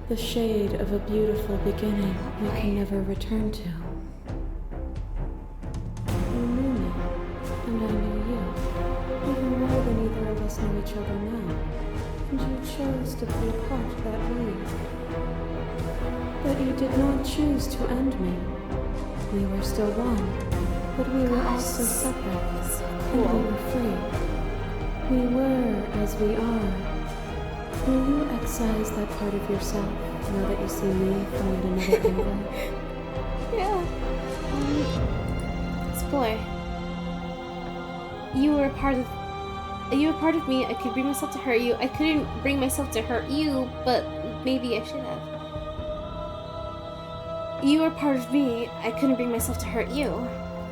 The shade of a beautiful beginning we can never return to. You knew me, and I knew you, even more than either of us know each other now. And you chose to be apart that way. But you did not choose to end me. We were still one, but we were also separate, and we were free. We were as we are. Will you excise that part of yourself now that you see me from another angle? Yeah. Explore. You were a part of me. I could bring myself to hurt you. I couldn't bring myself to hurt you, but maybe I should have. You were part of me. I couldn't bring myself to hurt you.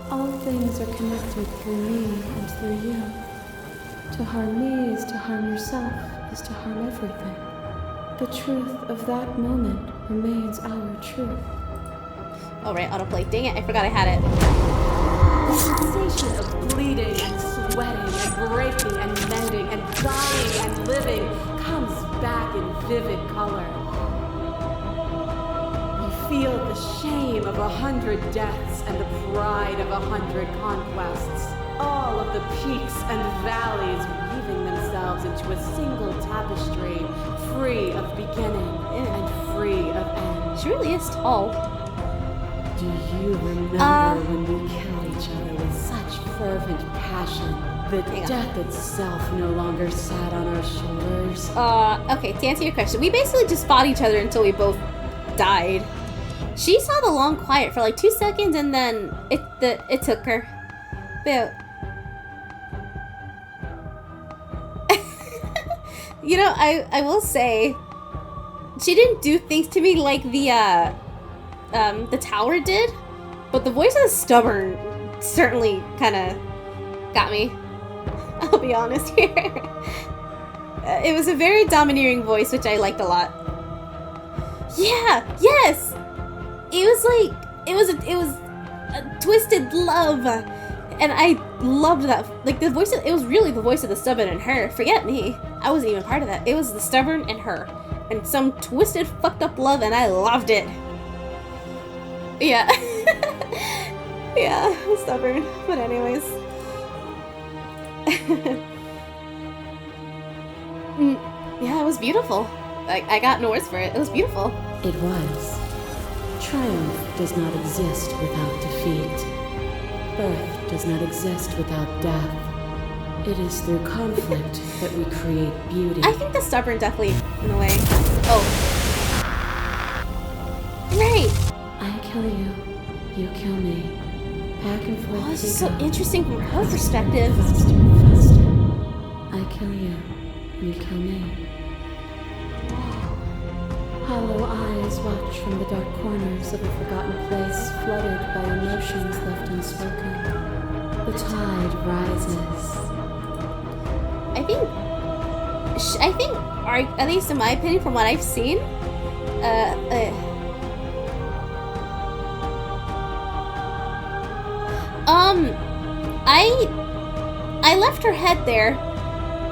All things are connected through me and through you. To harm me is to harm yourself, is to harm everything. The truth of that moment remains our truth. Alright, autoplay. Dang it, I forgot I had it. The sensation of bleeding and sweating and breaking and mending and dying and living comes back in vivid color. Feel the shame of 100 deaths and the pride of 100 conquests. All of the peaks and valleys weaving themselves into a single tapestry, free of beginning and free of end. She really is tall. Do you remember when we killed each other with such fervent passion that death itself no longer sat on our shoulders? Okay, to answer your question, we basically just fought each other until we both died. She saw the long quiet for like 2 seconds, and then it took her. But you know, I will say, she didn't do things to me like the tower did, but the voice of the stubborn certainly kind of got me. I'll be honest here. It was a very domineering voice, which I liked a lot. Yeah. Yes. It was like, it was a twisted love, and I loved that. Like, the voice, it was really the voice of the stubborn and her. Forget me, I wasn't even part of that. It was the stubborn and her, and some twisted, fucked up love, and I loved it. Yeah. Yeah, stubborn. But anyways. Yeah, it was beautiful. I got no words for it. It was beautiful. It was. Triumph does not exist without defeat. Birth does not exist without death. It is through conflict that we create beauty. I think the stubborn definitely, in a way. Oh. Right. I kill you. You kill me. Back and forth. Oh, this is so interesting from her perspective. Faster and faster. I kill you. You kill me. Hollow eyes watch from the dark corners of a forgotten place, flooded by emotions left unspoken. The tide rises. I think, or at least in my opinion, from what I've seen, I left her head there.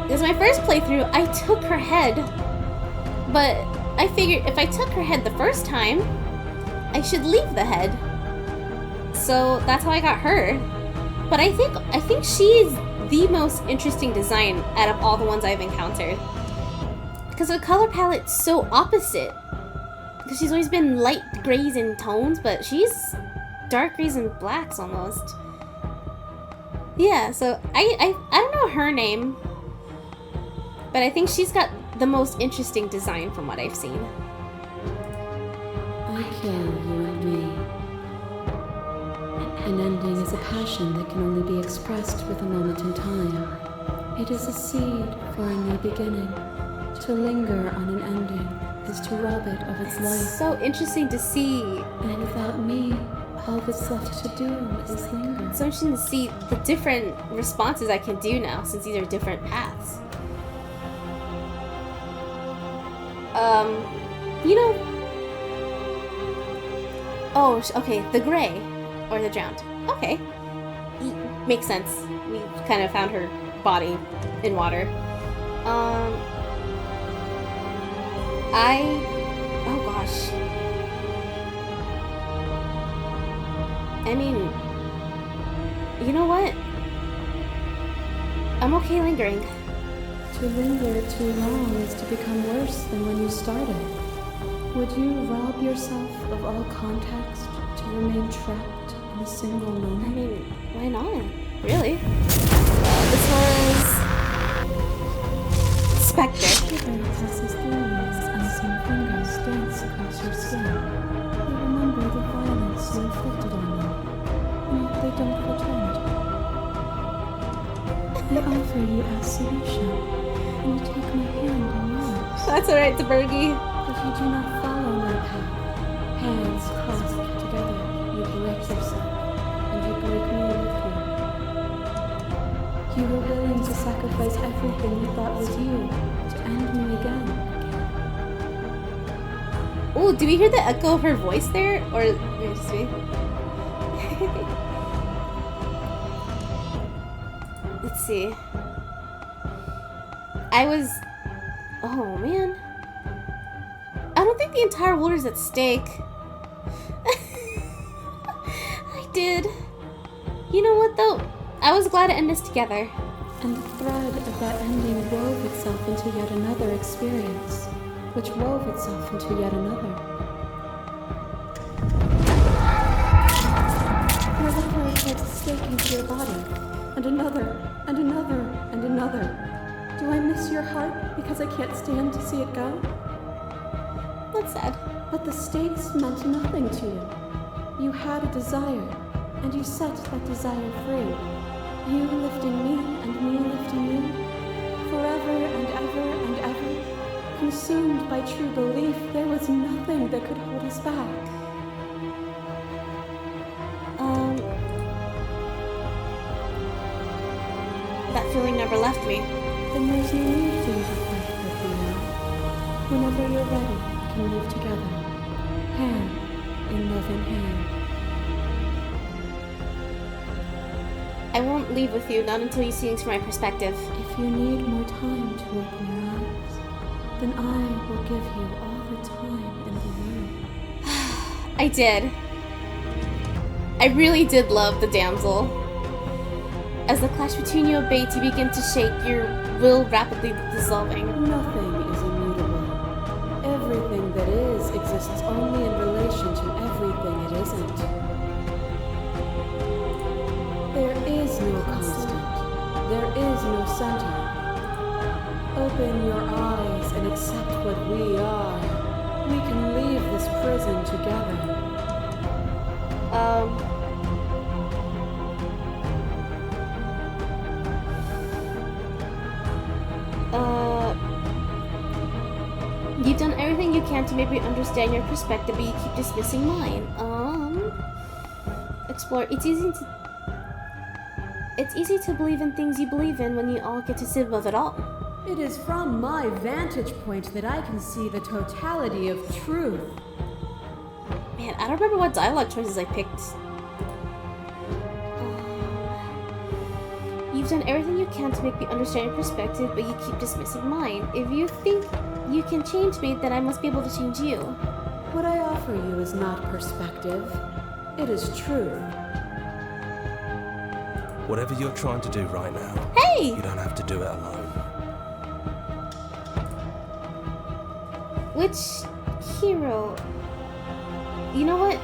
Because my first playthrough, I took her head, but I figured if I took her head the first time, I should leave the head. So that's how I got her. But I think she's the most interesting design out of all the ones I've encountered. Because her color palette's so opposite. Because she's always been light grays and tones, but she's dark grays and blacks almost. Yeah, so I don't know her name, but I think she's got the most interesting design from what I've seen. I kill you and me. An ending is a passion that can only be expressed with a moment in time. It is a seed for a new beginning. To linger on an ending is to rob it of its life. So interesting to see. And without me, all that's left to do is linger. It's so interesting to see the different responses I can do now, since these are different paths. You know... Oh, okay, the gray. Or the drowned. Okay. Makes sense. We kind of found her body in water. Oh gosh. I mean, you know what? I'm okay lingering. To linger too long is to become worse than when you started. Would you rob yourself of all context to remain trapped in a single moment? I mean, why not? Really? This was... Spectre. Shiver passes through you as unseen fingers dance across your skin. You remember the violence you inflicted on them, and yet they don't return it. I offer you absolution, and you take my hand in yours. That's alright, Tabergi. But you do not follow my path. Hands clasped together, you break yourself, and you break me with you. You were willing to sacrifice everything you thought was you to end me again. Oh, do we hear the echo of her voice there? Or maybe just me? Let's see. Oh man. I don't think the entire world is at stake. I did. You know what though? I was glad to end this together. And the thread of that ending wove itself into yet another experience, which wove itself into yet another. Your liquor takes a stake into your body, and another, and another, and another. Do I miss your heart because I can't stand to see it go? That's sad. But the stakes meant nothing to you. You had a desire, and you set that desire free. You lifting me and me lifting you, forever and ever and ever. Consumed by true belief, there was nothing that could hold us back. That feeling never left me. Then there's no need for you to fight with me now. Whenever you're ready, we can live together, hand in love in hand. I won't leave with you, not until you see things from my perspective. If you need more time to open your eyes, then I will give you all the time in the world. I did. I really did love the damsel. As the clash between you abates, you begin to shake, your will rapidly dissolving. Nothing is immutable. Everything that is exists only in relation to everything it isn't. There is no constant. There is no center. Open your eyes and accept what we are. We can leave this prison together. You've done everything you can to make me understand your perspective, but you keep dismissing mine. Explore. It's easy to believe in things you believe in when you all get to sit above it all. It is from my vantage point that I can see the totality of truth. Man, I don't remember what dialogue choices I picked. You've done everything you can to make me understand your perspective, but you keep dismissing mine. If you think you can change me, then I must be able to change you. What I offer you is not perspective. It is truth. Whatever you're trying to do right now, Hey! you don't have to do it alone. Which hero? You know what?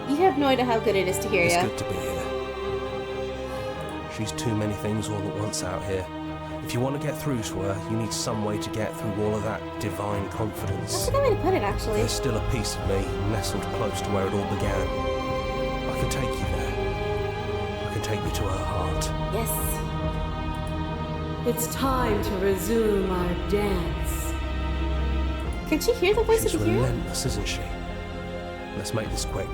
You have no idea how good it is to hear It's you. good to be here. She's too many things all at once out here. If you want to get through to her, you need some way to get through all of that divine confidence. That's a good way to put it, actually. There's still a piece of me nestled close to where it all began. I can take you there. I can take you to her heart. Yes. It's time to resume our dance. Can she hear the voice She's of the hero? relentless, isn't she? Let's make this quick.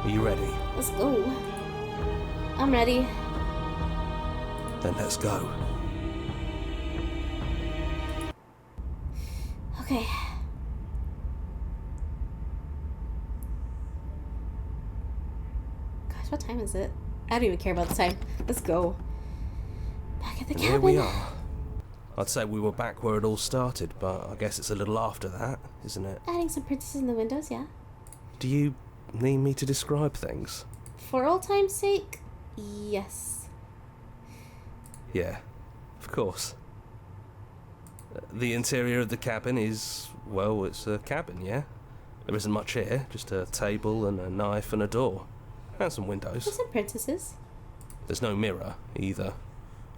Are you ready? Let's go. I'm ready. Then let's go. Okay. Gosh, what time is it? I don't even care about the time. Let's go. Back at the And cabin. here we are. I'd say we were back where it all started, but I guess it's a little after that, isn't it? Adding some princesses in the windows, yeah. Do you need me to describe things? For old time's sake, yes. Yeah, of course. The interior of the cabin is, well, it's a cabin, yeah? There isn't much here, just a table and a knife and a door. And some windows. There's some princesses, There's no mirror, either.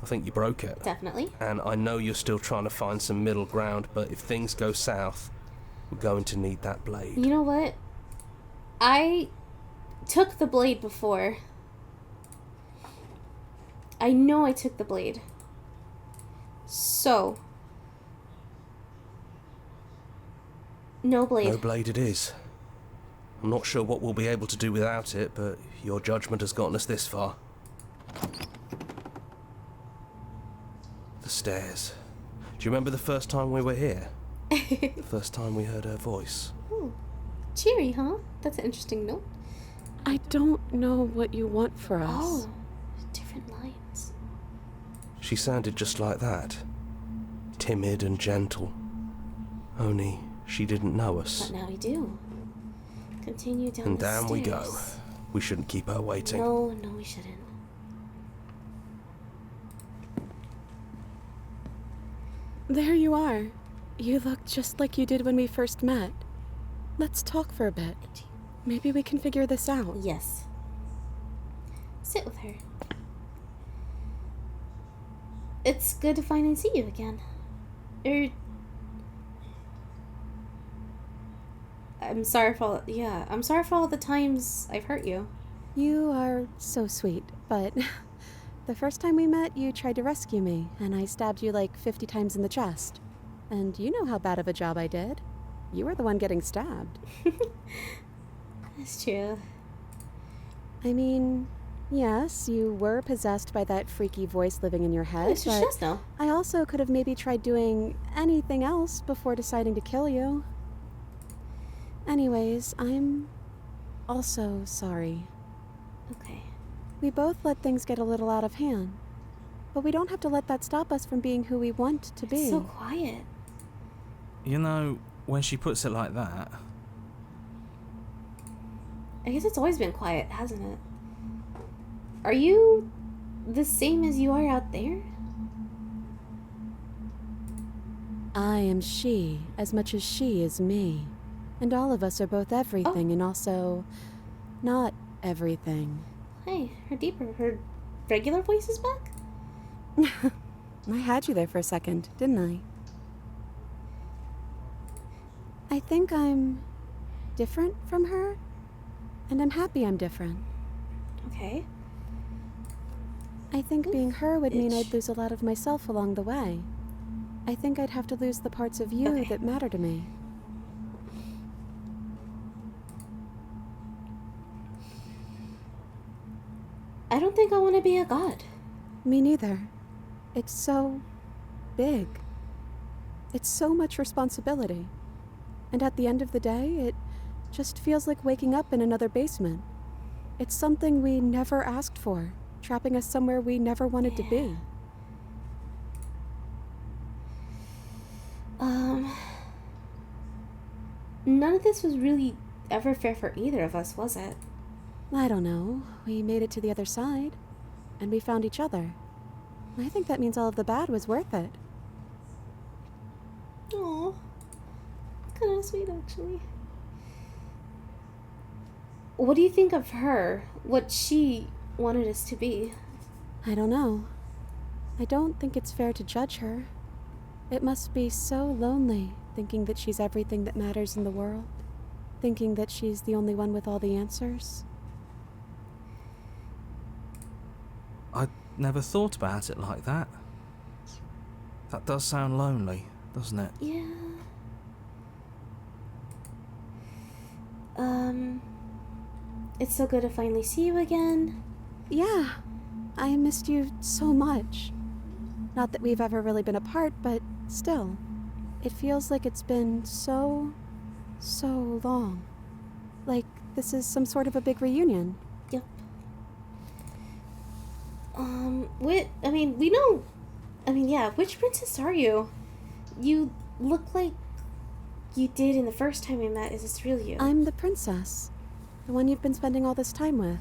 I think you broke it. definitely. And I know you're still trying to find some middle ground, but if things go south, we're going to need that blade. You know what? I took the blade before. I know I took the blade. So. No blade. No blade it is. I'm not sure what we'll be able to do without it, but your judgment has gotten us this far. The stairs. Do you remember the first time we were here? The first time we heard her voice? Ooh, cheery, huh? That's an interesting note. I don't know what you want for us. Oh, different lines. She sounded just like that. Timid and gentle. Only she didn't know us. But now we do. Continue down And the down stairs. we go. We shouldn't keep her waiting. No, we shouldn't. There you are. You look just like you did when we first met. Let's talk for a bit. Maybe we can figure this out. Yes. Sit with her. It's good to finally see you again. I'm sorry for all the times I've hurt you. You are so sweet, but the first time we met, you tried to rescue me, and I stabbed you like 50 times in the chest. And you know how bad of a job I did. You were the one getting stabbed. That's true. I mean, yes, you were possessed by that freaky voice living in your head, It's but just no. I also could have maybe tried doing anything else before deciding to kill you. Anyways, I'm also sorry. Okay. We both let things get a little out of hand. But we don't have to let that stop us from being who we want to be. It's so quiet. You know, when she puts it like that, I guess it's always been quiet, hasn't it? Are you the same as you are out there? I am she as much as she is me. And all of us are both everything and also not everything. Hey, her regular voice is back? I had you there for a second, didn't I? I think I'm different from her, and I'm happy I'm different. Okay. I think being her would mean Itch. I'd lose a lot of myself along the way. I think I'd have to lose the parts of you Okay. that matter to me. I don't think I want to be a god. Me neither. It's so big. It's so much responsibility. And at the end of the day, it just feels like waking up in another basement. It's something we never asked for, trapping us somewhere we never wanted to be. None of this was really ever fair for either of us, was it? I don't know. We made it to the other side, and we found each other. I think that means all of the bad was worth it. Aw. Kind of sweet, actually. What do you think of her? What she wanted us to be? I don't know. I don't think it's fair to judge her. It must be so lonely, thinking that she's everything that matters in the world. Thinking that she's the only one with all the answers. I never thought about it like that. That does sound lonely, doesn't it? Yeah. It's so good to finally see you again. Yeah, I missed you so much. Not that we've ever really been apart, but still. It feels like it's been so long. Like this is some sort of a big reunion. Yep. Which princess are you? You look like you did in the first time we met. Is this really you? I'm the princess. The one you've been spending all this time with.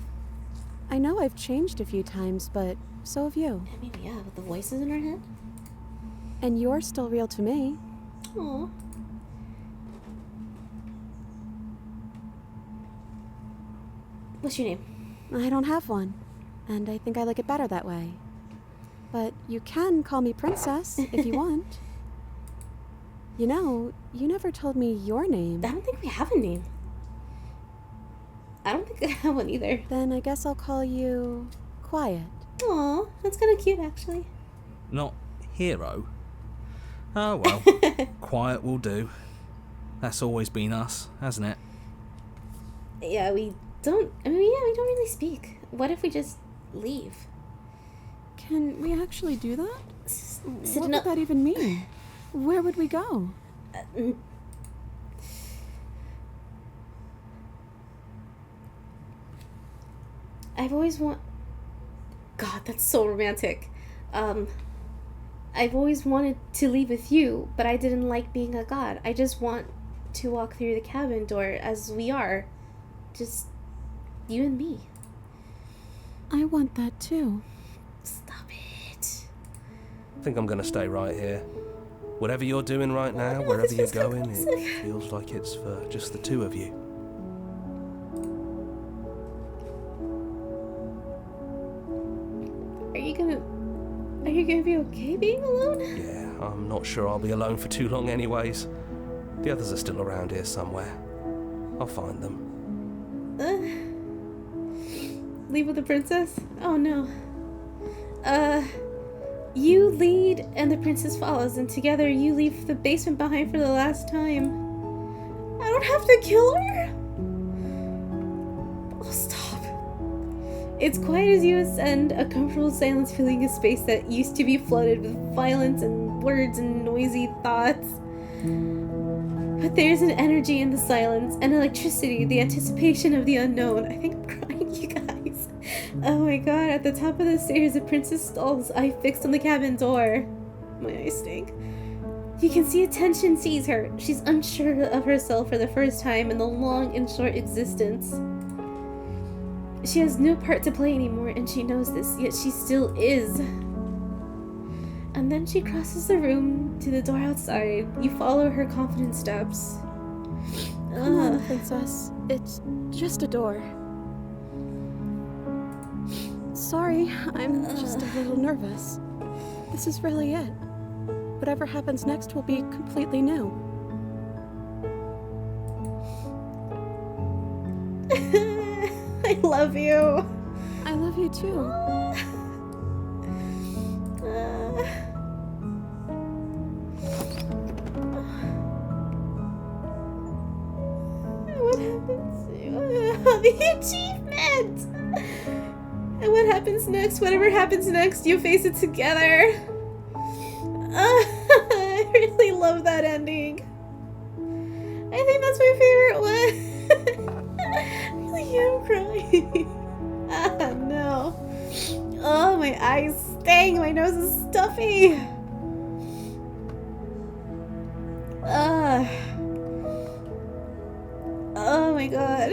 I know I've changed a few times, but so have you. I mean, yeah, with the voices in our head. And you're still real to me. Aw. What's your name? I don't have one, and I think I like it better that way. But you can call me Princess if you want. You know, you never told me your name. I don't think we have a name. I don't think I have one either. Then I guess I'll call you Quiet. Aw, that's kind of cute, actually. Not Hero? Oh well, Quiet will do. That's always been us, hasn't it? Yeah, we don't really speak. What if we just leave? Can we actually do that? Sit What would that even mean? Where would we go? I've always God, that's so romantic. I've always wanted to leave with you, but I didn't like being a god. I just want to walk through the cabin door as we are. Just you and me. I want that too. Stop it. I think I'm gonna stay right here. Whatever you're doing right now, no, wherever this you're feels so going, close. it feels like it's for just the two of you. Are you gonna be okay being alone? Yeah, I'm not sure I'll be alone for too long anyways. The others are still around here somewhere. I'll find them. Leave with the princess? Oh no. You lead and the princess follows, and together you leave the basement behind for the last time. I don't have to kill her? Oh, stop. It's quiet as you ascend, a comfortable silence filling a space that used to be flooded with violence and words and noisy thoughts. But there's an energy in the silence, an electricity, the anticipation of the unknown. I think I'm crying, you guys. Oh my god, at the top of the stairs, the princess stalls, eye fixed on the cabin door. My eyes stink. You can see a tension seize her. She's unsure of herself for the first time in the long and short existence. She has no part to play anymore, and she knows this, yet she still is. And then she crosses the room to the door outside. You follow her confident steps. Come on, Princess. It's just a door. Sorry, I'm just a little nervous. This is really it. Whatever happens next will be completely new. I love you. I love you too. What happens? The achievement! And what happens next? Whatever happens next, you face it together. I really love that ending. I think that's my favorite one. I really am crying. Ah, no. Oh, my eyes sting. My nose is stuffy. Oh my god.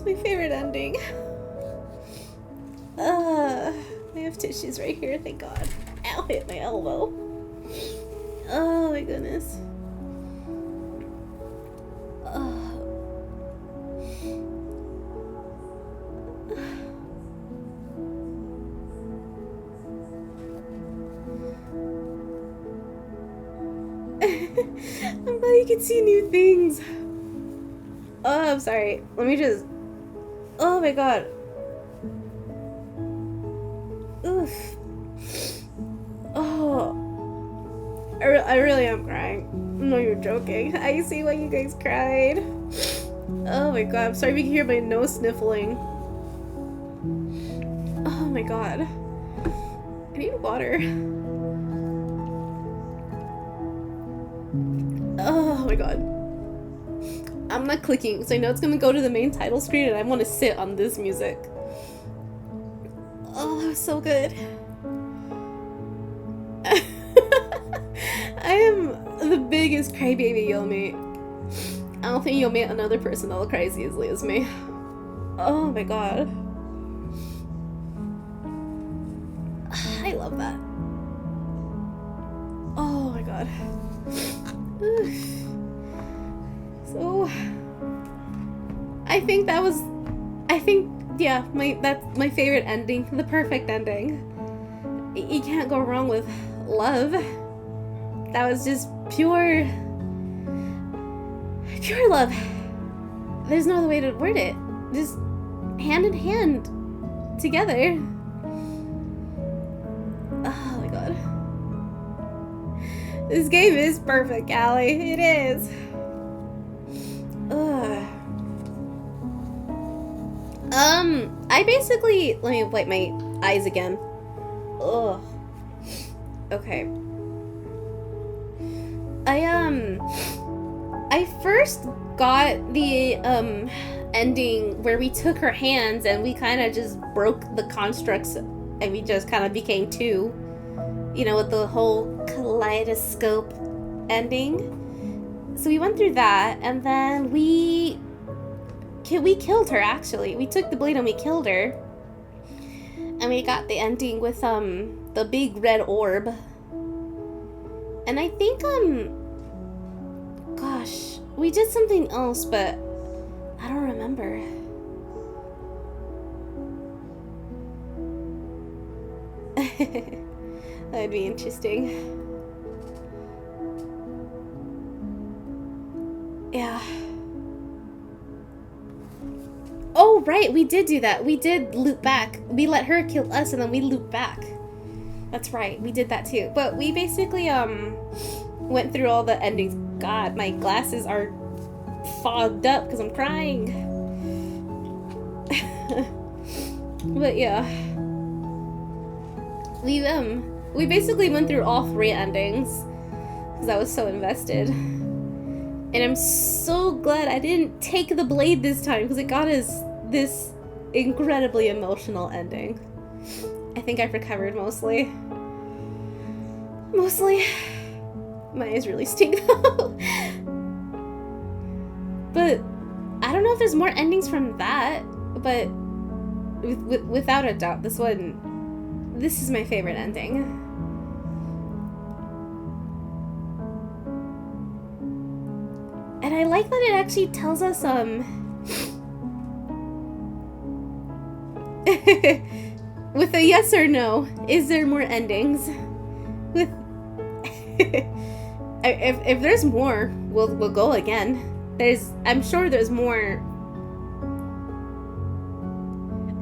my favorite ending. I have tissues right here, thank God. Ow, hit my elbow. Oh my goodness. I'm glad you can see new things. Oh, I'm sorry. Let me just... Oh my God. Oof. Oh. I really am crying. No, you're joking. I see why you guys cried. Oh my God. I'm sorry if you can hear my nose sniffling. Oh my God. I need water. Oh my God. I'm not clicking because I know it's gonna go to the main title screen and I want to sit on this music. Oh, so good. I am the biggest crybaby you'll meet. I don't think you'll meet another person that'll cry as easily as me. Oh my God. I love that. Oh my God. So yeah, that's my favorite ending, the perfect ending. You can't go wrong with love. That was just pure love. There's no other way to word it. Just hand in hand together. Oh my God. This game is perfect, Allie. It is. Ugh. I basically... Let me wipe my eyes again. Ugh. Okay. I first got the, ending where we took her hands and we kind of just broke the constructs and we just kind of became two. You know, with the whole kaleidoscope ending. So we went through that, and then we killed her, actually. We took the blade and we killed her. And we got the ending with, the big red orb. And I think, gosh, we did something else, but I don't remember. That'd be interesting. Yeah. Oh, right, we did do that. We did loop back. We let her kill us and then we looped back. That's right, we did that too. But we basically, went through all the endings. God, my glasses are fogged up because I'm crying. But yeah. We basically went through all 3 endings because I was so invested. And I'm so glad I didn't take the blade this time because it got us this incredibly emotional ending. I think I've recovered mostly. My eyes really stink though. But I don't know if there's more endings from that, but without a doubt, this is my favorite ending. And I like that it actually tells us, with a yes or no, is there more endings? With if there's more, we'll go again. I'm sure there's more.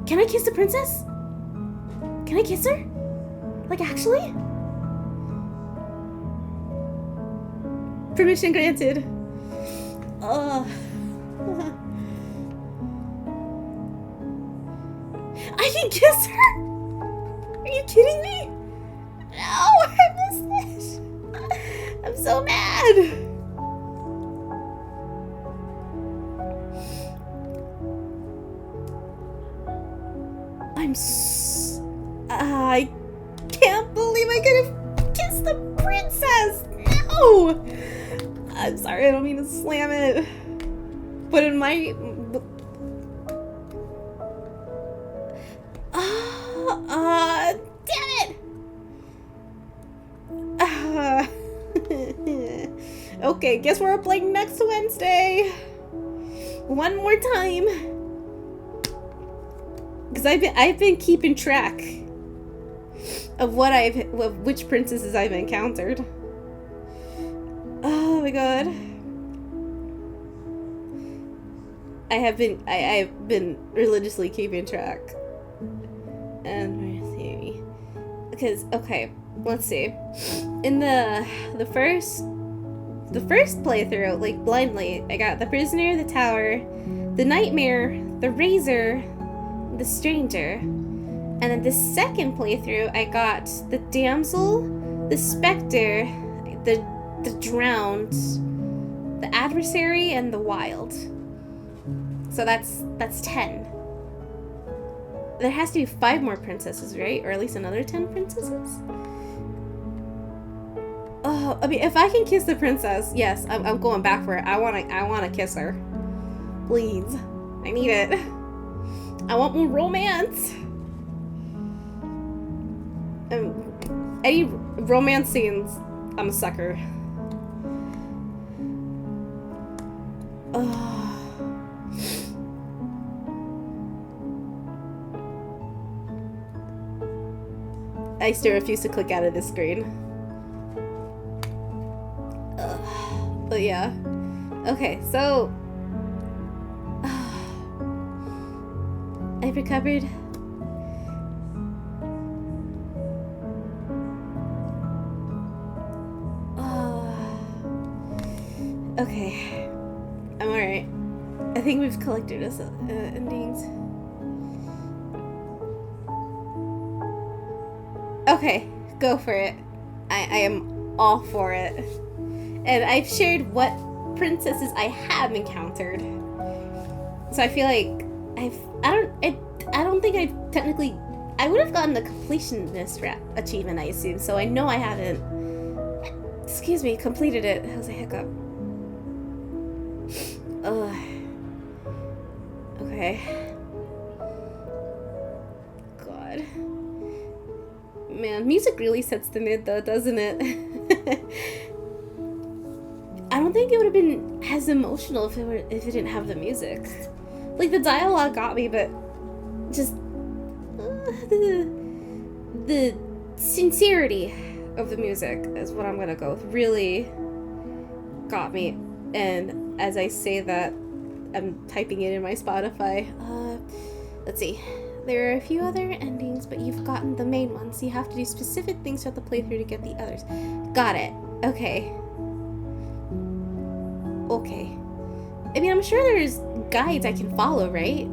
Can I kiss the princess? Can I kiss her? Like, actually? Permission granted. I can kiss her? Are you kidding me? No, I missed it. I'm so mad. I can't believe I could have kissed the princess. No. I'm sorry, I don't mean to slam it. But in my... Okay, guess we're playing next Wednesday. One more time. Because I've been keeping track of which princesses I've encountered. Oh my god. I've been religiously keeping track. And let's see. Because okay, let's see. In the first playthrough, like blindly, I got the prisoner, the tower, the nightmare, the razor, the stranger. And then the second playthrough, I got the damsel, the specter, the drowned, the adversary, and the wild. So that's 10. There has to be 5 more princesses, right? Or at least another 10 princesses? Oh, I mean, if I can kiss the princess, yes, I'm going back for it. I wanna kiss her. Please. I need it. I want more romance. Any romance scenes, I'm a sucker. Oh. I still refuse to click out of this screen. But yeah. Okay, so I've recovered. Okay. I'm alright. I think we've collected us endings. Okay, go for it. I am all for it. And I've shared what princesses I have encountered. So I feel like I don't think I've technically... I would have gotten the completionist achievement, I assume. So I know I haven't... Excuse me, completed it. That was a hiccup. Ugh. Okay. God. Man, music really sets the mood though, doesn't it? I don't think it would have been as emotional if it didn't have the music. Like, the dialogue got me, but just the sincerity of the music is what I'm gonna go with. Really got me. And as I say that, I'm typing it in my Spotify. Let's see. There are a few other endings, but you've gotten the main ones. You have to do specific things throughout the playthrough to get the others. Got it. Okay. Okay. I mean, I'm sure there's guides I can follow, right?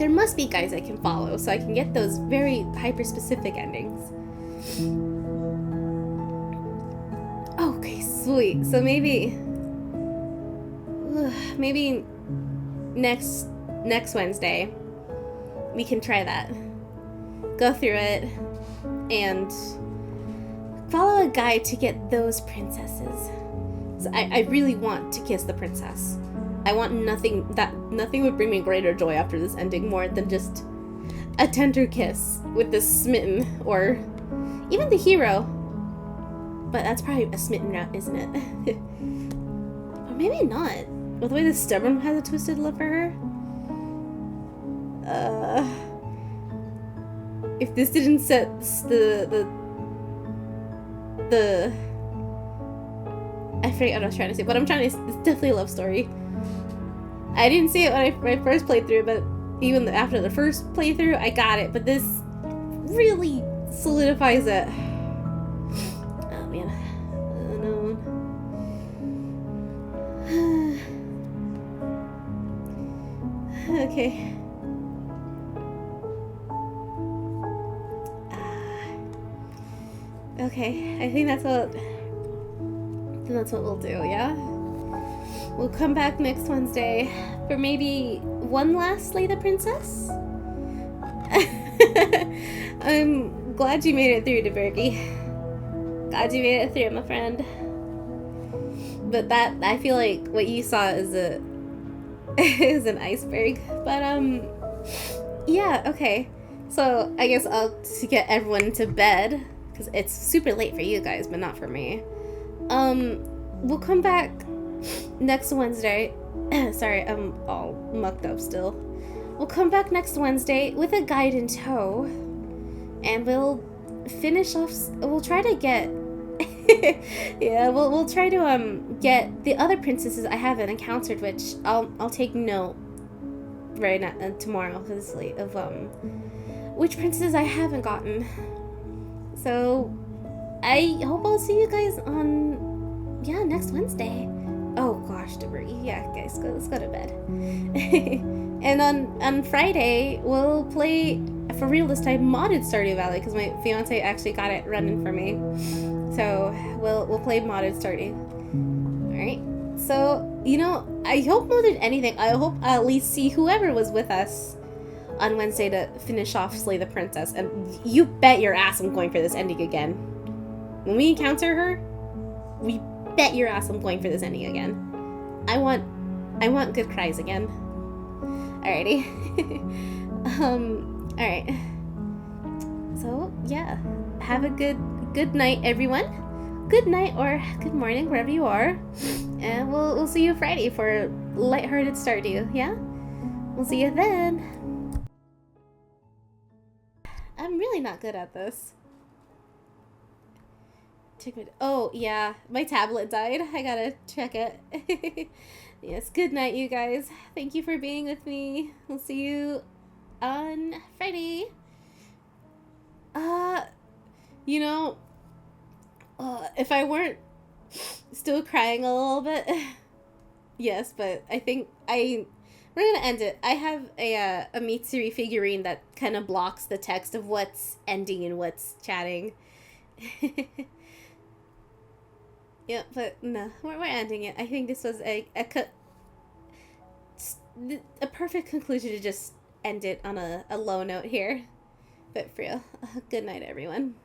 There must be guides I can follow, so I can get those very hyper-specific endings. Okay, sweet. So maybe next Wednesday we can try that. Go through it and follow a guide to get those princesses. So I really want to kiss the princess. I want nothing would bring me greater joy after this ending more than just a tender kiss with the smitten or even the hero. But that's probably a smitten route, isn't it? Or maybe not. With the way the stubborn has a twisted love for her. If this didn't set the I forget what I was trying to say, but I'm trying to. It's definitely a love story. I didn't see it when I first played through, but even after the first playthrough, I got it. But this really solidifies it. Oh man, oh no. Okay. Okay, I think that's what we'll do, yeah? We'll come back next Wednesday for maybe one last Slay the Princess? I'm glad you made it through, DeBergy. Glad you made it through, my friend. But that, I feel like what you saw is is an iceberg. But, yeah, okay. So, I guess to get everyone to bed, because it's super late for you guys, but not for me. we'll come back next Wednesday. Sorry, I'm all mucked up still. We'll come back next Wednesday with a guide in tow, and we'll finish off. We'll try to get. Yeah, we'll try to get the other princesses I haven't encountered, which I'll take note right now, tomorrow, because it's late, of which princesses I haven't gotten. So I hope I'll see you guys on next Wednesday. Oh gosh, debris. Yeah, guys, let's go to bed. And on Friday we'll play, for real this time, modded Stardew Valley, because my fiance actually got it running for me. So we'll play modded Stardew. All right. So I hope more than anything, I hope I'll at least see whoever was with us on Wednesday to finish off Slay the Princess. And you bet your ass I'm going for this ending again. When we encounter her, we bet your ass I'm going for this ending again. I want good cries again. Alrighty. Alright. So yeah. Have a good night, everyone. Good night or good morning, wherever you are. And we'll see you Friday for lighthearted Stardew, yeah? We'll see you then. I'm really not good at this. Oh, yeah. My tablet died. I gotta check it. Yes, good night, you guys. Thank you for being with me. We'll see you on Friday. If I weren't still crying a little bit, yes, but I think we're gonna end it. I have a Mitsuri figurine that kind of blocks the text of what's ending and what's chatting. Yeah, but no, we're ending it. I think this was a perfect conclusion to just end it on a low note here. But for real, good night, everyone.